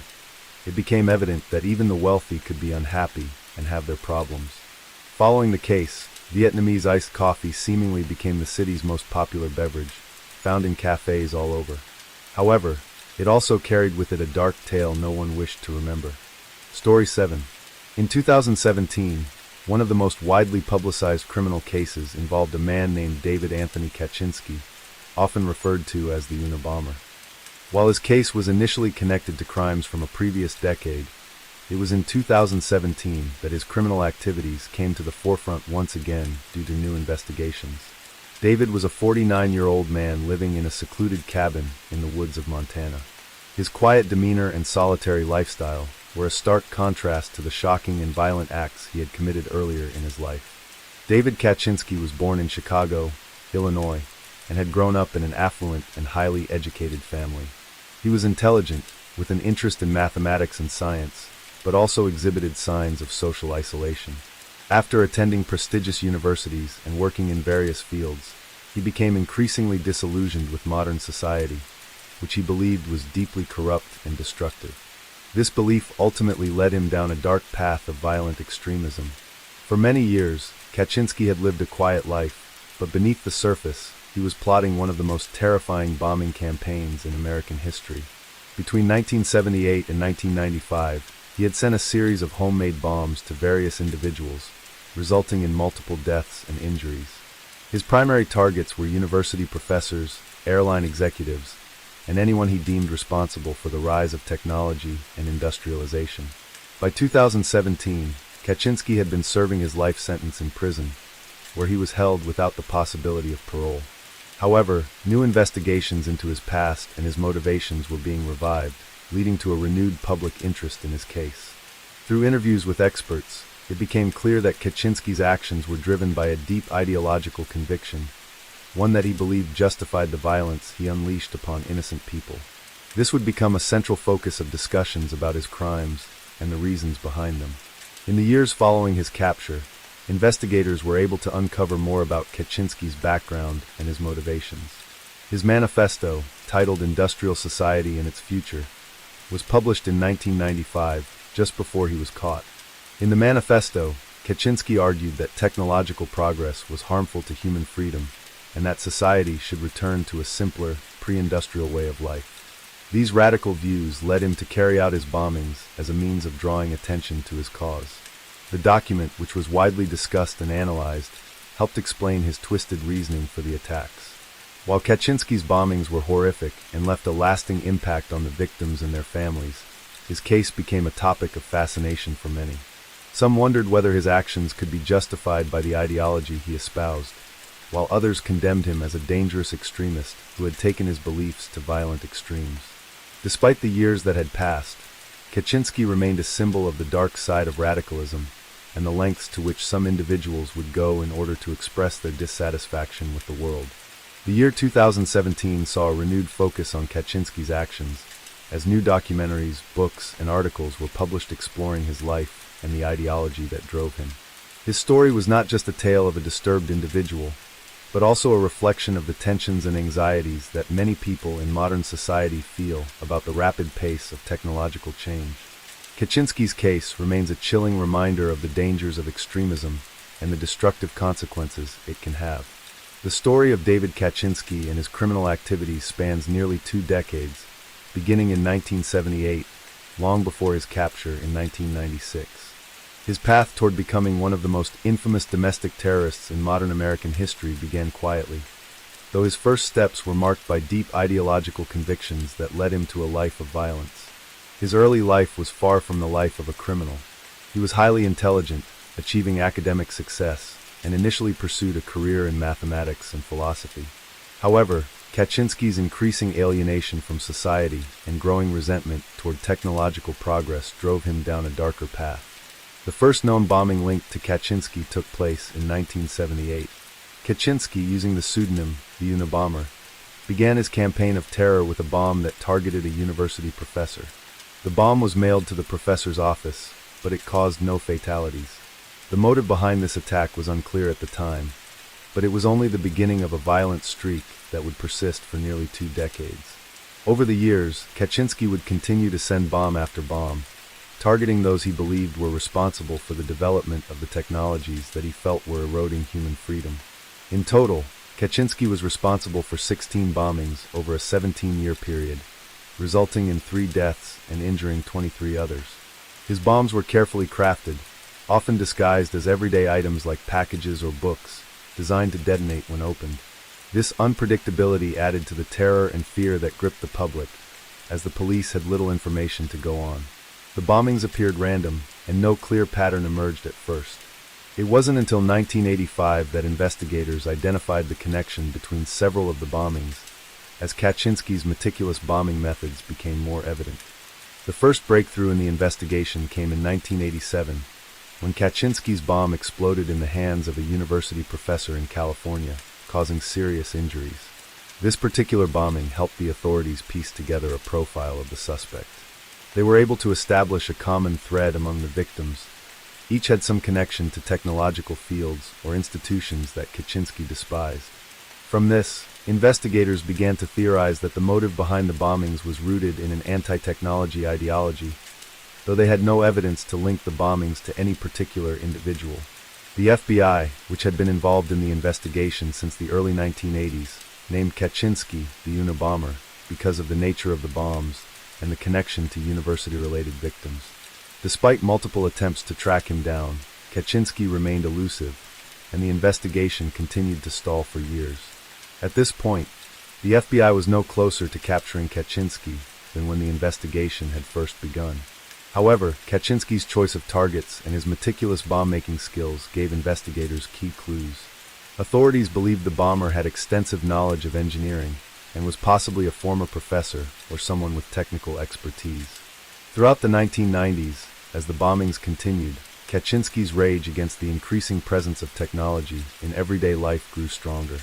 it became evident that even the wealthy could be unhappy and have their problems. Following the case, Vietnamese iced coffee seemingly became the city's most popular beverage, found in cafes all over. However, it also carried with it a dark tale no one wished to remember. Story 7. In 2017, one of the most widely publicized criminal cases involved a man named David Anthony Kaczynski, often referred to as the Unabomber. While his case was initially connected to crimes from a previous decade, it was in 2017 that his criminal activities came to the forefront once again due to new investigations. David was a 49-year-old man living in a secluded cabin in the woods of Montana. His quiet demeanor and solitary lifestyle were a stark contrast to the shocking and violent acts he had committed earlier in his life. David Kaczynski was born in Chicago, Illinois, and had grown up in an affluent and highly educated family. He was intelligent, with an interest in mathematics and science, but also exhibited signs of social isolation. After attending prestigious universities and working in various fields, he became increasingly disillusioned with modern society, which he believed was deeply corrupt and destructive. This belief ultimately led him down a dark path of violent extremism. For many years, Kaczynski had lived a quiet life, but beneath the surface, he was plotting one of the most terrifying bombing campaigns in American history. Between 1978 and 1995, he had sent a series of homemade bombs to various individuals, resulting in multiple deaths and injuries. His primary targets were university professors, airline executives, and anyone he deemed responsible for the rise of technology and industrialization. By 2017, Kaczynski had been serving his life sentence in prison, where he was held without the possibility of parole. However, new investigations into his past and his motivations were being revived, leading to a renewed public interest in his case. Through interviews with experts, it became clear that Kaczynski's actions were driven by a deep ideological conviction, one that he believed justified the violence he unleashed upon innocent people. This would become a central focus of discussions about his crimes and the reasons behind them. In the years following his capture, investigators were able to uncover more about Kaczynski's background and his motivations. His manifesto, titled Industrial Society and Its Future, was published in 1995, just before he was caught. In the manifesto, Kaczynski argued that technological progress was harmful to human freedom and that society should return to a simpler, pre-industrial way of life. These radical views led him to carry out his bombings as a means of drawing attention to his cause. The document, which was widely discussed and analyzed, helped explain his twisted reasoning for the attacks. While Kaczynski's bombings were horrific and left a lasting impact on the victims and their families, his case became a topic of fascination for many. Some wondered whether his actions could be justified by the ideology he espoused, while others condemned him as a dangerous extremist who had taken his beliefs to violent extremes. Despite the years that had passed, Kaczynski remained a symbol of the dark side of radicalism and the lengths to which some individuals would go in order to express their dissatisfaction with the world. The year 2017 saw a renewed focus on Kaczynski's actions, as new documentaries, books, and articles were published exploring his life and the ideology that drove him. His story was not just a tale of a disturbed individual, but also a reflection of the tensions and anxieties that many people in modern society feel about the rapid pace of technological change. Kaczynski's case remains a chilling reminder of the dangers of extremism and the destructive consequences it can have. The story of David Kaczynski and his criminal activities spans nearly 2 decades, beginning in 1978, long before his capture in 1996. His path toward becoming one of the most infamous domestic terrorists in modern American history began quietly, though his first steps were marked by deep ideological convictions that led him to a life of violence. His early life was far from the life of a criminal. He was highly intelligent, achieving academic success, and initially pursued a career in mathematics and philosophy. However, Kaczynski's increasing alienation from society and growing resentment toward technological progress drove him down a darker path. The first known bombing linked to Kaczynski took place in 1978. Kaczynski, using the pseudonym the Unabomber, began his campaign of terror with a bomb that targeted a university professor. The bomb was mailed to the professor's office, but it caused no fatalities. The motive behind this attack was unclear at the time, but it was only the beginning of a violent streak that would persist for nearly 2 decades. Over the years, Kaczynski would continue to send bomb after bomb, targeting those he believed were responsible for the development of the technologies that he felt were eroding human freedom. In total, Kaczynski was responsible for 16 bombings over a 17-year period, resulting in 3 deaths and injuring 23 others. His bombs were carefully crafted, often disguised as everyday items like packages or books, designed to detonate when opened. This unpredictability added to the terror and fear that gripped the public, as the police had little information to go on. The bombings appeared random, and no clear pattern emerged at first. It wasn't until 1985 that investigators identified the connection between several of the bombings, as Kaczynski's meticulous bombing methods became more evident. The first breakthrough in the investigation came in 1987, when Kaczynski's bomb exploded in the hands of a university professor in California, causing serious injuries. This particular bombing helped the authorities piece together a profile of the suspect. They were able to establish a common thread among the victims. Each had some connection to technological fields or institutions that Kaczynski despised. From this, investigators began to theorize that the motive behind the bombings was rooted in an anti-technology ideology, though they had no evidence to link the bombings to any particular individual. The FBI, which had been involved in the investigation since the early 1980s, named Kaczynski the Unabomber because of the nature of the bombs and the connection to university-related victims. Despite multiple attempts to track him down, Kaczynski remained elusive, and the investigation continued to stall for years. At this point, the FBI was no closer to capturing Kaczynski than when the investigation had first begun. However, Kaczynski's choice of targets and his meticulous bomb-making skills gave investigators key clues. Authorities believed the bomber had extensive knowledge of engineering and was possibly a former professor or someone with technical expertise. Throughout the 1990s, as the bombings continued, Kaczynski's rage against the increasing presence of technology in everyday life grew stronger.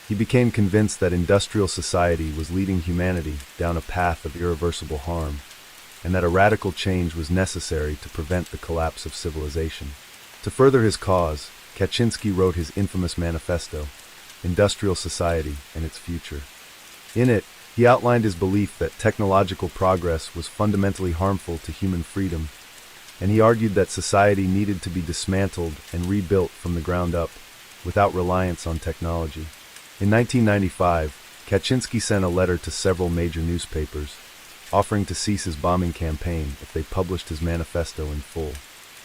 He became convinced that industrial society was leading humanity down a path of irreversible harm, and that a radical change was necessary to prevent the collapse of civilization. To further his cause, Kaczynski wrote his infamous manifesto, Industrial Society and Its Future. In it, he outlined his belief that technological progress was fundamentally harmful to human freedom, and he argued that society needed to be dismantled and rebuilt from the ground up, without reliance on technology. In 1995, Kaczynski sent a letter to several major newspapers, offering to cease his bombing campaign if they published his manifesto in full.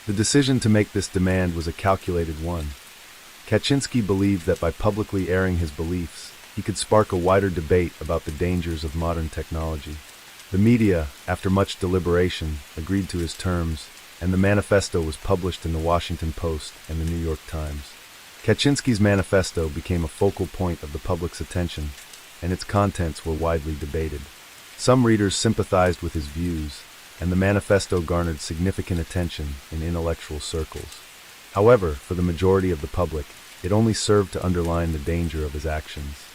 The decision to make this demand was a calculated one. Kaczynski believed that by publicly airing his beliefs, he could spark a wider debate about the dangers of modern technology. The media, after much deliberation, agreed to his terms, and the manifesto was published in the Washington Post and the New York Times. Kaczynski's manifesto became a focal point of the public's attention, and its contents were widely debated. Some readers sympathized with his views, and the manifesto garnered significant attention in intellectual circles. However, for the majority of the public, it only served to underline the danger of his actions.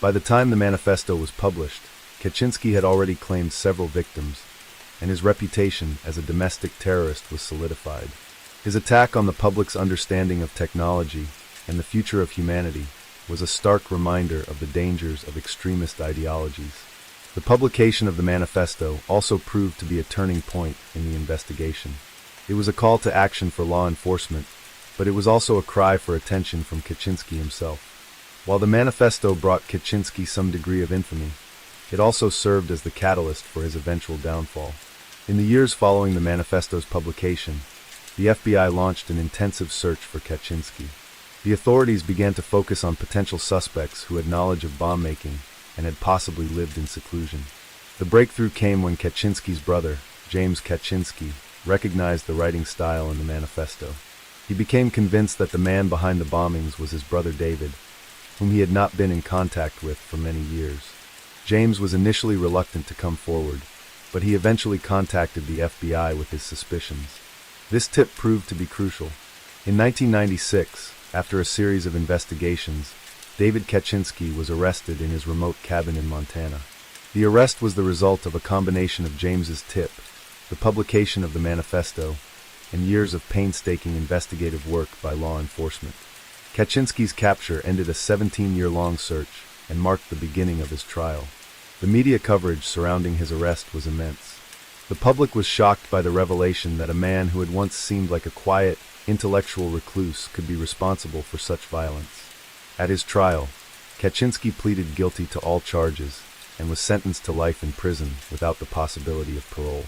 By the time the manifesto was published, Kaczynski had already claimed several victims, and his reputation as a domestic terrorist was solidified. His attack on the public's understanding of technology and the future of humanity was a stark reminder of the dangers of extremist ideologies. The publication of the manifesto also proved to be a turning point in the investigation. It was a call to action for law enforcement, but it was also a cry for attention from Kaczynski himself. While the manifesto brought Kaczynski some degree of infamy, it also served as the catalyst for his eventual downfall. In the years following the manifesto's publication, the FBI launched an intensive search for Kaczynski. The authorities began to focus on potential suspects who had knowledge of bomb-making and had possibly lived in seclusion. The breakthrough came when Kaczynski's brother, James Kaczynski, recognized the writing style in the manifesto. He became convinced that the man behind the bombings was his brother David, whom he had not been in contact with for many years. James was initially reluctant to come forward, but he eventually contacted the FBI with his suspicions. This tip proved to be crucial. In 1996, after a series of investigations, David Kaczynski was arrested in his remote cabin in Montana. The arrest was the result of a combination of James's tip, the publication of the manifesto, and years of painstaking investigative work by law enforcement. Kaczynski's capture ended a 17-year-long search and marked the beginning of his trial. The media coverage surrounding his arrest was immense. The public was shocked by the revelation that a man who had once seemed like a quiet, intellectual recluse could be responsible for such violence. At his trial, Kaczynski pleaded guilty to all charges and was sentenced to life in prison without the possibility of parole.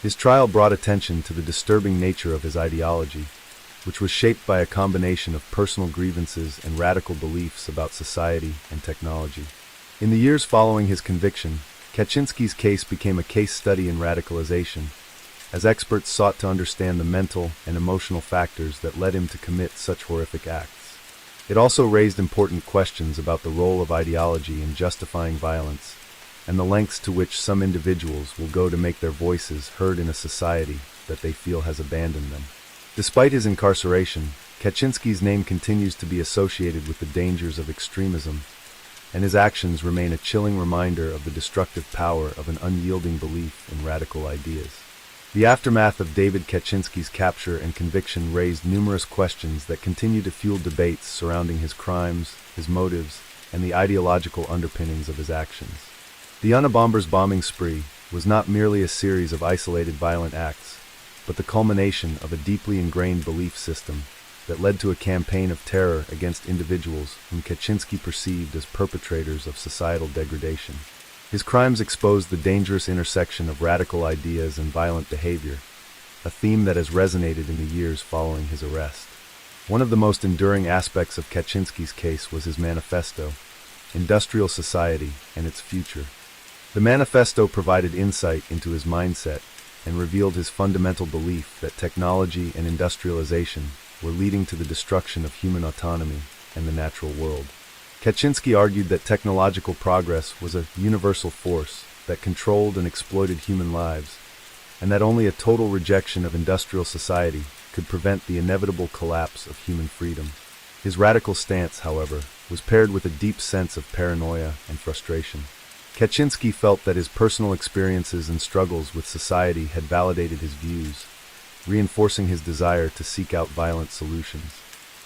His trial brought attention to the disturbing nature of his ideology, which was shaped by a combination of personal grievances and radical beliefs about society and technology. In the years following his conviction, Kaczynski's case became a case study in radicalization, as experts sought to understand the mental and emotional factors that led him to commit such horrific acts. It also raised important questions about the role of ideology in justifying violence, and the lengths to which some individuals will go to make their voices heard in a society that they feel has abandoned them. Despite his incarceration, Kaczynski's name continues to be associated with the dangers of extremism, and his actions remain a chilling reminder of the destructive power of an unyielding belief in radical ideas. The aftermath of David Kaczynski's capture and conviction raised numerous questions that continue to fuel debates surrounding his crimes, his motives, and the ideological underpinnings of his actions. The Unabomber's bombing spree was not merely a series of isolated violent acts, but the culmination of a deeply ingrained belief system that led to a campaign of terror against individuals whom Kaczynski perceived as perpetrators of societal degradation. His crimes exposed the dangerous intersection of radical ideas and violent behavior, a theme that has resonated in the years following his arrest. One of the most enduring aspects of Kaczynski's case was his manifesto, Industrial Society and Its Future. The manifesto provided insight into his mindset and revealed his fundamental belief that technology and industrialization were leading to the destruction of human autonomy and the natural world. Kaczynski argued that technological progress was a universal force that controlled and exploited human lives, and that only a total rejection of industrial society could prevent the inevitable collapse of human freedom. His radical stance, however, was paired with a deep sense of paranoia and frustration. Kaczynski felt that his personal experiences and struggles with society had validated his views, reinforcing his desire to seek out violent solutions.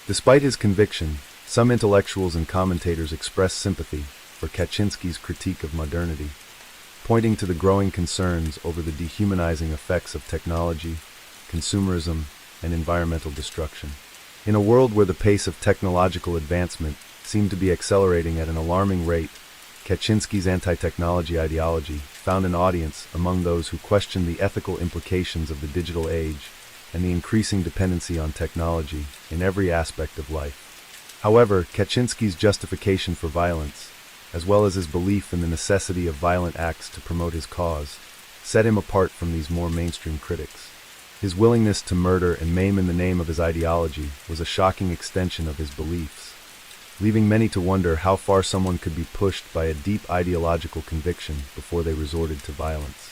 Despite his conviction, some intellectuals and commentators expressed sympathy for Kaczynski's critique of modernity, pointing to the growing concerns over the dehumanizing effects of technology, consumerism, and environmental destruction. In a world where the pace of technological advancement seemed to be accelerating at an alarming rate, Kaczynski's anti-technology ideology found an audience among those who questioned the ethical implications of the digital age and the increasing dependency on technology in every aspect of life. However, Kaczynski's justification for violence, as well as his belief in the necessity of violent acts to promote his cause, set him apart from these more mainstream critics. His willingness to murder and maim in the name of his ideology was a shocking extension of his beliefs, leaving many to wonder how far someone could be pushed by a deep ideological conviction before they resorted to violence.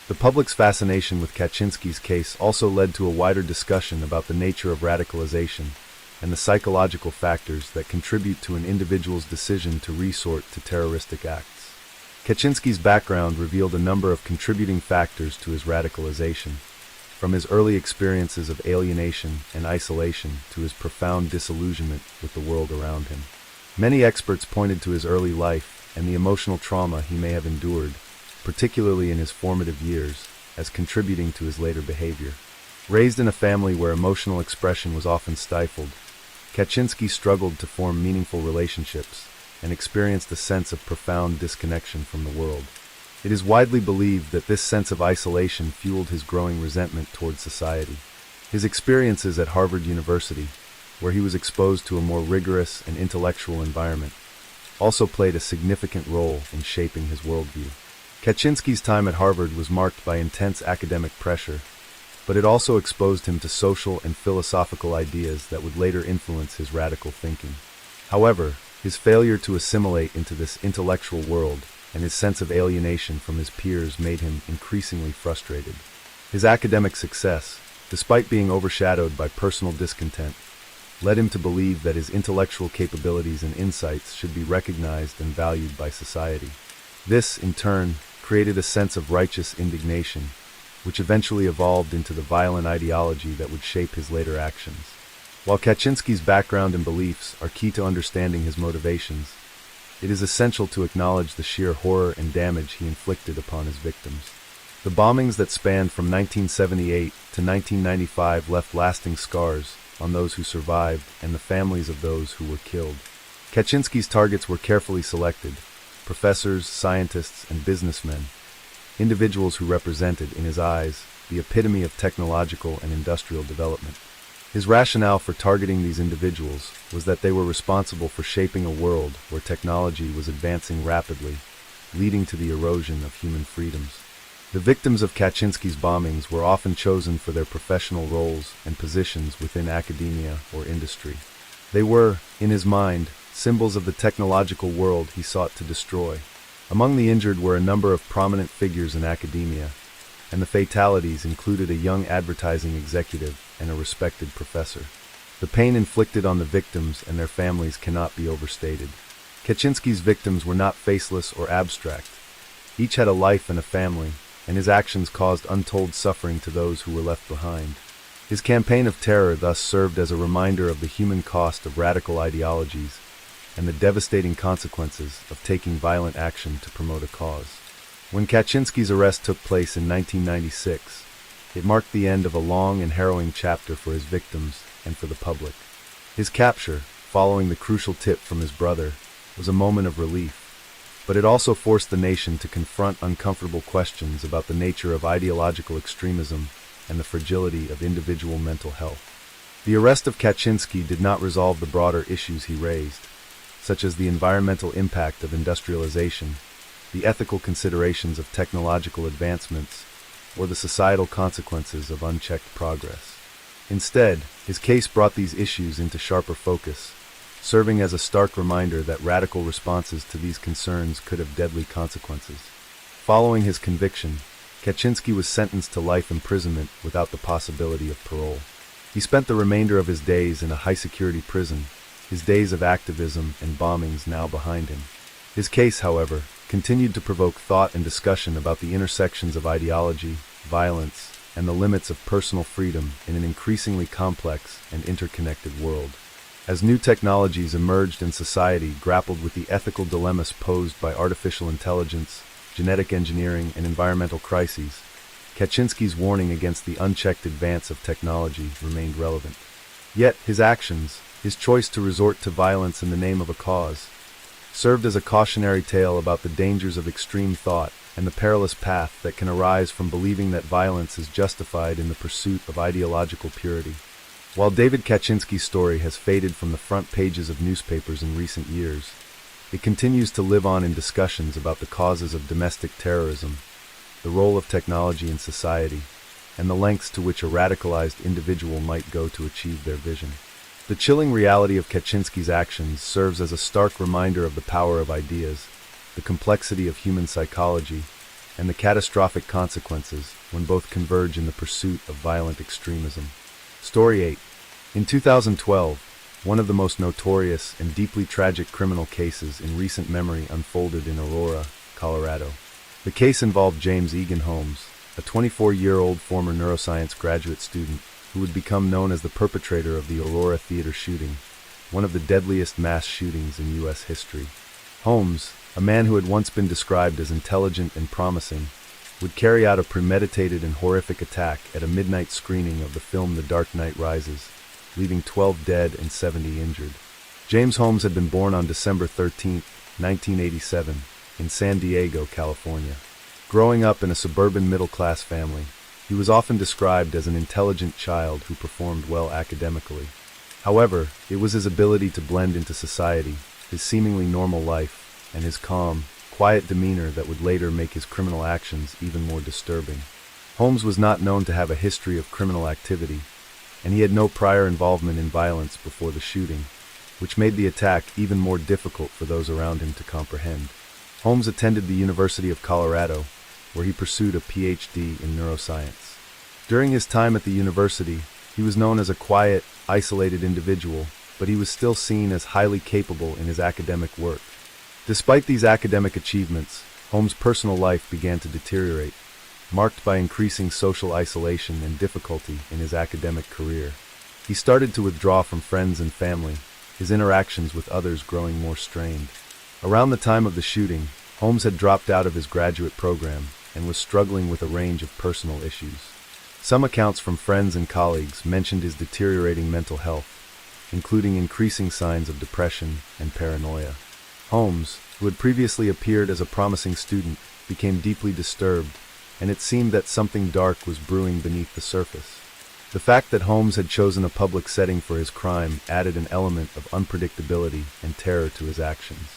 The public's fascination with Kaczynski's case also led to a wider discussion about the nature of radicalization and the psychological factors that contribute to an individual's decision to resort to terroristic acts. Kaczynski's background revealed a number of contributing factors to his radicalization, from his early experiences of alienation and isolation to his profound disillusionment with the world around him. Many experts pointed to his early life and the emotional trauma he may have endured, particularly in his formative years, as contributing to his later behavior. Raised in a family where emotional expression was often stifled, Kaczynski struggled to form meaningful relationships and experienced a sense of profound disconnection from the world. It is widely believed that this sense of isolation fueled his growing resentment towards society. His experiences at Harvard University, where he was exposed to a more rigorous and intellectual environment, also played a significant role in shaping his worldview. Kaczynski's time at Harvard was marked by intense academic pressure, but it also exposed him to social and philosophical ideas that would later influence his radical thinking. However, his failure to assimilate into this intellectual world and his sense of alienation from his peers made him increasingly frustrated. His academic success, despite being overshadowed by personal discontent, led him to believe that his intellectual capabilities and insights should be recognized and valued by society. This, in turn, created a sense of righteous indignation, which eventually evolved into the violent ideology that would shape his later actions. While Kaczynski's background and beliefs are key to understanding his motivations, it is essential to acknowledge the sheer horror and damage he inflicted upon his victims. The bombings that spanned from 1978 to 1995 left lasting scars on those who survived and the families of those who were killed. Kaczynski's targets were carefully selected: professors, scientists, and businessmen, individuals who represented, in his eyes, the epitome of technological and industrial development. His rationale for targeting these individuals was that they were responsible for shaping a world where technology was advancing rapidly, leading to the erosion of human freedoms. The victims of Kaczynski's bombings were often chosen for their professional roles and positions within academia or industry. They were, in his mind, symbols of the technological world he sought to destroy. Among the injured were a number of prominent figures in academia, and the fatalities included a young advertising executive and a respected professor. The pain inflicted on the victims and their families cannot be overstated. Kaczynski's victims were not faceless or abstract. Each had a life and a family, and his actions caused untold suffering to those who were left behind. His campaign of terror thus served as a reminder of the human cost of radical ideologies and the devastating consequences of taking violent action to promote a cause. When Kaczynski's arrest took place in 1996, it marked the end of a long and harrowing chapter for his victims and for the public. His capture, following the crucial tip from his brother, was a moment of relief, but it also forced the nation to confront uncomfortable questions about the nature of ideological extremism and the fragility of individual mental health. The arrest of Kaczynski did not resolve the broader issues he raised, such as the environmental impact of industrialization, the ethical considerations of technological advancements, or the societal consequences of unchecked progress. Instead, his case brought these issues into sharper focus, serving as a stark reminder that radical responses to these concerns could have deadly consequences. Following his conviction, Kaczynski was sentenced to life imprisonment without the possibility of parole. He spent the remainder of his days in a high-security prison, his days of activism and bombings now behind him. His case, however, continued to provoke thought and discussion about the intersections of ideology, violence, and the limits of personal freedom in an increasingly complex and interconnected world. As new technologies emerged and society grappled with the ethical dilemmas posed by artificial intelligence, genetic engineering, and environmental crises, Kaczynski's warning against the unchecked advance of technology remained relevant. Yet his actions, his choice to resort to violence in the name of a cause, served as a cautionary tale about the dangers of extreme thought and the perilous path that can arise from believing that violence is justified in the pursuit of ideological purity. While David Kaczynski's story has faded from the front pages of newspapers in recent years, it continues to live on in discussions about the causes of domestic terrorism, the role of technology in society, and the lengths to which a radicalized individual might go to achieve their vision. The chilling reality of Kaczynski's actions serves as a stark reminder of the power of ideas, the complexity of human psychology, and the catastrophic consequences when both converge in the pursuit of violent extremism. Story 8. In 2012, one of the most notorious and deeply tragic criminal cases in recent memory unfolded in Aurora, Colorado. The case involved James Egan Holmes, a 24-year-old former neuroscience graduate student who would become known as the perpetrator of the Aurora Theater shooting, one of the deadliest mass shootings in U.S. history. Holmes, a man who had once been described as intelligent and promising, would carry out a premeditated and horrific attack at a midnight screening of the film The Dark Knight Rises, leaving 12 dead and 70 injured. James Holmes had been born on December 13, 1987, in San Diego, California. Growing up in a suburban middle-class family, he was often described as an intelligent child who performed well academically. However, it was his ability to blend into society, his seemingly normal life, and his calm, quiet demeanor that would later make his criminal actions even more disturbing. Holmes was not known to have a history of criminal activity, and he had no prior involvement in violence before the shooting, which made the attack even more difficult for those around him to comprehend. Holmes attended the University of Colorado, where he pursued a PhD in neuroscience. During his time at the university, he was known as a quiet, isolated individual, but he was still seen as highly capable in his academic work. Despite these academic achievements, Holmes' personal life began to deteriorate, marked by increasing social isolation and difficulty in his academic career. He started to withdraw from friends and family, his interactions with others growing more strained. Around the time of the shooting, Holmes had dropped out of his graduate program and was struggling with a range of personal issues. Some accounts from friends and colleagues mentioned his deteriorating mental health, including increasing signs of depression and paranoia. Holmes, who had previously appeared as a promising student, became deeply disturbed, and it seemed that something dark was brewing beneath the surface. The fact that Holmes had chosen a public setting for his crime added an element of unpredictability and terror to his actions.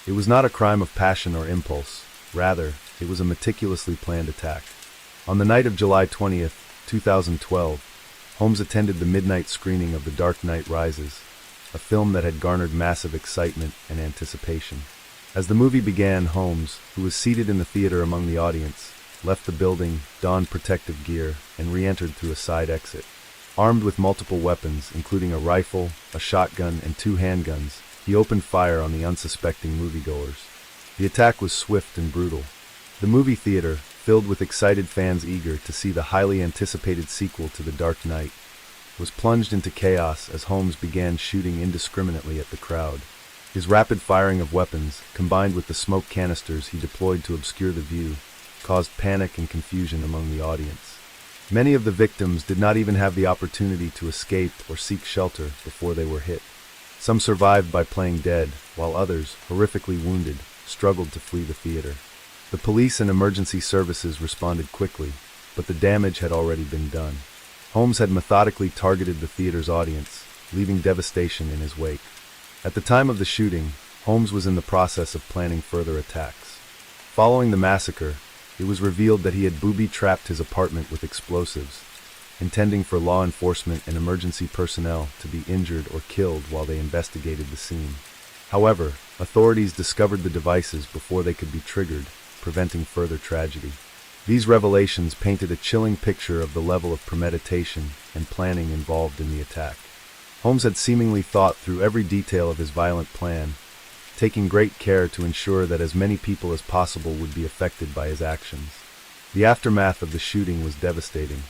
It was not a crime of passion or impulse. Rather, it was a meticulously planned attack. On the night of July 20th, 2012, Holmes attended the midnight screening of The Dark Knight Rises, a film that had garnered massive excitement and anticipation. As the movie began, Holmes, who was seated in the theater among the audience, left the building, donned protective gear, and re-entered through a side exit. Armed with multiple weapons, including a rifle, a shotgun, and 2 handguns, he opened fire on the unsuspecting moviegoers. The attack was swift and brutal. The movie theater, filled with excited fans eager to see the highly anticipated sequel to The Dark Knight, was plunged into chaos as Holmes began shooting indiscriminately at the crowd. His rapid firing of weapons, combined with the smoke canisters he deployed to obscure the view, caused panic and confusion among the audience. Many of the victims did not even have the opportunity to escape or seek shelter before they were hit. Some survived by playing dead, while others, horrifically wounded, struggled to flee the theater. The police and emergency services responded quickly, but the damage had already been done. Holmes had methodically targeted the theater's audience, leaving devastation in his wake. At the time of the shooting, Holmes was in the process of planning further attacks. Following the massacre, it was revealed that he had booby-trapped his apartment with explosives, intending for law enforcement and emergency personnel to be injured or killed while they investigated the scene. However, authorities discovered the devices before they could be triggered, preventing further tragedy. These revelations painted a chilling picture of the level of premeditation and planning involved in the attack. Holmes had seemingly thought through every detail of his violent plan, taking great care to ensure that as many people as possible would be affected by his actions. The aftermath of the shooting was devastating.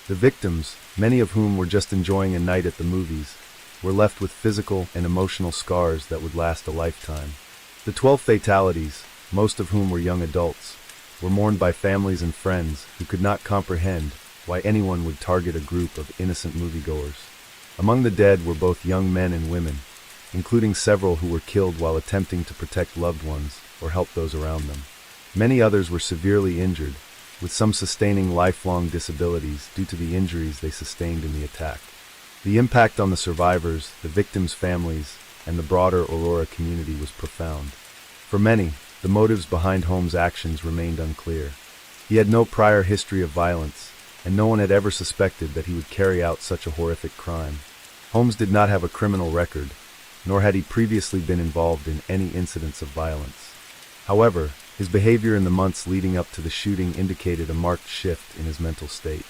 The victims, many of whom were just enjoying a night at the movies, were left with physical and emotional scars that would last a lifetime. The 12 fatalities, most of whom were young adults, were mourned by families and friends who could not comprehend why anyone would target a group of innocent moviegoers. Among the dead were both young men and women, including several who were killed while attempting to protect loved ones or help those around them. Many others were severely injured, with some sustaining lifelong disabilities due to the injuries they sustained in the attack. The impact on the survivors, the victims' families, and the broader Aurora community was profound. For many, the motives behind Holmes' actions remained unclear. He had no prior history of violence, and no one had ever suspected that he would carry out such a horrific crime. Holmes did not have a criminal record, nor had he previously been involved in any incidents of violence. However, his behavior in the months leading up to the shooting indicated a marked shift in his mental state.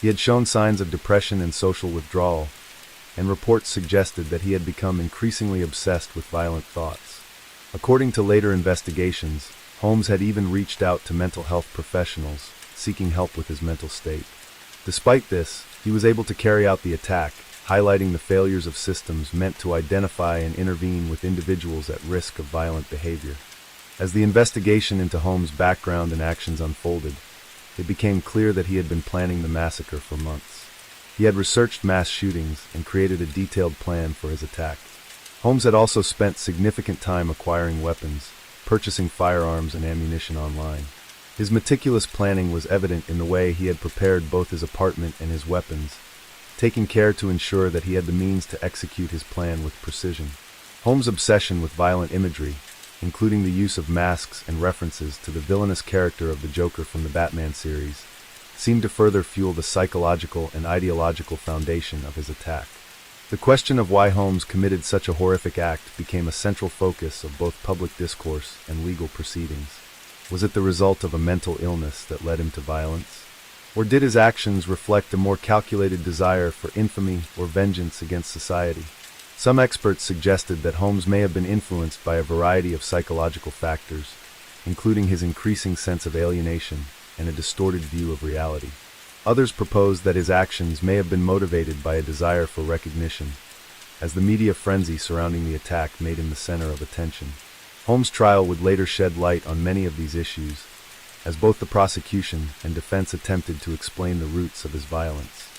He had shown signs of depression and social withdrawal, and reports suggested that he had become increasingly obsessed with violent thoughts. According to later investigations, Holmes had even reached out to mental health professionals, seeking help with his mental state. Despite this, he was able to carry out the attack, highlighting the failures of systems meant to identify and intervene with individuals at risk of violent behavior. As the investigation into Holmes' background and actions unfolded, it became clear that he had been planning the massacre for months. He had researched mass shootings and created a detailed plan for his attack. Holmes had also spent significant time acquiring weapons, purchasing firearms and ammunition online. His meticulous planning was evident in the way he had prepared both his apartment and his weapons, taking care to ensure that he had the means to execute his plan with precision. Holmes' obsession with violent imagery, including the use of masks and references to the villainous character of the Joker from the Batman series, seemed to further fuel the psychological and ideological foundation of his attack. The question of why Holmes committed such a horrific act became a central focus of both public discourse and legal proceedings. Was it the result of a mental illness that led him to violence? Or did his actions reflect a more calculated desire for infamy or vengeance against society? Some experts suggested that Holmes may have been influenced by a variety of psychological factors, including his increasing sense of alienation and a distorted view of reality. Others propose that his actions may have been motivated by a desire for recognition, as the media frenzy surrounding the attack made him the center of attention. Holmes' trial would later shed light on many of these issues, as both the prosecution and defense attempted to explain the roots of his violence.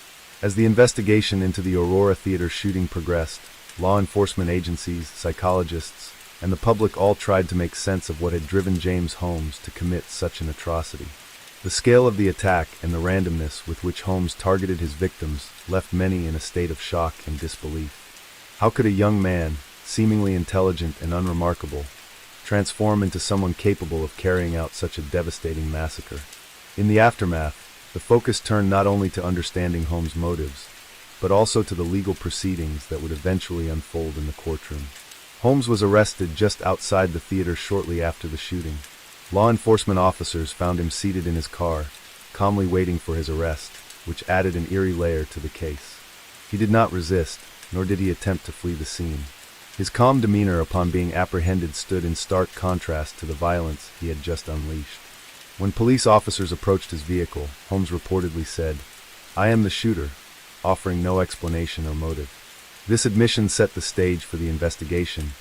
As the investigation into the Aurora Theater shooting progressed, law enforcement agencies, psychologists, and the public all tried to make sense of what had driven James Holmes to commit such an atrocity. The scale of the attack and the randomness with which Holmes targeted his victims left many in a state of shock and disbelief. How could a young man, seemingly intelligent and unremarkable, transform into someone capable of carrying out such a devastating massacre? In the aftermath, the focus turned not only to understanding Holmes' motives, but also to the legal proceedings that would eventually unfold in the courtroom. Holmes was arrested just outside the theater shortly after the shooting. Law enforcement officers found him seated in his car, calmly waiting for his arrest, which added an eerie layer to the case. He did not resist, nor did he attempt to flee the scene. His calm demeanor upon being apprehended stood in stark contrast to the violence he had just unleashed. When police officers approached his vehicle, Holmes reportedly said, "I am the shooter," offering no explanation or motive. This admission set the stage for the investigation,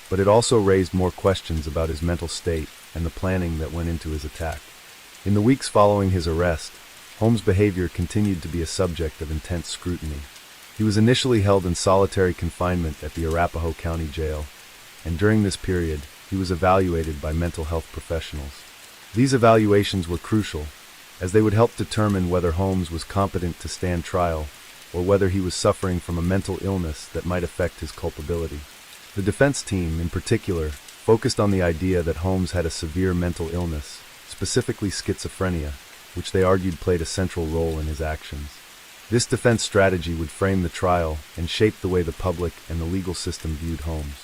but it also raised more questions about his mental state and the planning that went into his attack. In the weeks following his arrest, Holmes' behavior continued to be a subject of intense scrutiny. He was initially held in solitary confinement at the Arapahoe County Jail, and during this period, he was evaluated by mental health professionals. These evaluations were crucial, as they would help determine whether Holmes was competent to stand trial, or whether he was suffering from a mental illness that might affect his culpability. The defense team, in particular, focused on the idea that Holmes had a severe mental illness, specifically schizophrenia, which they argued played a central role in his actions. This defense strategy would frame the trial and shape the way the public and the legal system viewed Holmes.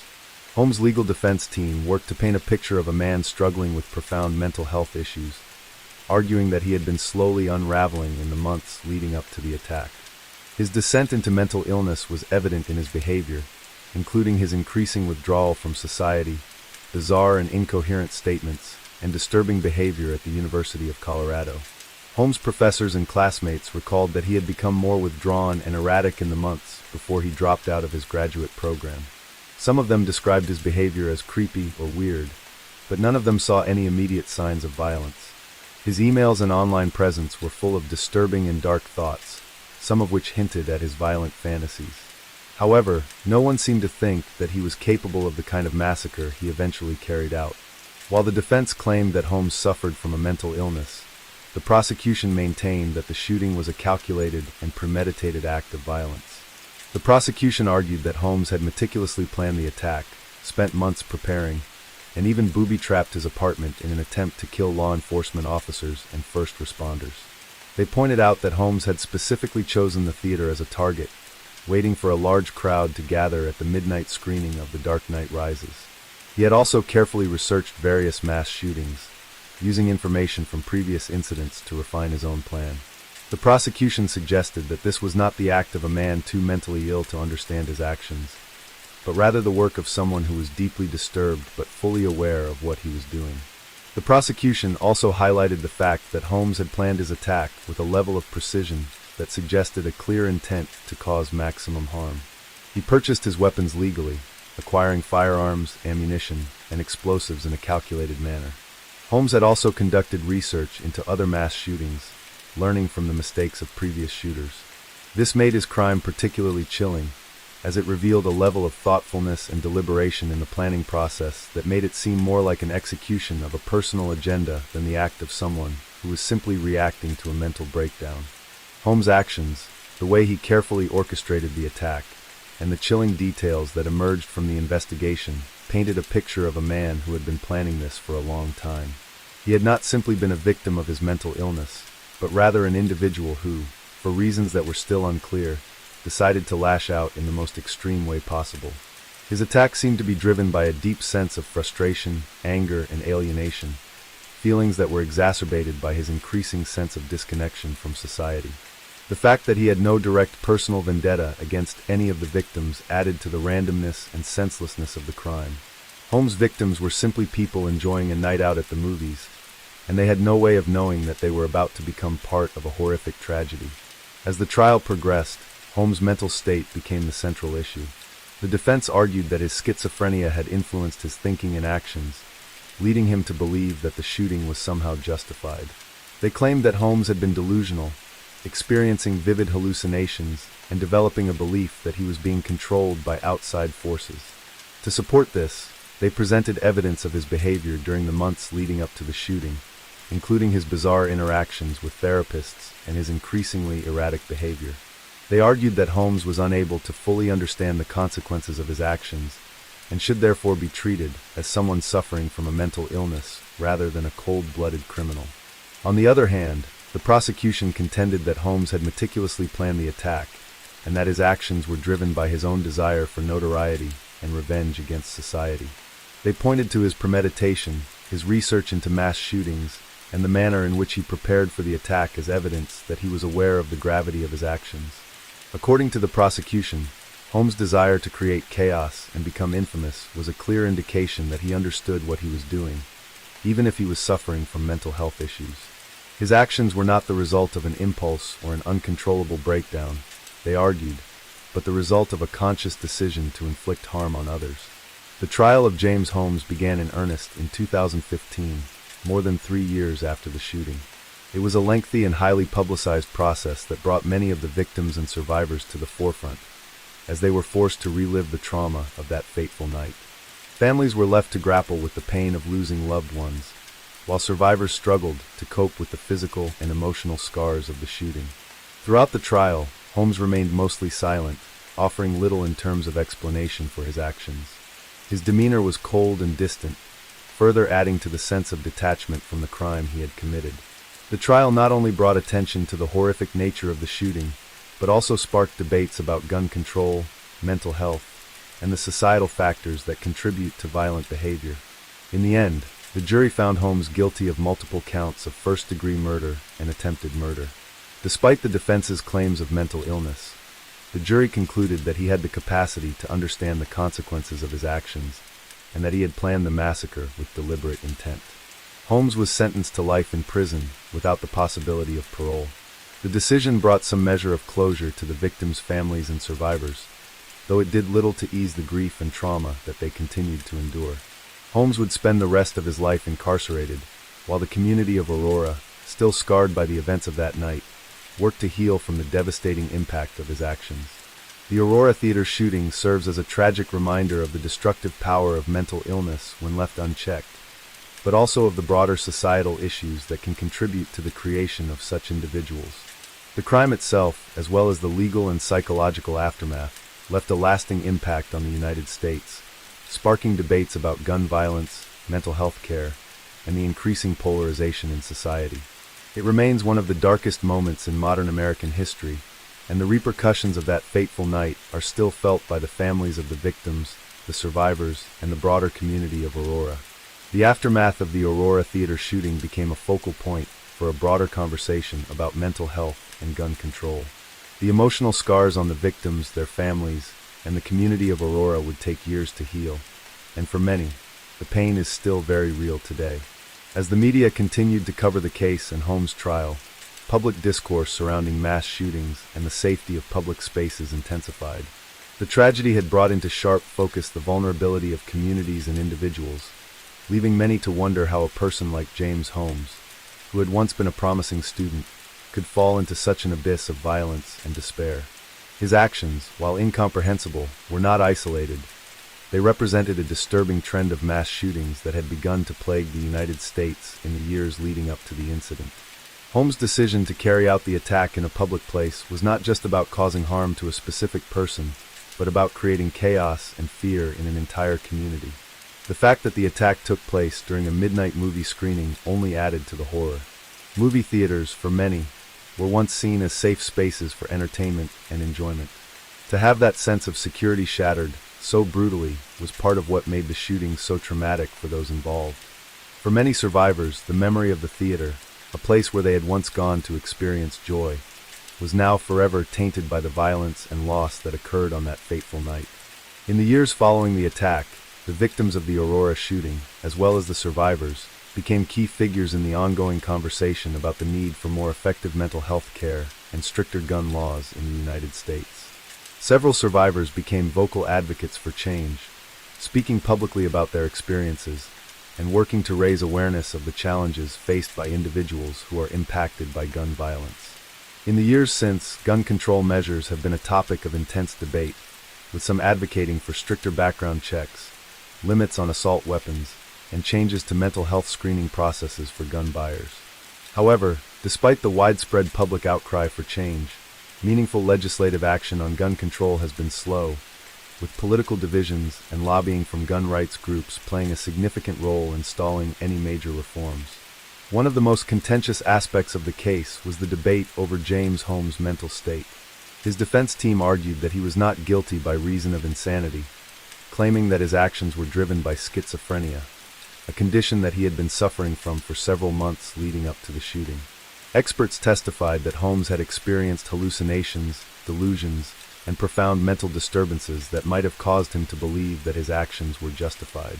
Holmes' legal defense team worked to paint a picture of a man struggling with profound mental health issues, arguing that he had been slowly unraveling in the months leading up to the attack. His descent into mental illness was evident in his behavior, including his increasing withdrawal from society, bizarre and incoherent statements, and disturbing behavior at the University of Colorado. Holmes' professors and classmates recalled that he had become more withdrawn and erratic in the months before he dropped out of his graduate program. Some of them described his behavior as creepy or weird, but none of them saw any immediate signs of violence. His emails and online presence were full of disturbing and dark thoughts, some of which hinted at his violent fantasies. However, no one seemed to think that he was capable of the kind of massacre he eventually carried out. While the defense claimed that Holmes suffered from a mental illness, the prosecution maintained that the shooting was a calculated and premeditated act of violence. The prosecution argued that Holmes had meticulously planned the attack, spent months preparing, and even booby-trapped his apartment in an attempt to kill law enforcement officers and first responders. They pointed out that Holmes had specifically chosen the theater as a target, waiting for a large crowd to gather at the midnight screening of The Dark Knight Rises. He had also carefully researched various mass shootings, using information from previous incidents to refine his own plan. The prosecution suggested that this was not the act of a man too mentally ill to understand his actions, but rather the work of someone who was deeply disturbed but fully aware of what he was doing. The prosecution also highlighted the fact that Holmes had planned his attack with a level of precision that suggested a clear intent to cause maximum harm. He purchased his weapons legally, acquiring firearms, ammunition, and explosives in a calculated manner. Holmes had also conducted research into other mass shootings, learning from the mistakes of previous shooters. This made his crime particularly chilling, as it revealed a level of thoughtfulness and deliberation in the planning process that made it seem more like an execution of a personal agenda than the act of someone who was simply reacting to a mental breakdown. Holmes' actions, the way he carefully orchestrated the attack, and the chilling details that emerged from the investigation painted a picture of a man who had been planning this for a long time. He had not simply been a victim of his mental illness, but rather an individual who, for reasons that were still unclear, decided to lash out in the most extreme way possible. His attack seemed to be driven by a deep sense of frustration, anger, and alienation, feelings that were exacerbated by his increasing sense of disconnection from society. The fact that he had no direct personal vendetta against any of the victims added to the randomness and senselessness of the crime. Holmes' victims were simply people enjoying a night out at the movies, and they had no way of knowing that they were about to become part of a horrific tragedy. As the trial progressed, Holmes' mental state became the central issue. The defense argued that his schizophrenia had influenced his thinking and actions, leading him to believe that the shooting was somehow justified. They claimed that Holmes had been delusional, experiencing vivid hallucinations and developing a belief that he was being controlled by outside forces. To support this, they presented evidence of his behavior during the months leading up to the shooting, including his bizarre interactions with therapists and his increasingly erratic behavior. They argued that Holmes was unable to fully understand the consequences of his actions and should therefore be treated as someone suffering from a mental illness rather than a cold-blooded criminal. On the other hand, the prosecution contended that Holmes had meticulously planned the attack and that his actions were driven by his own desire for notoriety and revenge against society. They pointed to his premeditation, his research into mass shootings, and the manner in which he prepared for the attack as evidence that he was aware of the gravity of his actions. According to the prosecution, Holmes' desire to create chaos and become infamous was a clear indication that he understood what he was doing, even if he was suffering from mental health issues. His actions were not the result of an impulse or an uncontrollable breakdown, they argued, but the result of a conscious decision to inflict harm on others. The trial of James Holmes began in earnest in 2015, more than 3 years after the shooting. It was a lengthy and highly publicized process that brought many of the victims and survivors to the forefront, as they were forced to relive the trauma of that fateful night. Families were left to grapple with the pain of losing loved ones, while survivors struggled to cope with the physical and emotional scars of the shooting. Throughout the trial, Holmes remained mostly silent, offering little in terms of explanation for his actions. His demeanor was cold and distant, further adding to the sense of detachment from the crime he had committed. The trial not only brought attention to the horrific nature of the shooting, but also sparked debates about gun control, mental health, and the societal factors that contribute to violent behavior. In the end, the jury found Holmes guilty of multiple counts of first-degree murder and attempted murder. Despite the defense's claims of mental illness, the jury concluded that he had the capacity to understand the consequences of his actions and that he had planned the massacre with deliberate intent. Holmes was sentenced to life in prison without the possibility of parole. The decision brought some measure of closure to the victims' families and survivors, though it did little to ease the grief and trauma that they continued to endure. Holmes would spend the rest of his life incarcerated, while the community of Aurora, still scarred by the events of that night, worked to heal from the devastating impact of his actions. The Aurora Theater shooting serves as a tragic reminder of the destructive power of mental illness when left unchecked, but also of the broader societal issues that can contribute to the creation of such individuals. The crime itself, as well as the legal and psychological aftermath, left a lasting impact on the United States, sparking debates about gun violence, mental health care, and the increasing polarization in society. It remains one of the darkest moments in modern American history, and the repercussions of that fateful night are still felt by the families of the victims, the survivors, and the broader community of Aurora. The aftermath of the Aurora Theater shooting became a focal point for a broader conversation about mental health and gun control. The emotional scars on the victims, their families, and the community of Aurora would take years to heal, and for many, the pain is still very real today. As the media continued to cover the case and Holmes' trial, public discourse surrounding mass shootings and the safety of public spaces intensified. The tragedy had brought into sharp focus the vulnerability of communities and individuals, leaving many to wonder how a person like James Holmes, who had once been a promising student, could fall into such an abyss of violence and despair. His actions, while incomprehensible, were not isolated. They represented a disturbing trend of mass shootings that had begun to plague the United States in the years leading up to the incident. Holmes' decision to carry out the attack in a public place was not just about causing harm to a specific person, but about creating chaos and fear in an entire community. The fact that the attack took place during a midnight movie screening only added to the horror. Movie theaters, for many, were once seen as safe spaces for entertainment and enjoyment. To have that sense of security shattered so brutally was part of what made the shooting so traumatic for those involved. For many survivors, the memory of the theater, a place where they had once gone to experience joy, was now forever tainted by the violence and loss that occurred on that fateful night. In the years following the attack, the victims of the Aurora shooting, as well as the survivors, became key figures in the ongoing conversation about the need for more effective mental health care and stricter gun laws in the United States. Several survivors became vocal advocates for change, speaking publicly about their experiences and working to raise awareness of the challenges faced by individuals who are impacted by gun violence. In the years since, gun control measures have been a topic of intense debate, with some advocating for stricter background checks, limits on assault weapons, and changes to mental health screening processes for gun buyers. However, despite the widespread public outcry for change, meaningful legislative action on gun control has been slow, with political divisions and lobbying from gun rights groups playing a significant role in stalling any major reforms. One of the most contentious aspects of the case was the debate over James Holmes' mental state. His defense team argued that he was not guilty by reason of insanity, claiming that his actions were driven by schizophrenia, a condition that he had been suffering from for several months leading up to the shooting. Experts testified that Holmes had experienced hallucinations, delusions, and profound mental disturbances that might have caused him to believe that his actions were justified.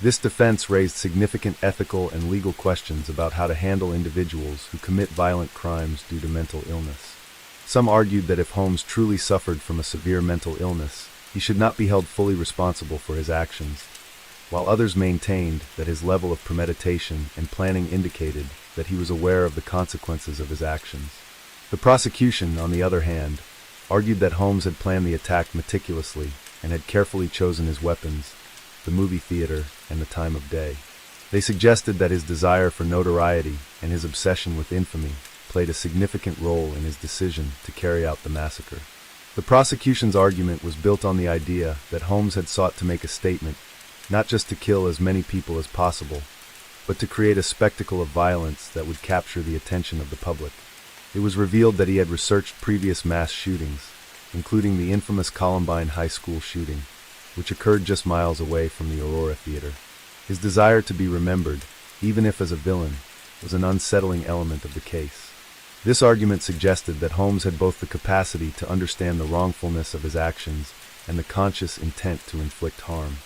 This defense raised significant ethical and legal questions about how to handle individuals who commit violent crimes due to mental illness. Some argued that if Holmes truly suffered from a severe mental illness, he should not be held fully responsible for his actions, while others maintained that his level of premeditation and planning indicated that he was aware of the consequences of his actions. The prosecution, on the other hand, argued that Holmes had planned the attack meticulously and had carefully chosen his weapons, the movie theater, and the time of day. They suggested that his desire for notoriety and his obsession with infamy played a significant role in his decision to carry out the massacre. The prosecution's argument was built on the idea that Holmes had sought to make a statement, not just to kill as many people as possible, but to create a spectacle of violence that would capture the attention of the public. It was revealed that he had researched previous mass shootings, including the infamous Columbine High School shooting, which occurred just miles away from the Aurora Theater. His desire to be remembered, even if as a villain, was an unsettling element of the case. This argument suggested that Holmes had both the capacity to understand the wrongfulness of his actions and the conscious intent to inflict harm.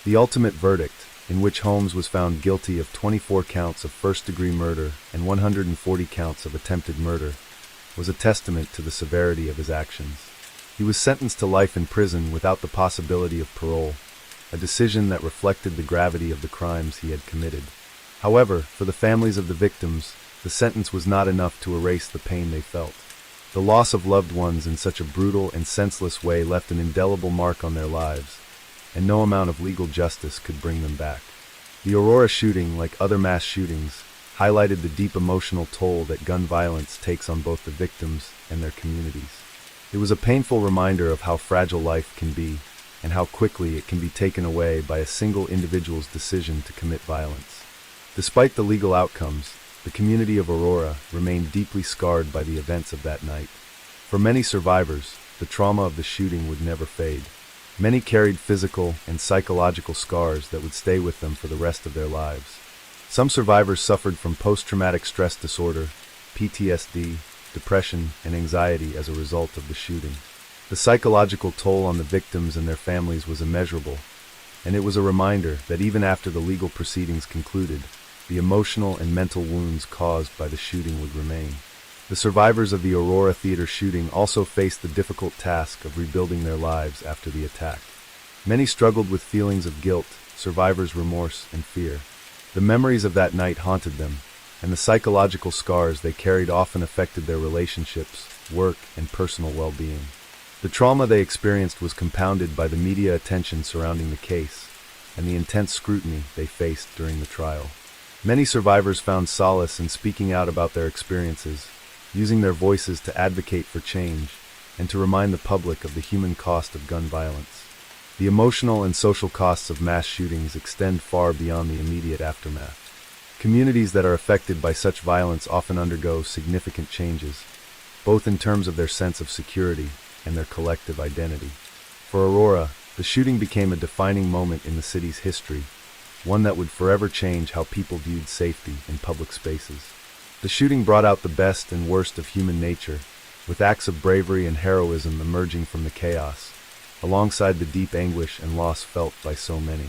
The ultimate verdict, in which Holmes was found guilty of 24 counts of first-degree murder and 140 counts of attempted murder, was a testament to the severity of his actions. He was sentenced to life in prison without the possibility of parole, a decision that reflected the gravity of the crimes he had committed. However, for the families of the victims, the sentence was not enough to erase the pain they felt. The loss of loved ones in such a brutal and senseless way left an indelible mark on their lives, and no amount of legal justice could bring them back. The Aurora shooting, like other mass shootings, highlighted the deep emotional toll that gun violence takes on both the victims and their communities. It was a painful reminder of how fragile life can be, and how quickly it can be taken away by a single individual's decision to commit violence. Despite the legal outcomes, the community of Aurora remained deeply scarred by the events of that night. For many survivors, the trauma of the shooting would never fade. Many carried physical and psychological scars that would stay with them for the rest of their lives. Some survivors suffered from post-traumatic stress disorder, PTSD, depression, and anxiety as a result of the shooting. The psychological toll on the victims and their families was immeasurable, and it was a reminder that even after the legal proceedings concluded, the emotional and mental wounds caused by the shooting would remain. The survivors of the Aurora Theater shooting also faced the difficult task of rebuilding their lives after the attack. Many struggled with feelings of guilt, survivor's remorse, and fear. The memories of that night haunted them, and the psychological scars they carried often affected their relationships, work, and personal well-being. The trauma they experienced was compounded by the media attention surrounding the case and the intense scrutiny they faced during the trial. Many survivors found solace in speaking out about their experiences, using their voices to advocate for change and to remind the public of the human cost of gun violence. The emotional and social costs of mass shootings extend far beyond the immediate aftermath. Communities that are affected by such violence often undergo significant changes, both in terms of their sense of security and their collective identity. For Aurora, the shooting became a defining moment in the city's history, one that would forever change how people viewed safety in public spaces. The shooting brought out the best and worst of human nature, with acts of bravery and heroism emerging from the chaos, alongside the deep anguish and loss felt by so many.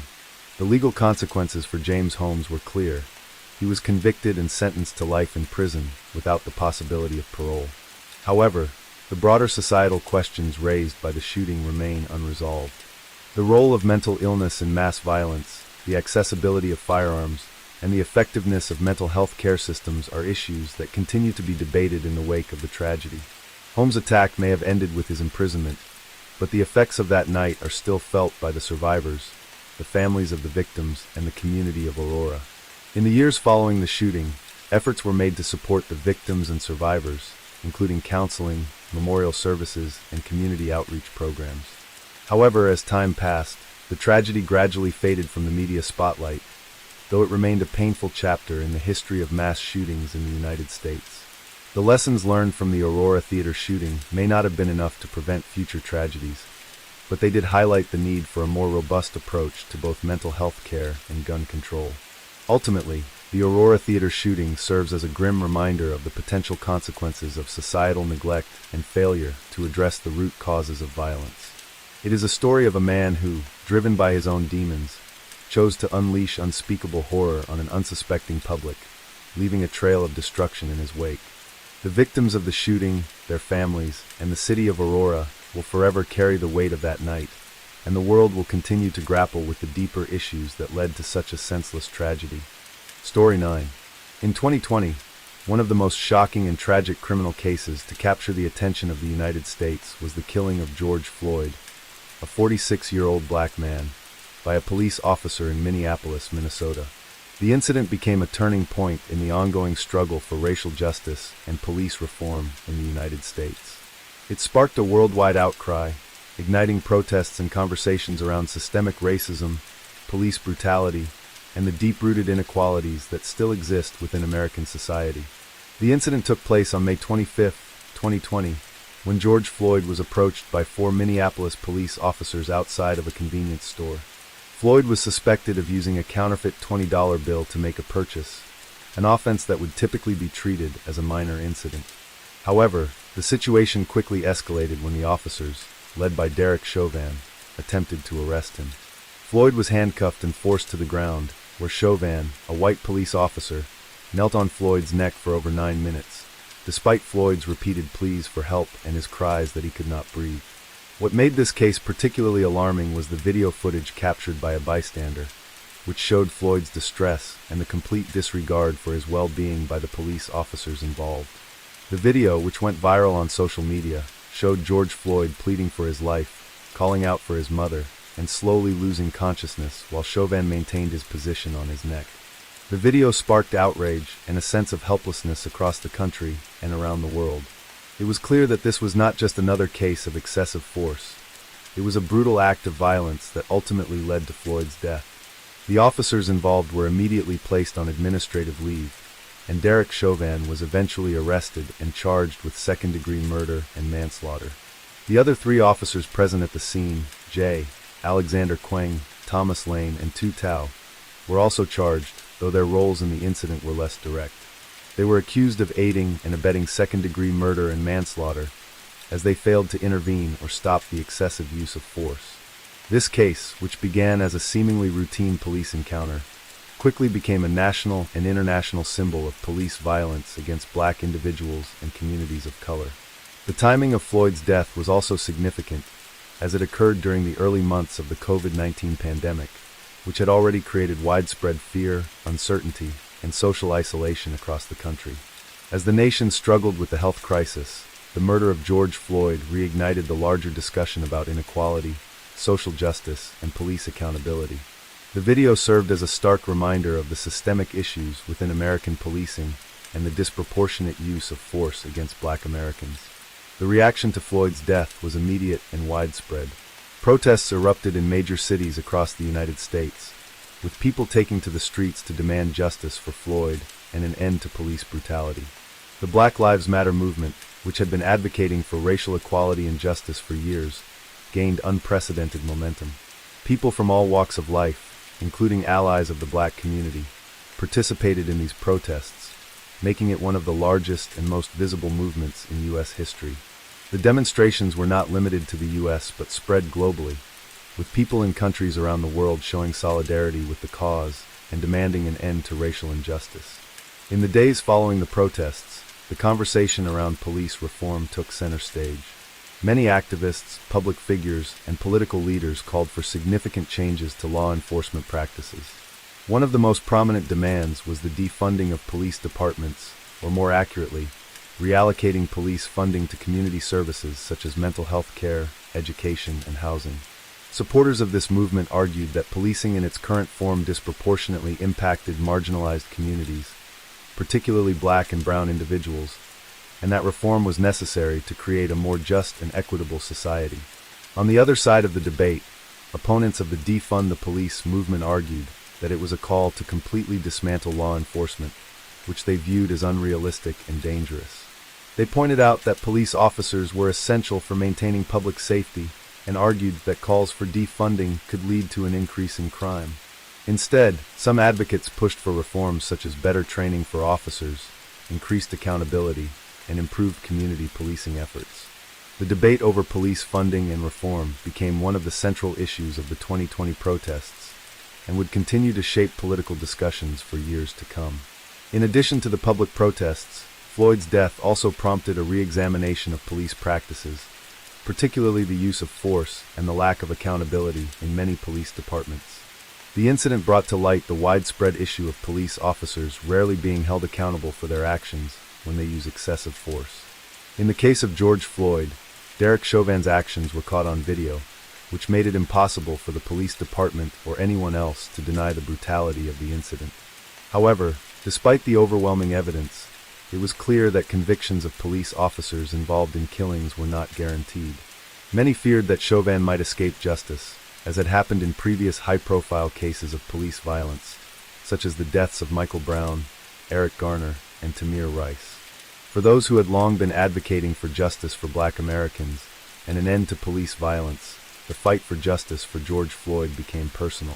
The legal consequences for James Holmes were clear. He was convicted and sentenced to life in prison without the possibility of parole. However, the broader societal questions raised by the shooting remain unresolved. The role of mental illness in mass violence, the accessibility of firearms, and the effectiveness of mental health care systems are issues that continue to be debated in the wake of the tragedy. Holmes' attack may have ended with his imprisonment, but the effects of that night are still felt by the survivors, the families of the victims, and the community of Aurora. In the years following the shooting, efforts were made to support the victims and survivors, including counseling, memorial services, and community outreach programs. However, as time passed, the tragedy gradually faded from the media spotlight, though it remained a painful chapter in the history of mass shootings in the United States. The lessons learned from the Aurora Theater shooting may not have been enough to prevent future tragedies, but they did highlight the need for a more robust approach to both mental health care and gun control. Ultimately, the Aurora Theater shooting serves as a grim reminder of the potential consequences of societal neglect and failure to address the root causes of violence. It is a story of a man who, driven by his own demons, chose to unleash unspeakable horror on an unsuspecting public, leaving a trail of destruction in his wake. The victims of the shooting, their families, and the city of Aurora will forever carry the weight of that night, and the world will continue to grapple with the deeper issues that led to such a senseless tragedy. Story 9. In 2020, one of the most shocking and tragic criminal cases to capture the attention of the United States was the killing of George Floyd, a 46-year-old black man, by a police officer in Minneapolis, Minnesota. The incident became a turning point in the ongoing struggle for racial justice and police reform in the United States. It sparked a worldwide outcry, igniting protests and conversations around systemic racism, police brutality, and the deep-rooted inequalities that still exist within American society. The incident took place on May 25, 2020, when George Floyd was approached by 4 Minneapolis police officers outside of a convenience store. Floyd was suspected of using a counterfeit $20 bill to make a purchase, an offense that would typically be treated as a minor incident. However, the situation quickly escalated when the officers, led by Derek Chauvin, attempted to arrest him. Floyd was handcuffed and forced to the ground, where Chauvin, a white police officer, knelt on Floyd's neck for over 9 minutes, despite Floyd's repeated pleas for help and his cries that he could not breathe. What made this case particularly alarming was the video footage captured by a bystander, which showed Floyd's distress and the complete disregard for his well-being by the police officers involved. The video, which went viral on social media, showed George Floyd pleading for his life, calling out for his mother, and slowly losing consciousness while Chauvin maintained his position on his neck. The video sparked outrage and a sense of helplessness across the country and around the world. It was clear that this was not just another case of excessive force. It was a brutal act of violence that ultimately led to Floyd's death. The officers involved were immediately placed on administrative leave, and Derek Chauvin was eventually arrested and charged with second-degree murder and manslaughter. The other 3 officers present at the scene, Jay, Alexander Quang, Thomas Lane, and Tu Tao, were also charged, though their roles in the incident were less direct. They were accused of aiding and abetting second-degree murder and manslaughter, as they failed to intervene or stop the excessive use of force. This case, which began as a seemingly routine police encounter, quickly became a national and international symbol of police violence against black individuals and communities of color. The timing of Floyd's death was also significant, as it occurred during the early months of the COVID-19 pandemic, which had already created widespread fear, uncertainty, and social isolation across the country. As the nation struggled with the health crisis, the murder of George Floyd reignited the larger discussion about inequality, social justice, and police accountability. The video served as a stark reminder of the systemic issues within American policing and the disproportionate use of force against black Americans. The reaction to Floyd's death was immediate and widespread. Protests erupted in major cities across the United States, with people taking to the streets to demand justice for Floyd and an end to police brutality. The Black Lives Matter movement, which had been advocating for racial equality and justice for years, gained unprecedented momentum. People from all walks of life, including allies of the black community, participated in these protests, making it one of the largest and most visible movements in U.S. history. The demonstrations were not limited to the U.S. but spread globally, with people in countries around the world showing solidarity with the cause, and demanding an end to racial injustice. In the days following the protests, the conversation around police reform took center stage. Many activists, public figures, and political leaders called for significant changes to law enforcement practices. One of the most prominent demands was the defunding of police departments, or more accurately, reallocating police funding to community services such as mental health care, education, and housing. Supporters of this movement argued that policing in its current form disproportionately impacted marginalized communities, particularly black and brown individuals, and that reform was necessary to create a more just and equitable society. On the other side of the debate, opponents of the defund the police movement argued that it was a call to completely dismantle law enforcement, which they viewed as unrealistic and dangerous. They pointed out that police officers were essential for maintaining public safety and argued that calls for defunding could lead to an increase in crime. Instead, some advocates pushed for reforms such as better training for officers, increased accountability, and improved community policing efforts. The debate over police funding and reform became one of the central issues of the 2020 protests and would continue to shape political discussions for years to come. In addition to the public protests, Floyd's death also prompted a re-examination of police practices, particularly the use of force and the lack of accountability in many police departments. The incident brought to light the widespread issue of police officers rarely being held accountable for their actions when they use excessive force. In the case of George Floyd, Derek Chauvin's actions were caught on video, which made it impossible for the police department or anyone else to deny the brutality of the incident. However, despite the overwhelming evidence, it was clear that convictions of police officers involved in killings were not guaranteed. Many feared that Chauvin might escape justice, as had happened in previous high-profile cases of police violence, such as the deaths of Michael Brown, Eric Garner, and Tamir Rice. For those who had long been advocating for justice for Black Americans and an end to police violence, the fight for justice for George Floyd became personal.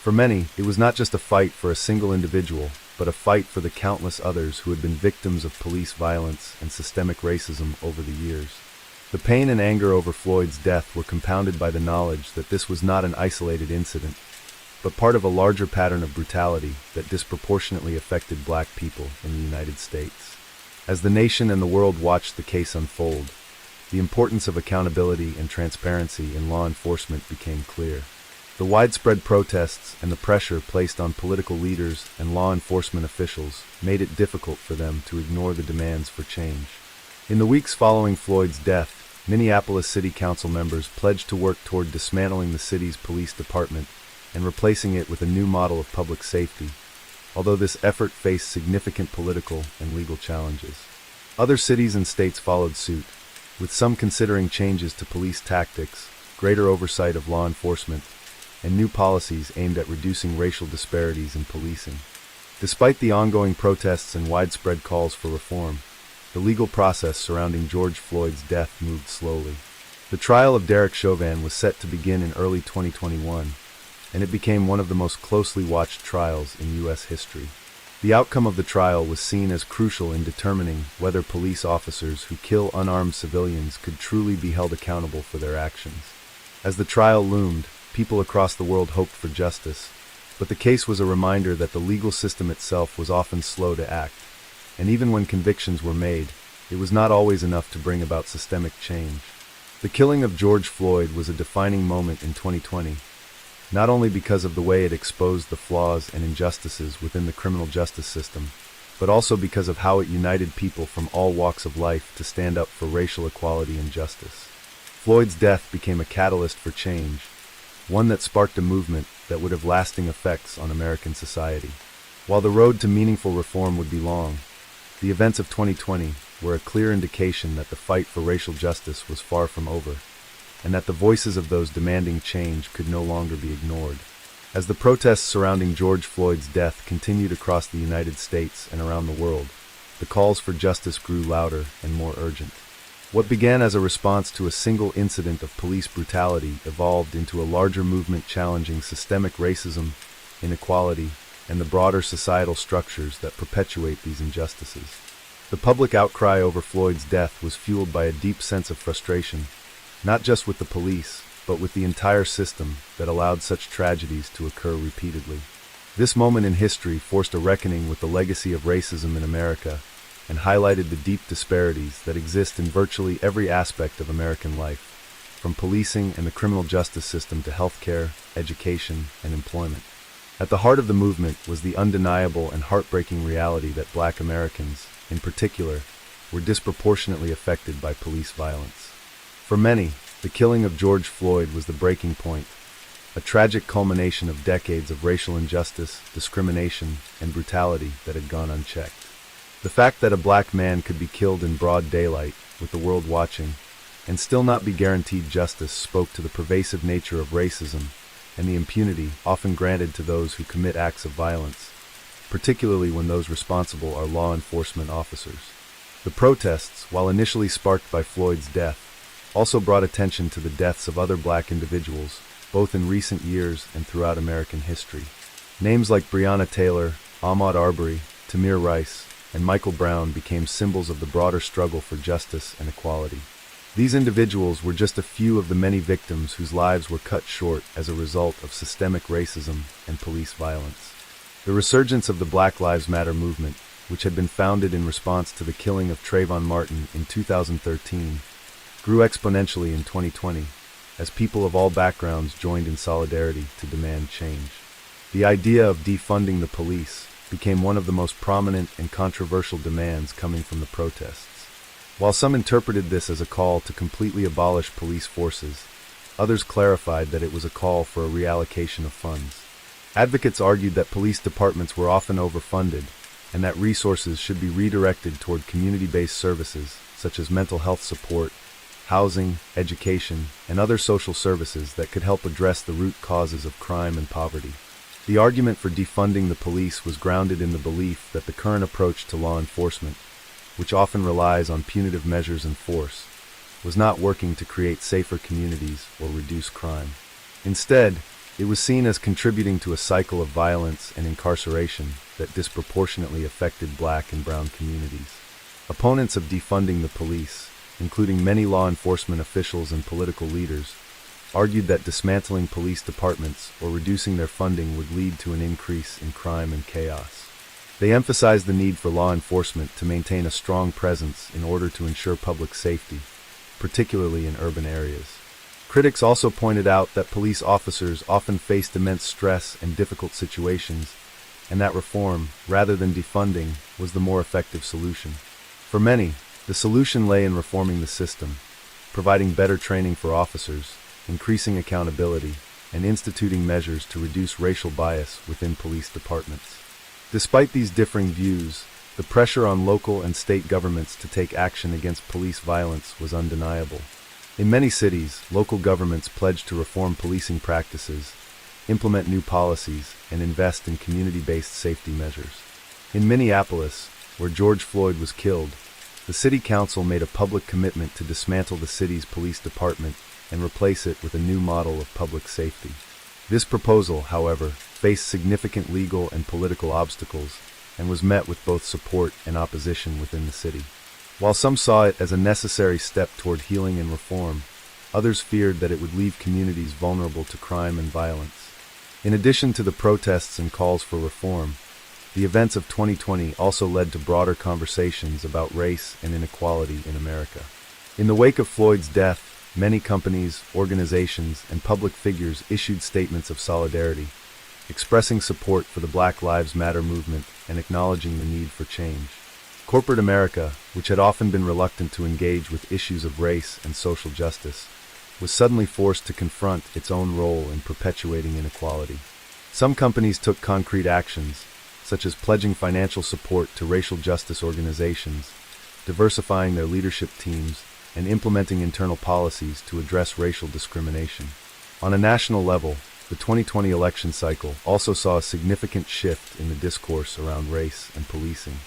For many, it was not just a fight for a single individual, but a fight for the countless others who had been victims of police violence and systemic racism over the years. The pain and anger over Floyd's death were compounded by the knowledge that this was not an isolated incident, but part of a larger pattern of brutality that disproportionately affected Black people in the United States. As the nation and the world watched the case unfold, the importance of accountability and transparency in law enforcement became clear. The widespread protests and the pressure placed on political leaders and law enforcement officials made it difficult for them to ignore the demands for change. In the weeks following Floyd's death, Minneapolis City Council members pledged to work toward dismantling the city's police department and replacing it with a new model of public safety, although this effort faced significant political and legal challenges. Other cities and states followed suit, with some considering changes to police tactics, greater oversight of law enforcement, and new policies aimed at reducing racial disparities in policing. Despite the ongoing protests and widespread calls for reform, the legal process surrounding George Floyd's death moved slowly. The trial of Derek Chauvin was set to begin in early 2021, and it became one of the most closely watched trials in U.S. history. The outcome of the trial was seen as crucial in determining whether police officers who kill unarmed civilians could truly be held accountable for their actions. As the trial loomed, people across the world hoped for justice, but the case was a reminder that the legal system itself was often slow to act, and even when convictions were made, it was not always enough to bring about systemic change. The killing of George Floyd was a defining moment in 2020, not only because of the way it exposed the flaws and injustices within the criminal justice system, but also because of how it united people from all walks of life to stand up for racial equality and justice. Floyd's death became a catalyst for change, one that sparked a movement that would have lasting effects on American society. While the road to meaningful reform would be long, the events of 2020 were a clear indication that the fight for racial justice was far from over, and that the voices of those demanding change could no longer be ignored. As the protests surrounding George Floyd's death continued across the United States and around the world, the calls for justice grew louder and more urgent. What began as a response to a single incident of police brutality evolved into a larger movement challenging systemic racism, inequality, and the broader societal structures that perpetuate these injustices. The public outcry over Floyd's death was fueled by a deep sense of frustration, not just with the police, but with the entire system that allowed such tragedies to occur repeatedly. This moment in history forced a reckoning with the legacy of racism in America and highlighted the deep disparities that exist in virtually every aspect of American life, from policing and the criminal justice system to healthcare, education, and employment. At the heart of the movement was the undeniable and heartbreaking reality that Black Americans, in particular, were disproportionately affected by police violence. For many, the killing of George Floyd was the breaking point, a tragic culmination of decades of racial injustice, discrimination, and brutality that had gone unchecked. The fact that a Black man could be killed in broad daylight, with the world watching, and still not be guaranteed justice spoke to the pervasive nature of racism and the impunity often granted to those who commit acts of violence, particularly when those responsible are law enforcement officers. The protests, while initially sparked by Floyd's death, also brought attention to the deaths of other Black individuals, both in recent years and throughout American history. Names like Breonna Taylor, Ahmaud Arbery, Tamir Rice, and Michael Brown became symbols of the broader struggle for justice and equality. These individuals were just a few of the many victims whose lives were cut short as a result of systemic racism and police violence. The resurgence of the Black Lives Matter movement, which had been founded in response to the killing of Trayvon Martin in 2013, grew exponentially in 2020 as people of all backgrounds joined in solidarity to demand change. The idea of defunding the police became one of the most prominent and controversial demands coming from the protests. While some interpreted this as a call to completely abolish police forces, others clarified that it was a call for a reallocation of funds. Advocates argued that police departments were often overfunded and that resources should be redirected toward community-based services such as mental health support, housing, education, and other social services that could help address the root causes of crime and poverty. The argument for defunding the police was grounded in the belief that the current approach to law enforcement, which often relies on punitive measures and force, was not working to create safer communities or reduce crime. Instead, it was seen as contributing to a cycle of violence and incarceration that disproportionately affected Black and brown communities. Opponents of defunding the police, including many law enforcement officials and political leaders, argued that dismantling police departments or reducing their funding would lead to an increase in crime and chaos. They emphasized the need for law enforcement to maintain a strong presence in order to ensure public safety, particularly in urban areas. Critics also pointed out that police officers often faced immense stress and difficult situations, and that reform, rather than defunding, was the more effective solution. For many, the solution lay in reforming the system, providing better training for officers, increasing accountability, and instituting measures to reduce racial bias within police departments. Despite these differing views, the pressure on local and state governments to take action against police violence was undeniable. In many cities, local governments pledged to reform policing practices, implement new policies, and invest in community-based safety measures. In Minneapolis, where George Floyd was killed, the city council made a public commitment to dismantle the city's police department and replace it with a new model of public safety. This proposal, however, faced significant legal and political obstacles and was met with both support and opposition within the city. While some saw it as a necessary step toward healing and reform, others feared that it would leave communities vulnerable to crime and violence. In addition to the protests and calls for reform, the events of 2020 also led to broader conversations about race and inequality in America. In the wake of Floyd's death, many companies, organizations, and public figures issued statements of solidarity, expressing support for the Black Lives Matter movement and acknowledging the need for change. Corporate America, which had often been reluctant to engage with issues of race and social justice, was suddenly forced to confront its own role in perpetuating inequality. Some companies took concrete actions, such as pledging financial support to racial justice organizations, diversifying their leadership teams, and implementing internal policies to address racial discrimination. On a national level, the 2020 election cycle also saw a significant shift in the discourse around race and policing.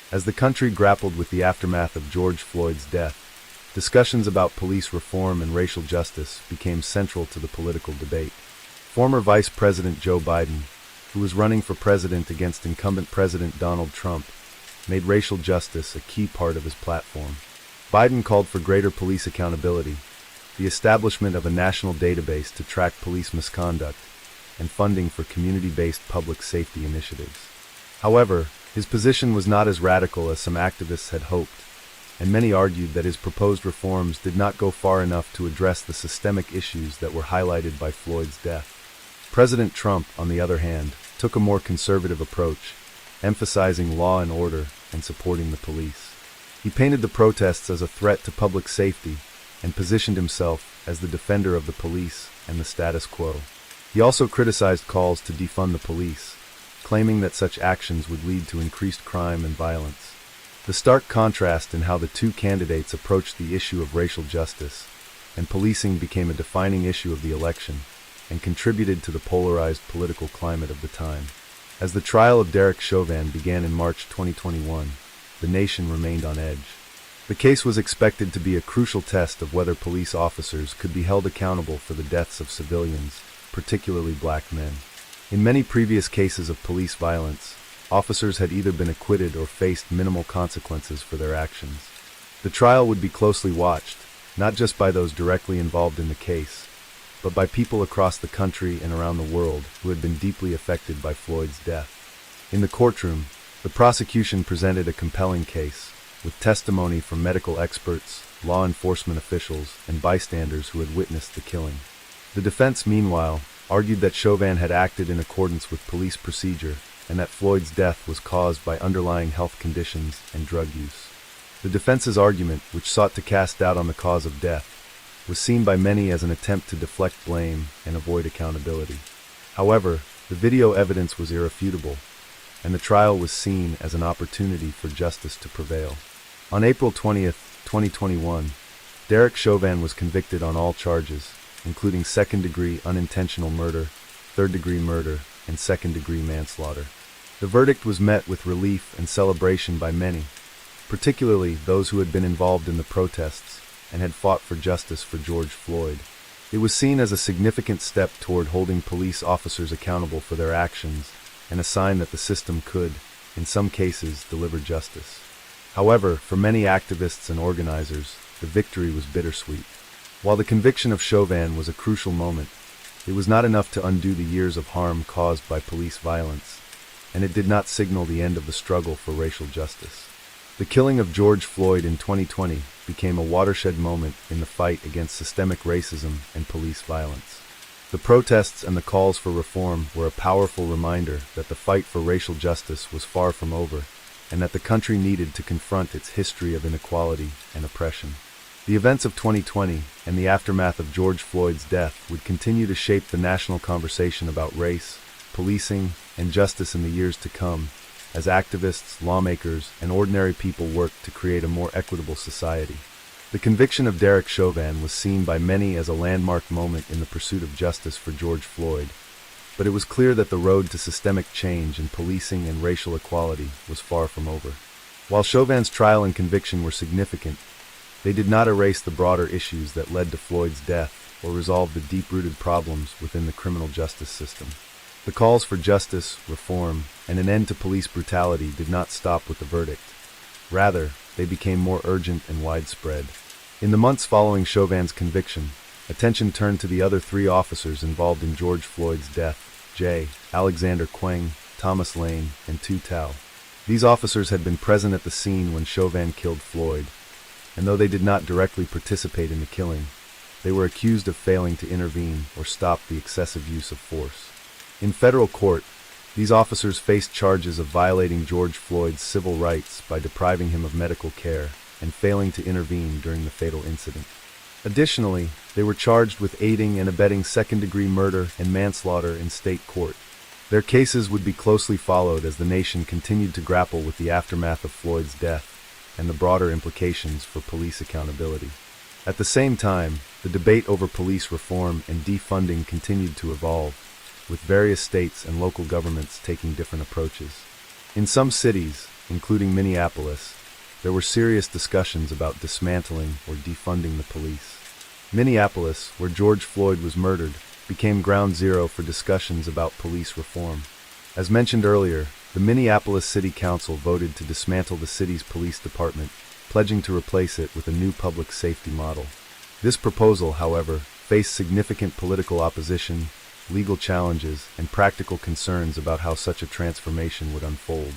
As the country grappled with the aftermath of George Floyd's death, discussions about police reform and racial justice became central to the political debate. Former Vice President Joe Biden, who was running for president against incumbent President Donald Trump, made racial justice a key part of his platform. Biden called for greater police accountability, the establishment of a national database to track police misconduct, and funding for community-based public safety initiatives. However, his position was not as radical as some activists had hoped, and many argued that his proposed reforms did not go far enough to address the systemic issues that were highlighted by Floyd's death. President Trump, on the other hand, took a more conservative approach, emphasizing law and order and supporting the police. He painted the protests as a threat to public safety and positioned himself as the defender of the police and the status quo. He also criticized calls to defund the police, claiming that such actions would lead to increased crime and violence. The stark contrast in how the two candidates approached the issue of racial justice and policing became a defining issue of the election and contributed to the polarized political climate of the time. As the trial of Derek Chauvin began in March 2021, the nation remained on edge. The case was expected to be a crucial test of whether police officers could be held accountable for the deaths of civilians, particularly black men. In many previous cases of police violence, officers had either been acquitted or faced minimal consequences for their actions. The trial would be closely watched, not just by those directly involved in the case, but by people across the country and around the world who had been deeply affected by Floyd's death. In the courtroom, the prosecution presented a compelling case, with testimony from medical experts, law enforcement officials, and bystanders who had witnessed the killing. The defense, meanwhile, argued that Chauvin had acted in accordance with police procedure and that Floyd's death was caused by underlying health conditions and drug use. The defense's argument, which sought to cast doubt on the cause of death, was seen by many as an attempt to deflect blame and avoid accountability. However, the video evidence was irrefutable, and the trial was seen as an opportunity for justice to prevail. On April 20th, 2021, Derek Chauvin was convicted on all charges, including second-degree unintentional murder, third-degree murder, and second-degree manslaughter. The verdict was met with relief and celebration by many, particularly those who had been involved in the protests and had fought for justice for George Floyd. It was seen as a significant step toward holding police officers accountable for their actions and a sign that the system could, in some cases, deliver justice. However, for many activists and organizers, the victory was bittersweet. While the conviction of Chauvin was a crucial moment, it was not enough to undo the years of harm caused by police violence, and it did not signal the end of the struggle for racial justice. The killing of George Floyd in 2020 became a watershed moment in the fight against systemic racism and police violence. The protests and the calls for reform were a powerful reminder that the fight for racial justice was far from over, and that the country needed to confront its history of inequality and oppression. The events of 2020 and the aftermath of George Floyd's death would continue to shape the national conversation about race, policing, and justice in the years to come, as activists, lawmakers, and ordinary people worked to create a more equitable society. The conviction of Derek Chauvin was seen by many as a landmark moment in the pursuit of justice for George Floyd, but it was clear that the road to systemic change in policing and racial equality was far from over. While Chauvin's trial and conviction were significant, they did not erase the broader issues that led to Floyd's death or resolve the deep-rooted problems within the criminal justice system. The calls for justice, reform, and an end to police brutality did not stop with the verdict. Rather, they became more urgent and widespread. In the months following Chauvin's conviction, attention turned to the other three officers involved in George Floyd's death: J. Alexander Kueng, Thomas Lane, and Tu Tao. These officers had been present at the scene when Chauvin killed Floyd, and though they did not directly participate in the killing, they were accused of failing to intervene or stop the excessive use of force. In federal court, these officers faced charges of violating George Floyd's civil rights by depriving him of medical care and failing to intervene during the fatal incident. Additionally, they were charged with aiding and abetting second-degree murder and manslaughter in state court. Their cases would be closely followed as the nation continued to grapple with the aftermath of Floyd's death and the broader implications for police accountability. At the same time, the debate over police reform and defunding continued to evolve, with various states and local governments taking different approaches. In some cities, including Minneapolis, there were serious discussions about dismantling or defunding the police. Minneapolis, where George Floyd was murdered, became ground zero for discussions about police reform. As mentioned earlier, the Minneapolis City Council voted to dismantle the city's police department, pledging to replace it with a new public safety model. This proposal, however, faced significant political opposition legal challenges, and practical concerns about how such a transformation would unfold.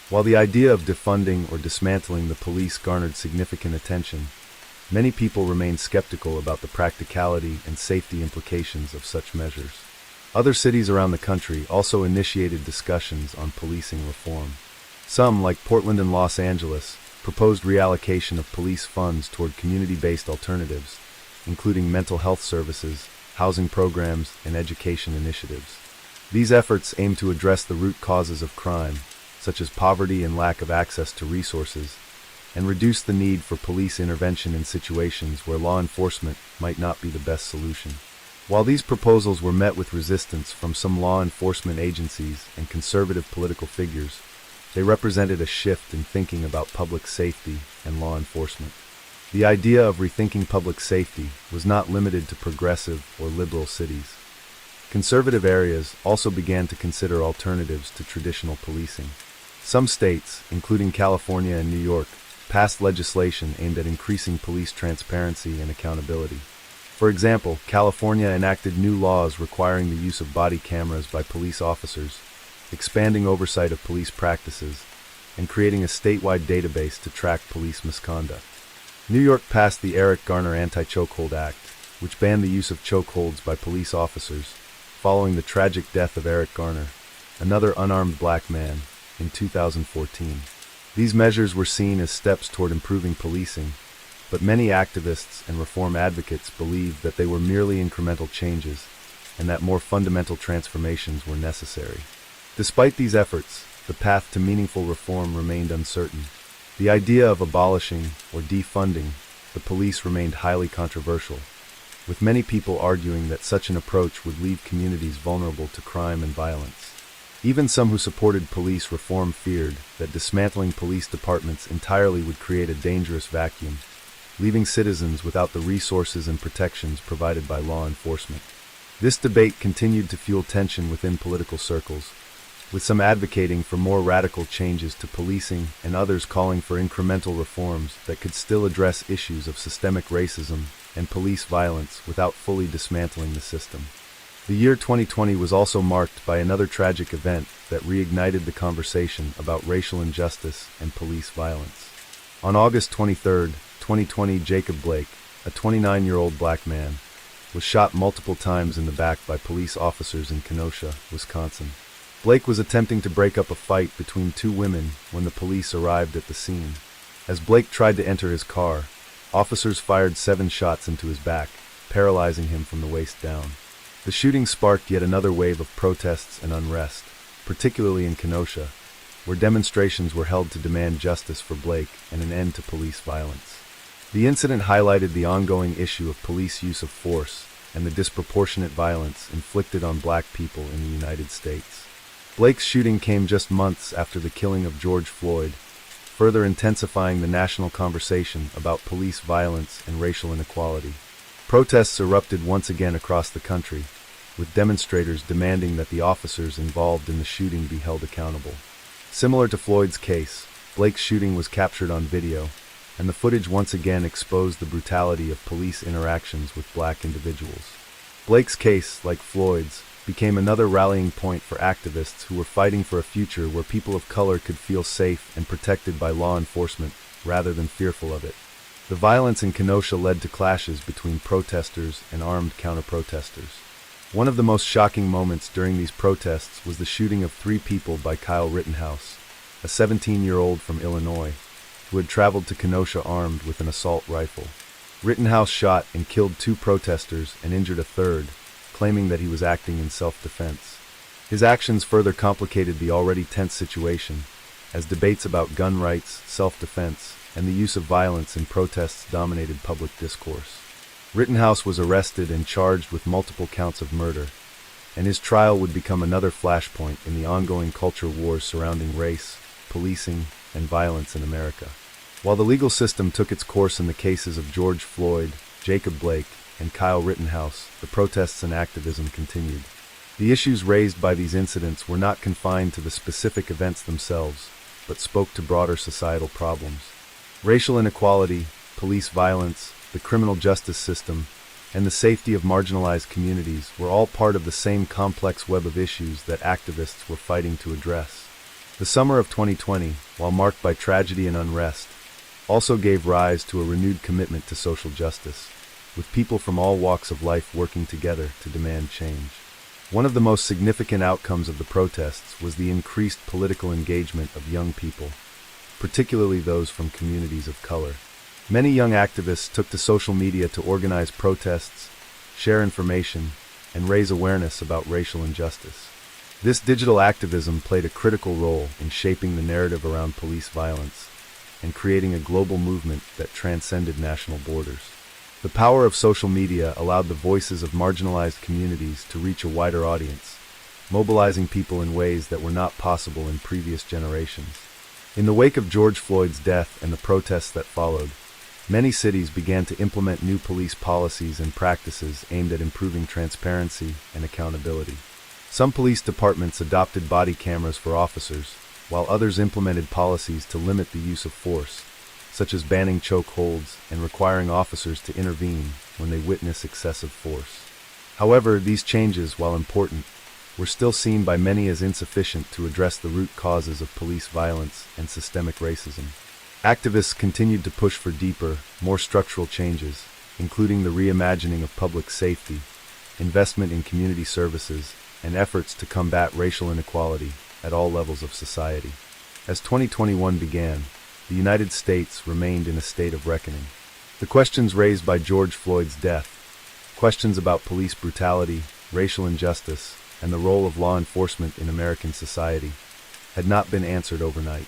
While the idea of defunding or dismantling the police garnered significant attention, many people remain skeptical about the practicality and safety implications of such measures. Other cities around the country also initiated discussions on policing reform. Some, like Portland and Los Angeles, proposed reallocation of police funds toward community-based alternatives, including mental health services, housing programs, and education initiatives. These efforts aim to address the root causes of crime, such as poverty and lack of access to resources, and reduce the need for police intervention in situations where law enforcement might not be the best solution. While these proposals were met with resistance from some law enforcement agencies and conservative political figures, they represented a shift in thinking about public safety and law enforcement. The idea of rethinking public safety was not limited to progressive or liberal cities. Conservative areas also began to consider alternatives to traditional policing. Some states, including California and New York, passed legislation aimed at increasing police transparency and accountability. For example, California enacted new laws requiring the use of body cameras by police officers, expanding oversight of police practices, and creating a statewide database to track police misconduct. New York passed the Eric Garner Anti-Chokehold Act, which banned the use of chokeholds by police officers, following the tragic death of Eric Garner, another unarmed black man, in 2014. These measures were seen as steps toward improving policing, but many activists and reform advocates believed that they were merely incremental changes and that more fundamental transformations were necessary. Despite these efforts, the path to meaningful reform remained uncertain. The idea of abolishing or defunding the police remained highly controversial, with many people arguing that such an approach would leave communities vulnerable to crime and violence. Even some who supported police reform feared that dismantling police departments entirely would create a dangerous vacuum, leaving citizens without the resources and protections provided by law enforcement. This debate continued to fuel tension within political circles, with some advocating for more radical changes to policing and others calling for incremental reforms that could still address issues of systemic racism and police violence without fully dismantling the system. The year 2020 was also marked by another tragic event that reignited the conversation about racial injustice and police violence. On August 23, 2020, Jacob Blake, a 29-year-old black man, was shot multiple times in the back by police officers in Kenosha, Wisconsin. Blake was attempting to break up a fight between two women when the police arrived at the scene. As Blake tried to enter his car, officers fired 7 shots into his back, paralyzing him from the waist down. The shooting sparked yet another wave of protests and unrest, particularly in Kenosha, where demonstrations were held to demand justice for Blake and an end to police violence. The incident highlighted the ongoing issue of police use of force and the disproportionate violence inflicted on black people in the United States. Blake's shooting came just months after the killing of George Floyd, further intensifying the national conversation about police violence and racial inequality. Protests erupted once again across the country, with demonstrators demanding that the officers involved in the shooting be held accountable. Similar to Floyd's case, Blake's shooting was captured on video, and the footage once again exposed the brutality of police interactions with black individuals. Blake's case, like Floyd's, became another rallying point for activists who were fighting for a future where people of color could feel safe and protected by law enforcement rather than fearful of it. The violence in Kenosha led to clashes between protesters and armed counter-protesters. One of the most shocking moments during these protests was the shooting of 3 people by Kyle Rittenhouse, a 17-year-old from Illinois, who had traveled to Kenosha armed with an assault rifle. Rittenhouse shot and killed 2 protesters and injured a third, claiming that he was acting in self-defense. His actions further complicated the already tense situation, as debates about gun rights, self-defense, and the use of violence in protests dominated public discourse. Rittenhouse was arrested and charged with multiple counts of murder, and his trial would become another flashpoint in the ongoing culture wars surrounding race, policing, and violence in America. While the legal system took its course in the cases of George Floyd, Jacob Blake, and Kyle Rittenhouse, the protests and activism continued. The issues raised by these incidents were not confined to the specific events themselves, but spoke to broader societal problems. Racial inequality, police violence, the criminal justice system, and the safety of marginalized communities were all part of the same complex web of issues that activists were fighting to address. The summer of 2020, while marked by tragedy and unrest, also gave rise to a renewed commitment to social justice, with people from all walks of life working together to demand change. One of the most significant outcomes of the protests was the increased political engagement of young people, particularly those from communities of color. Many young activists took to social media to organize protests, share information, and raise awareness about racial injustice. This digital activism played a critical role in shaping the narrative around police violence and creating a global movement that transcended national borders. The power of social media allowed the voices of marginalized communities to reach a wider audience, mobilizing people in ways that were not possible in previous generations. In the wake of George Floyd's death and the protests that followed, many cities began to implement new police policies and practices aimed at improving transparency and accountability. Some police departments adopted body cameras for officers, while others implemented policies to limit the use of force, such as banning chokeholds and requiring officers to intervene when they witness excessive force. However, these changes, while important, were still seen by many as insufficient to address the root causes of police violence and systemic racism. Activists continued to push for deeper, more structural changes, including the reimagining of public safety, investment in community services, and efforts to combat racial inequality at all levels of society. As 2021 began, the United States remained in a state of reckoning. The questions raised by George Floyd's death, questions about police brutality, racial injustice, and the role of law enforcement in American society, had not been answered overnight.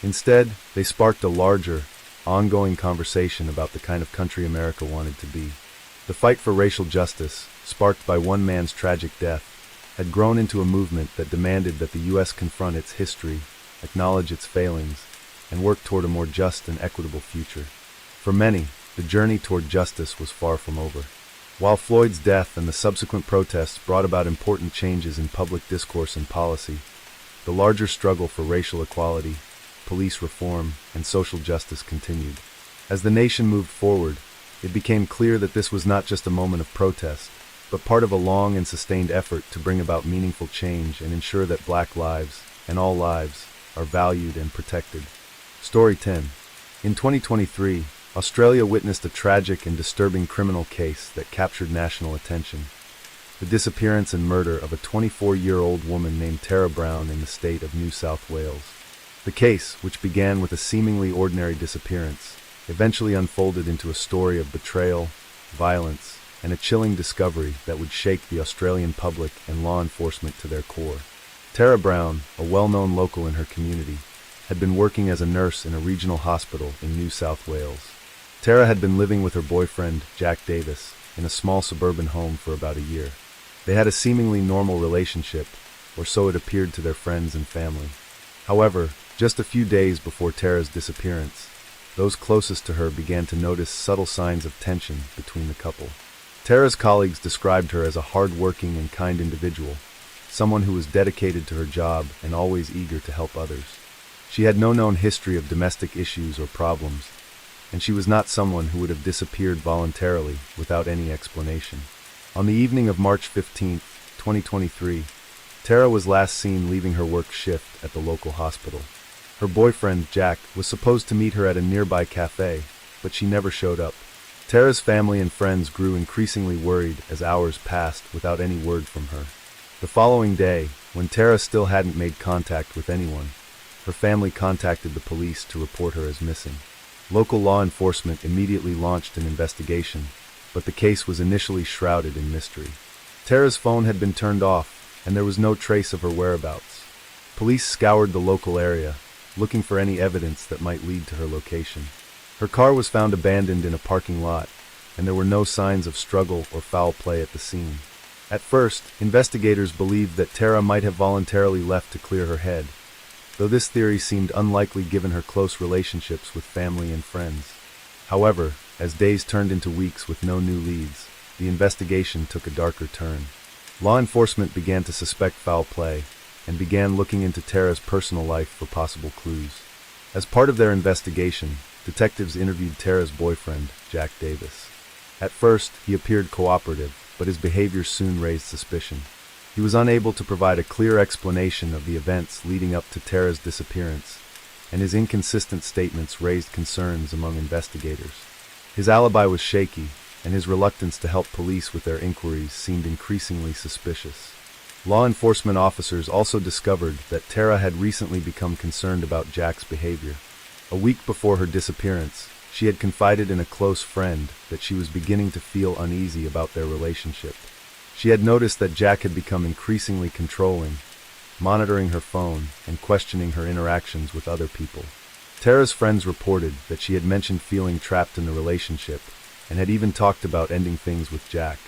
Instead, they sparked a larger, ongoing conversation about the kind of country America wanted to be. The fight for racial justice, sparked by one man's tragic death, had grown into a movement that demanded that the U.S. confront its history, acknowledge its failings, and work toward a more just and equitable future. For many, the journey toward justice was far from over. While Floyd's death and the subsequent protests brought about important changes in public discourse and policy, the larger struggle for racial equality, police reform, and social justice continued. As the nation moved forward, it became clear that this was not just a moment of protest, but part of a long and sustained effort to bring about meaningful change and ensure that Black lives, and all lives, are valued and protected. Story 10. In 2023, Australia witnessed a tragic and disturbing criminal case that captured national attention. The disappearance and murder of a 24-year-old woman named Tara Brown in the state of New South Wales. The case, which began with a seemingly ordinary disappearance, eventually unfolded into a story of betrayal, violence, and a chilling discovery that would shake the Australian public and law enforcement to their core. Tara Brown, a well-known local in her community, had been working as a nurse in a regional hospital in New South Wales. Tara had been living with her boyfriend, Jack Davis, in a small suburban home for about a year. They had a seemingly normal relationship, or so it appeared to their friends and family. However, just a few days before Tara's disappearance, those closest to her began to notice subtle signs of tension between the couple. Tara's colleagues described her as a hard-working and kind individual, someone who was dedicated to her job and always eager to help others. She had no known history of domestic issues or problems, and she was not someone who would have disappeared voluntarily without any explanation. On the evening of March 15, 2023, Tara was last seen leaving her work shift at the local hospital. Her boyfriend, Jack, was supposed to meet her at a nearby cafe, but she never showed up. Tara's family and friends grew increasingly worried as hours passed without any word from her. The following day, when Tara still hadn't made contact with anyone, her family contacted the police to report her as missing. Local law enforcement immediately launched an investigation, but the case was initially shrouded in mystery. Tara's phone had been turned off, and there was no trace of her whereabouts. Police scoured the local area, looking for any evidence that might lead to her location. Her car was found abandoned in a parking lot, and there were no signs of struggle or foul play at the scene. At first, investigators believed that Tara might have voluntarily left to clear her head, though this theory seemed unlikely given her close relationships with family and friends. However, as days turned into weeks with no new leads, the investigation took a darker turn. Law enforcement began to suspect foul play and began looking into Tara's personal life for possible clues. As part of their investigation, detectives interviewed Tara's boyfriend, Jack Davis. At first, he appeared cooperative, but his behavior soon raised suspicion. He was unable to provide a clear explanation of the events leading up to Tara's disappearance, and his inconsistent statements raised concerns among investigators. His alibi was shaky, and his reluctance to help police with their inquiries seemed increasingly suspicious. Law enforcement officers also discovered that Tara had recently become concerned about Jack's behavior. A week before her disappearance, she had confided in a close friend that she was beginning to feel uneasy about their relationship. She had noticed that Jack had become increasingly controlling, monitoring her phone and questioning her interactions with other people. Tara's friends reported that she had mentioned feeling trapped in the relationship and had even talked about ending things with Jack,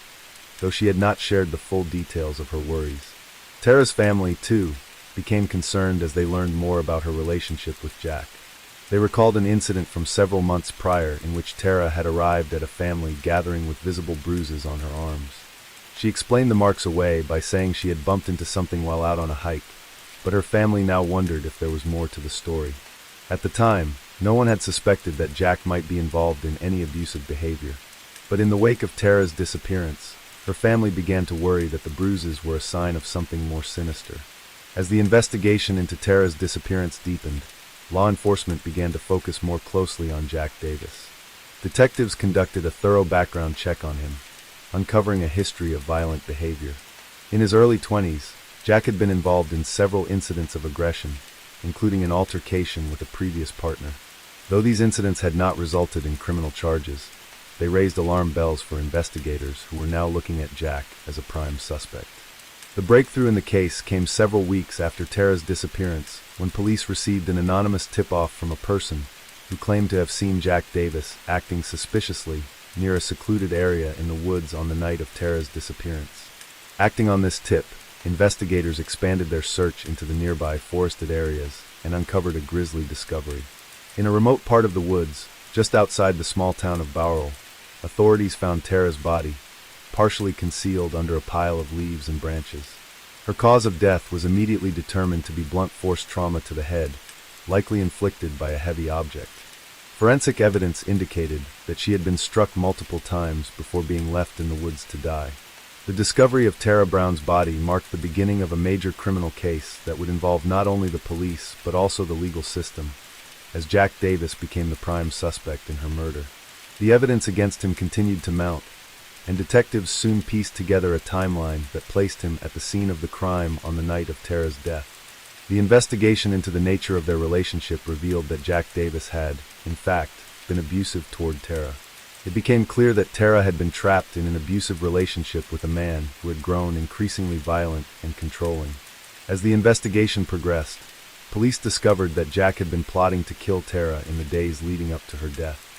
though she had not shared the full details of her worries. Tara's family, too, became concerned as they learned more about her relationship with Jack. They recalled an incident from several months prior in which Tara had arrived at a family gathering with visible bruises on her arms. She explained the marks away by saying she had bumped into something while out on a hike, but her family now wondered if there was more to the story. At the time, no one had suspected that Jack might be involved in any abusive behavior. But in the wake of Tara's disappearance, her family began to worry that the bruises were a sign of something more sinister. As the investigation into Tara's disappearance deepened, law enforcement began to focus more closely on Jack Davis. Detectives conducted a thorough background check on him, uncovering a history of violent behavior. In his early 20s, Jack had been involved in several incidents of aggression, including an altercation with a previous partner. Though these incidents had not resulted in criminal charges, they raised alarm bells for investigators who were now looking at Jack as a prime suspect. The breakthrough in the case came several weeks after Tara's disappearance, when police received an anonymous tip-off from a person who claimed to have seen Jack Davis acting suspiciously near a secluded area in the woods on the night of Tara's disappearance. Acting on this tip, investigators expanded their search into the nearby forested areas and uncovered a grisly discovery. In a remote part of the woods, just outside the small town of Bowral, authorities found Tara's body, partially concealed under a pile of leaves and branches. Her cause of death was immediately determined to be blunt force trauma to the head, likely inflicted by a heavy object. Forensic evidence indicated that she had been struck multiple times before being left in the woods to die. The discovery of Tara Brown's body marked the beginning of a major criminal case that would involve not only the police but also the legal system, as Jack Davis became the prime suspect in her murder. The evidence against him continued to mount, and detectives soon pieced together a timeline that placed him at the scene of the crime on the night of Tara's death. The investigation into the nature of their relationship revealed that Jack Davis had, in fact, been abusive toward Tara. It became clear that Tara had been trapped in an abusive relationship with a man who had grown increasingly violent and controlling. As the investigation progressed, police discovered that Jack had been plotting to kill Tara in the days leading up to her death.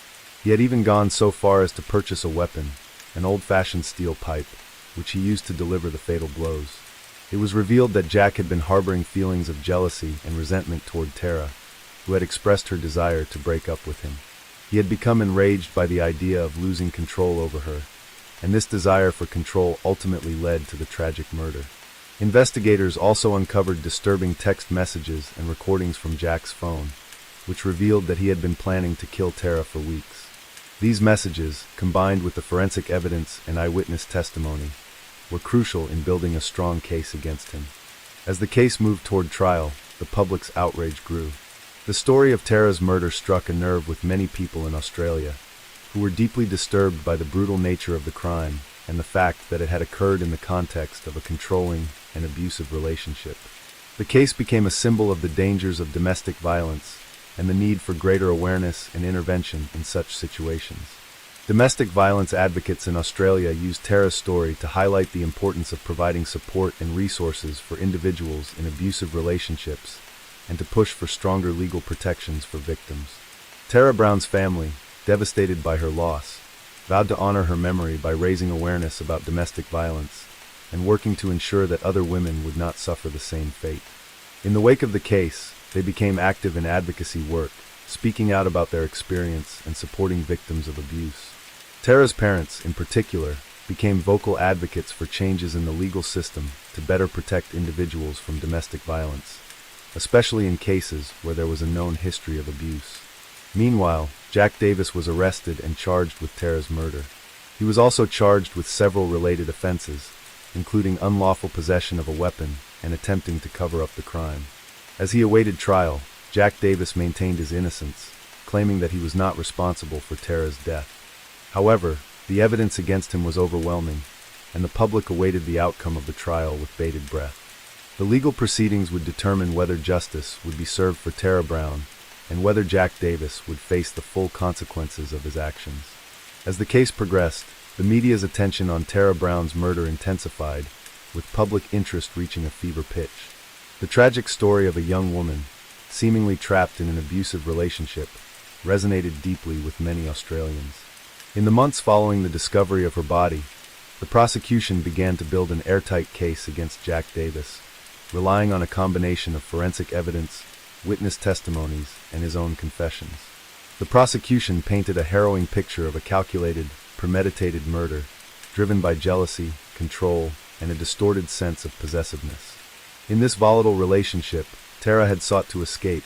He had even gone so far as to purchase a weapon, an old-fashioned steel pipe, which he used to deliver the fatal blows. It was revealed that Jack had been harboring feelings of jealousy and resentment toward Tara, who had expressed her desire to break up with him. He had become enraged by the idea of losing control over her, and this desire for control ultimately led to the tragic murder. Investigators also uncovered disturbing text messages and recordings from Jack's phone, which revealed that he had been planning to kill Tara for weeks. These messages, combined with the forensic evidence and eyewitness testimony, were crucial in building a strong case against him. As the case moved toward trial, the public's outrage grew. The story of Tara's murder struck a nerve with many people in Australia, who were deeply disturbed by the brutal nature of the crime and the fact that it had occurred in the context of a controlling and abusive relationship. The case became a symbol of the dangers of domestic violence and the need for greater awareness and intervention in such situations. Domestic violence advocates in Australia used Tara's story to highlight the importance of providing support and resources for individuals in abusive relationships and to push for stronger legal protections for victims. Tara Brown's family, devastated by her loss, vowed to honor her memory by raising awareness about domestic violence and working to ensure that other women would not suffer the same fate. In the wake of the case, they became active in advocacy work, speaking out about their experience and supporting victims of abuse. Tara's parents, in particular, became vocal advocates for changes in the legal system to better protect individuals from domestic violence, especially in cases where there was a known history of abuse. Meanwhile, Jack Davis was arrested and charged with Tara's murder. He was also charged with several related offenses, including unlawful possession of a weapon and attempting to cover up the crime. As he awaited trial, Jack Davis maintained his innocence, claiming that he was not responsible for Tara's death. However, the evidence against him was overwhelming, and the public awaited the outcome of the trial with bated breath. The legal proceedings would determine whether justice would be served for Tara Brown and whether Jack Davis would face the full consequences of his actions. As the case progressed, the media's attention on Tara Brown's murder intensified, with public interest reaching a fever pitch. The tragic story of a young woman, seemingly trapped in an abusive relationship, resonated deeply with many Australians. In the months following the discovery of her body, the prosecution began to build an airtight case against Jack Davis, relying on a combination of forensic evidence, witness testimonies, and his own confessions. The prosecution painted a harrowing picture of a calculated, premeditated murder, driven by jealousy, control, and a distorted sense of possessiveness. In this volatile relationship, Tara had sought to escape,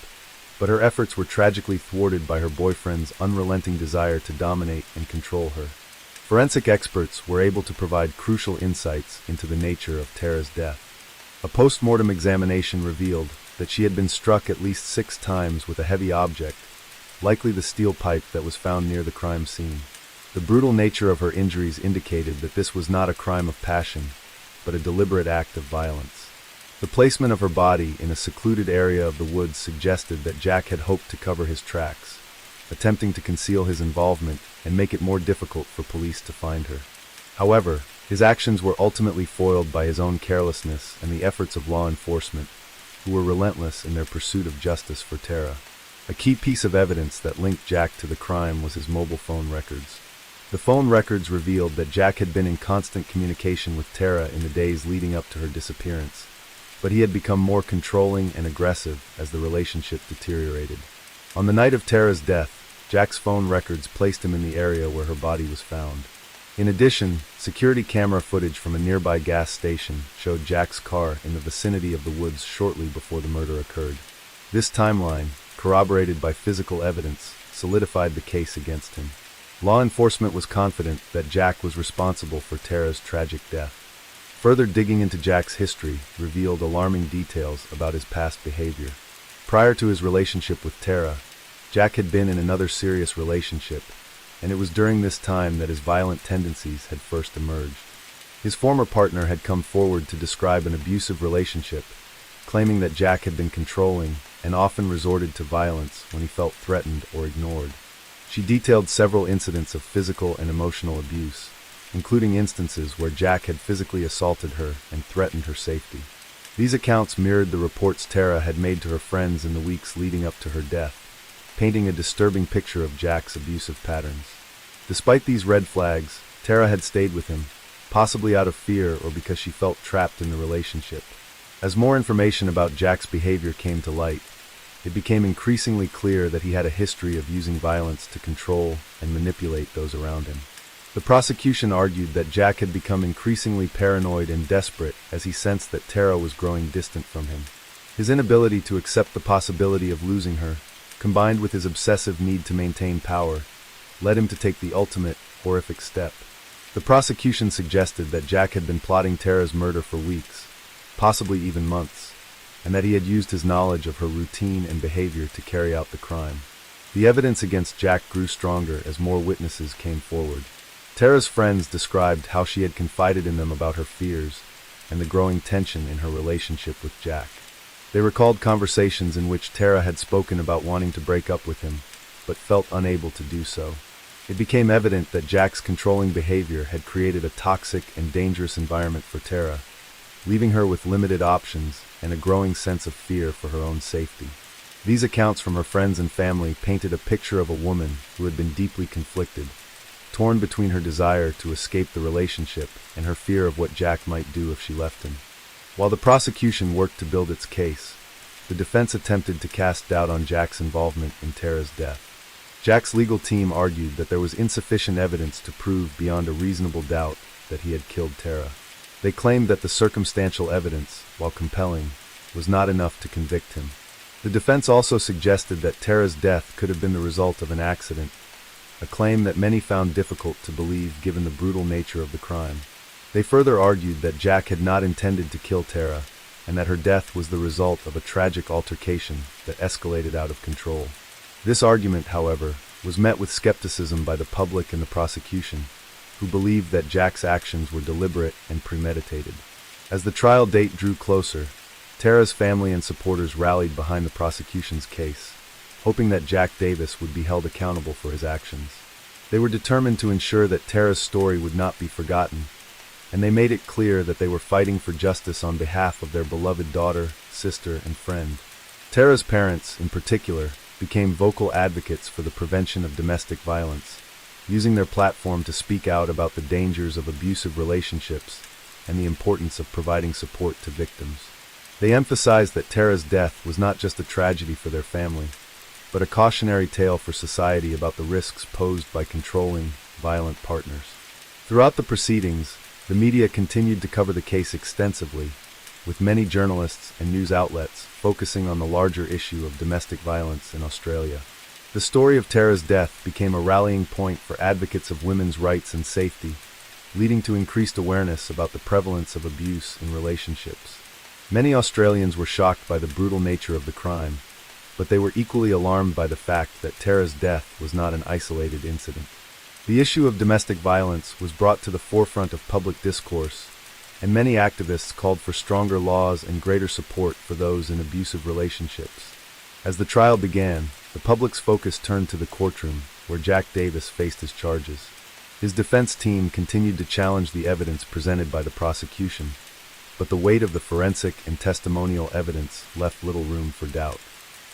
but her efforts were tragically thwarted by her boyfriend's unrelenting desire to dominate and control her. Forensic experts were able to provide crucial insights into the nature of Tara's death. A post-mortem examination revealed that she had been struck at least 6 times with a heavy object, likely the steel pipe that was found near the crime scene. The brutal nature of her injuries indicated that this was not a crime of passion, but a deliberate act of violence. The placement of her body in a secluded area of the woods suggested that Jack had hoped to cover his tracks, attempting to conceal his involvement and make it more difficult for police to find her. However, his actions were ultimately foiled by his own carelessness and the efforts of law enforcement, who were relentless in their pursuit of justice for Tara. A key piece of evidence that linked Jack to the crime was his mobile phone records. The phone records revealed that Jack had been in constant communication with Tara in the days leading up to her disappearance, but he had become more controlling and aggressive as the relationship deteriorated. On the night of Tara's death, Jack's phone records placed him in the area where her body was found. In addition, security camera footage from a nearby gas station showed Jack's car in the vicinity of the woods shortly before the murder occurred. This timeline, corroborated by physical evidence, solidified the case against him. Law enforcement was confident that Jack was responsible for Tara's tragic death. Further digging into Jack's history revealed alarming details about his past behavior. Prior to his relationship with Tara, Jack had been in another serious relationship, and it was during this time that his violent tendencies had first emerged. His former partner had come forward to describe an abusive relationship, claiming that Jack had been controlling and often resorted to violence when he felt threatened or ignored. She detailed several incidents of physical and emotional abuse, including instances where Jack had physically assaulted her and threatened her safety. These accounts mirrored the reports Tara had made to her friends in the weeks leading up to her death, painting a disturbing picture of Jack's abusive patterns. Despite these red flags, Tara had stayed with him, possibly out of fear or because she felt trapped in the relationship. As more information about Jack's behavior came to light, it became increasingly clear that he had a history of using violence to control and manipulate those around him. The prosecution argued that Jack had become increasingly paranoid and desperate as he sensed that Tara was growing distant from him. His inability to accept the possibility of losing her, combined with his obsessive need to maintain power, led him to take the ultimate, horrific step. The prosecution suggested that Jack had been plotting Tara's murder for weeks, possibly even months, and that he had used his knowledge of her routine and behavior to carry out the crime. The evidence against Jack grew stronger as more witnesses came forward. Tara's friends described how she had confided in them about her fears and the growing tension in her relationship with Jack. They recalled conversations in which Tara had spoken about wanting to break up with him, but felt unable to do so. It became evident that Jack's controlling behavior had created a toxic and dangerous environment for Tara, leaving her with limited options and a growing sense of fear for her own safety. These accounts from her friends and family painted a picture of a woman who had been deeply conflicted, torn between her desire to escape the relationship and her fear of what Jack might do if she left him. While the prosecution worked to build its case, the defense attempted to cast doubt on Jack's involvement in Tara's death. Jack's legal team argued that there was insufficient evidence to prove beyond a reasonable doubt that he had killed Tara. They claimed that the circumstantial evidence, while compelling, was not enough to convict him. The defense also suggested that Tara's death could have been the result of an accident, a claim that many found difficult to believe given the brutal nature of the crime. They further argued that Jack had not intended to kill Tara, and that her death was the result of a tragic altercation that escalated out of control. This argument, however, was met with skepticism by the public and the prosecution, who believed that Jack's actions were deliberate and premeditated. As the trial date drew closer, Tara's family and supporters rallied behind the prosecution's case, hoping that Jack Davis would be held accountable for his actions. They were determined to ensure that Tara's story would not be forgotten, and they made it clear that they were fighting for justice on behalf of their beloved daughter, sister, and friend. Tara's parents, in particular, became vocal advocates for the prevention of domestic violence, using their platform to speak out about the dangers of abusive relationships and the importance of providing support to victims. They emphasized that Tara's death was not just a tragedy for their family, but a cautionary tale for society about the risks posed by controlling, violent partners. Throughout the proceedings, the media continued to cover the case extensively, with many journalists and news outlets focusing on the larger issue of domestic violence in Australia. The story of Tara's death became a rallying point for advocates of women's rights and safety, leading to increased awareness about the prevalence of abuse in relationships. Many Australians were shocked by the brutal nature of the crime, but they were equally alarmed by the fact that Tara's death was not an isolated incident. The issue of domestic violence was brought to the forefront of public discourse, and many activists called for stronger laws and greater support for those in abusive relationships. As the trial began, the public's focus turned to the courtroom, where Jack Davis faced his charges. His defense team continued to challenge the evidence presented by the prosecution, but the weight of the forensic and testimonial evidence left little room for doubt.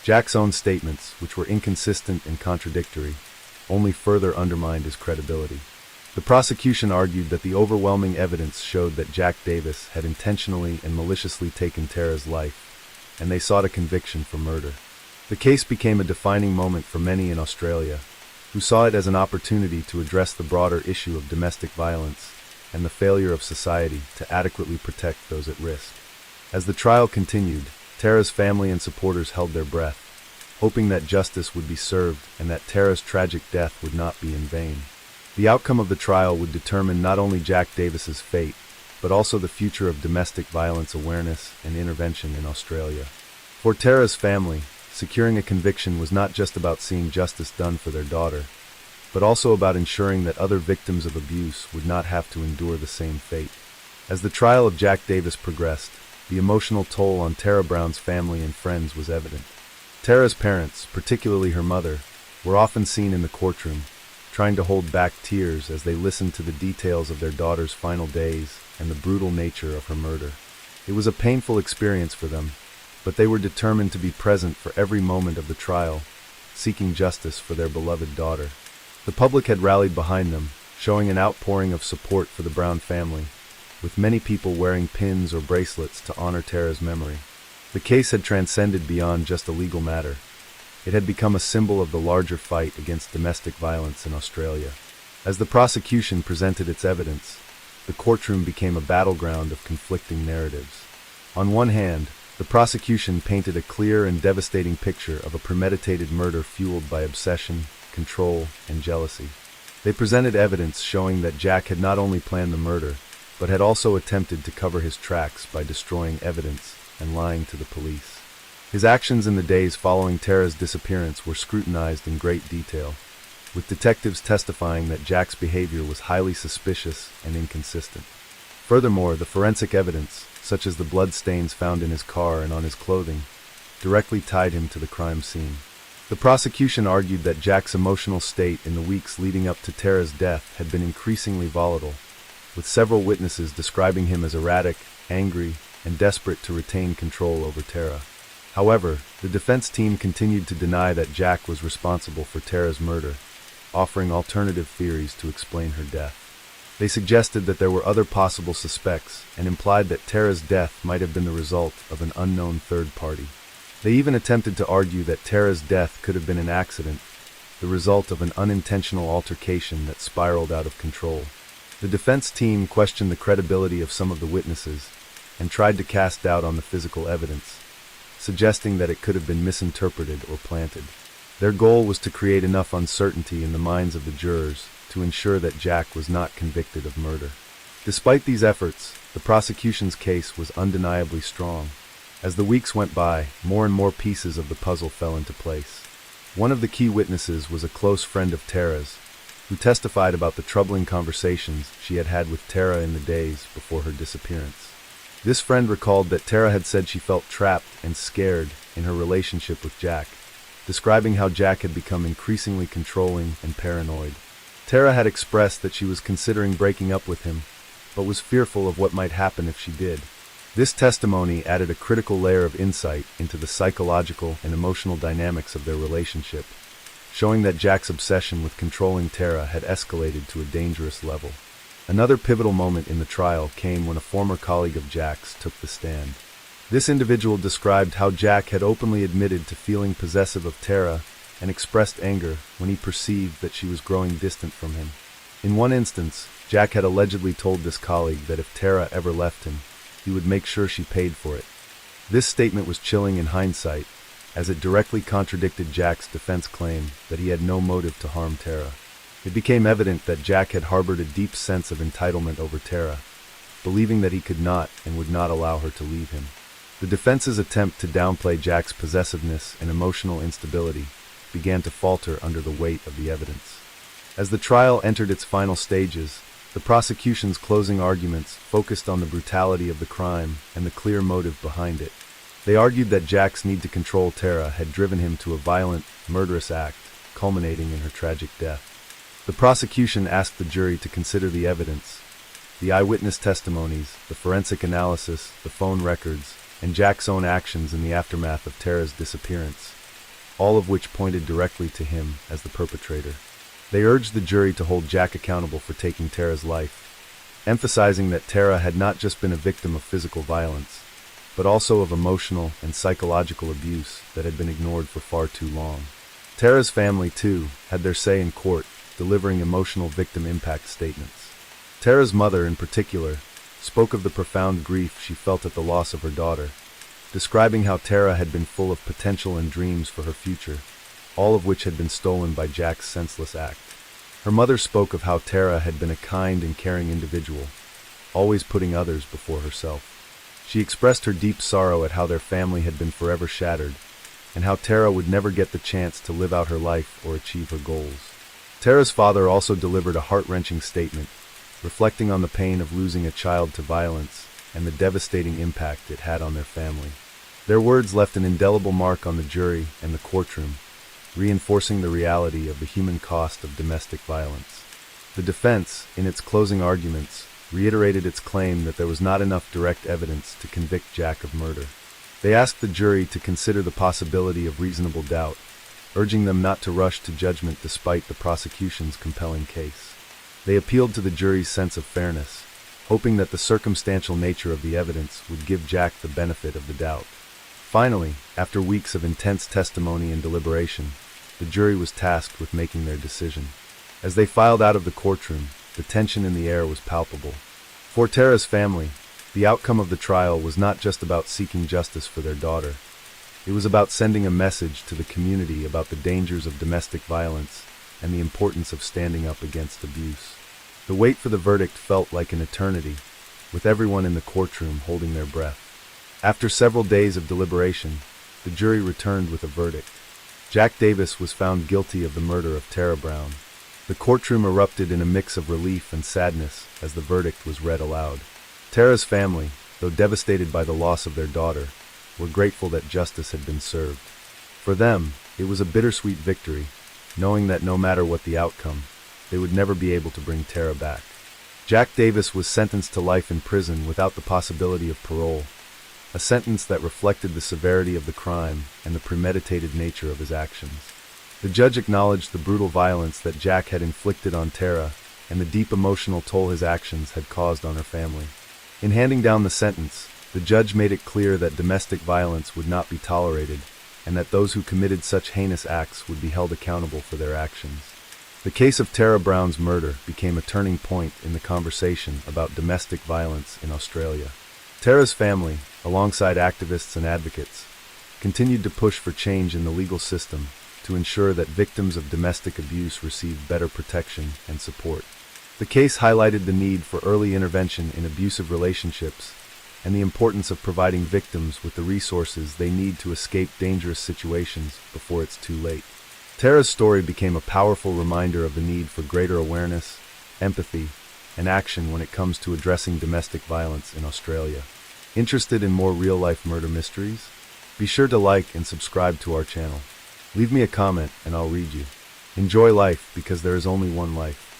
Jack's own statements, which were inconsistent and contradictory, only further undermined his credibility. The prosecution argued that the overwhelming evidence showed that Jack Davis had intentionally and maliciously taken Tara's life, and they sought a conviction for murder. The case became a defining moment for many in Australia, who saw it as an opportunity to address the broader issue of domestic violence and the failure of society to adequately protect those at risk. As the trial continued, Tara's family and supporters held their breath, hoping that justice would be served and that Tara's tragic death would not be in vain. The outcome of the trial would determine not only Jack Davis's fate, but also the future of domestic violence awareness and intervention in Australia. For Tara's family, securing a conviction was not just about seeing justice done for their daughter, but also about ensuring that other victims of abuse would not have to endure the same fate. As the trial of Jack Davis progressed, the emotional toll on Tara Brown's family and friends was evident. Tara's parents, particularly her mother, were often seen in the courtroom, trying to hold back tears as they listened to the details of their daughter's final days and the brutal nature of her murder. It was a painful experience for them, but they were determined to be present for every moment of the trial, seeking justice for their beloved daughter. The public had rallied behind them, showing an outpouring of support for the Brown family, with many people wearing pins or bracelets to honor Tara's memory. The case had transcended beyond just a legal matter. It had become a symbol of the larger fight against domestic violence in Australia. As the prosecution presented its evidence, the courtroom became a battleground of conflicting narratives. On one hand, the prosecution painted a clear and devastating picture of a premeditated murder fueled by obsession, control, and jealousy. They presented evidence showing that Jack had not only planned the murder, but had also attempted to cover his tracks by destroying evidence and lying to the police. His actions in the days following Tara's disappearance were scrutinized in great detail, with detectives testifying that Jack's behavior was highly suspicious and inconsistent. Furthermore, the forensic evidence, such as the blood stains found in his car and on his clothing, directly tied him to the crime scene. The prosecution argued that Jack's emotional state in the weeks leading up to Tara's death had been increasingly volatile, with several witnesses describing him as erratic, angry, and desperate to retain control over Tara. However, the defense team continued to deny that Jack was responsible for Tara's murder, offering alternative theories to explain her death. They suggested that there were other possible suspects and implied that Tara's death might have been the result of an unknown third party. They even attempted to argue that Tara's death could have been an accident, the result of an unintentional altercation that spiraled out of control. The defense team questioned the credibility of some of the witnesses and tried to cast doubt on the physical evidence, suggesting that it could have been misinterpreted or planted. Their goal was to create enough uncertainty in the minds of the jurors to ensure that Jack was not convicted of murder. Despite these efforts, the prosecution's case was undeniably strong. As the weeks went by, more and more pieces of the puzzle fell into place. One of the key witnesses was a close friend of Tara's, who testified about the troubling conversations she had had with Tara in the days before her disappearance. This friend recalled that Tara had said she felt trapped and scared in her relationship with Jack, describing how Jack had become increasingly controlling and paranoid. Tara had expressed that she was considering breaking up with him, but was fearful of what might happen if she did. This testimony added a critical layer of insight into the psychological and emotional dynamics of their relationship, showing that Jack's obsession with controlling Tara had escalated to a dangerous level. Another pivotal moment in the trial came when a former colleague of Jack's took the stand. This individual described how Jack had openly admitted to feeling possessive of Tara and expressed anger when he perceived that she was growing distant from him. In one instance, Jack had allegedly told this colleague that if Tara ever left him, he would make sure she paid for it. This statement was chilling in hindsight, as it directly contradicted Jack's defense claim that he had no motive to harm Tara. It became evident that Jack had harbored a deep sense of entitlement over Tara, believing that he could not and would not allow her to leave him. The defense's attempt to downplay Jack's possessiveness and emotional instability began to falter under the weight of the evidence. As the trial entered its final stages, the prosecution's closing arguments focused on the brutality of the crime and the clear motive behind it. They argued that Jack's need to control Tara had driven him to a violent, murderous act, culminating in her tragic death. The prosecution asked the jury to consider the evidence, the eyewitness testimonies, the forensic analysis, the phone records, and Jack's own actions in the aftermath of Tara's disappearance, all of which pointed directly to him as the perpetrator. They urged the jury to hold Jack accountable for taking Tara's life, emphasizing that Tara had not just been a victim of physical violence, but also of emotional and psychological abuse that had been ignored for far too long. Tara's family, too, had their say in court, delivering emotional victim impact statements. Tara's mother, in particular, spoke of the profound grief she felt at the loss of her daughter, describing how Tara had been full of potential and dreams for her future, all of which had been stolen by Jack's senseless act. Her mother spoke of how Tara had been a kind and caring individual, always putting others before herself. She expressed her deep sorrow at how their family had been forever shattered, and how Tara would never get the chance to live out her life or achieve her goals. Tara's father also delivered a heart-wrenching statement, reflecting on the pain of losing a child to violence and the devastating impact it had on their family. Their words left an indelible mark on the jury and the courtroom, reinforcing the reality of the human cost of domestic violence. The defense, in its closing arguments, reiterated its claim that there was not enough direct evidence to convict Jack of murder. They asked the jury to consider the possibility of reasonable doubt, urging them not to rush to judgment despite the prosecution's compelling case. They appealed to the jury's sense of fairness, hoping that the circumstantial nature of the evidence would give Jack the benefit of the doubt. Finally, after weeks of intense testimony and deliberation, the jury was tasked with making their decision. As they filed out of the courtroom, the tension in the air was palpable. For Tara's family, the outcome of the trial was not just about seeking justice for their daughter. It was about sending a message to the community about the dangers of domestic violence and the importance of standing up against abuse. The wait for the verdict felt like an eternity, with everyone in the courtroom holding their breath. After several days of deliberation, the jury returned with a verdict. Jack Davis was found guilty of the murder of Tara Brown. The courtroom erupted in a mix of relief and sadness as the verdict was read aloud. Tara's family, though devastated by the loss of their daughter, were grateful that justice had been served. For them, it was a bittersweet victory, knowing that no matter what the outcome, they would never be able to bring Tara back. Jack Davis was sentenced to life in prison without the possibility of parole, a sentence that reflected the severity of the crime and the premeditated nature of his actions. The judge acknowledged the brutal violence that Jack had inflicted on Tara and the deep emotional toll his actions had caused on her family. In handing down the sentence, the judge made it clear that domestic violence would not be tolerated and that those who committed such heinous acts would be held accountable for their actions. The case of Tara Brown's murder became a turning point in the conversation about domestic violence in Australia. Tara's family, alongside activists and advocates, continued to push for change in the legal system to ensure that victims of domestic abuse receive better protection and support. The case highlighted the need for early intervention in abusive relationships and the importance of providing victims with the resources they need to escape dangerous situations before it's too late. Tara's story became a powerful reminder of the need for greater awareness, empathy, and action when it comes to addressing domestic violence in Australia. Interested in more real-life murder mysteries? Be sure to like and subscribe to our channel. Leave me a comment and I'll read you. Enjoy life because there is only one life.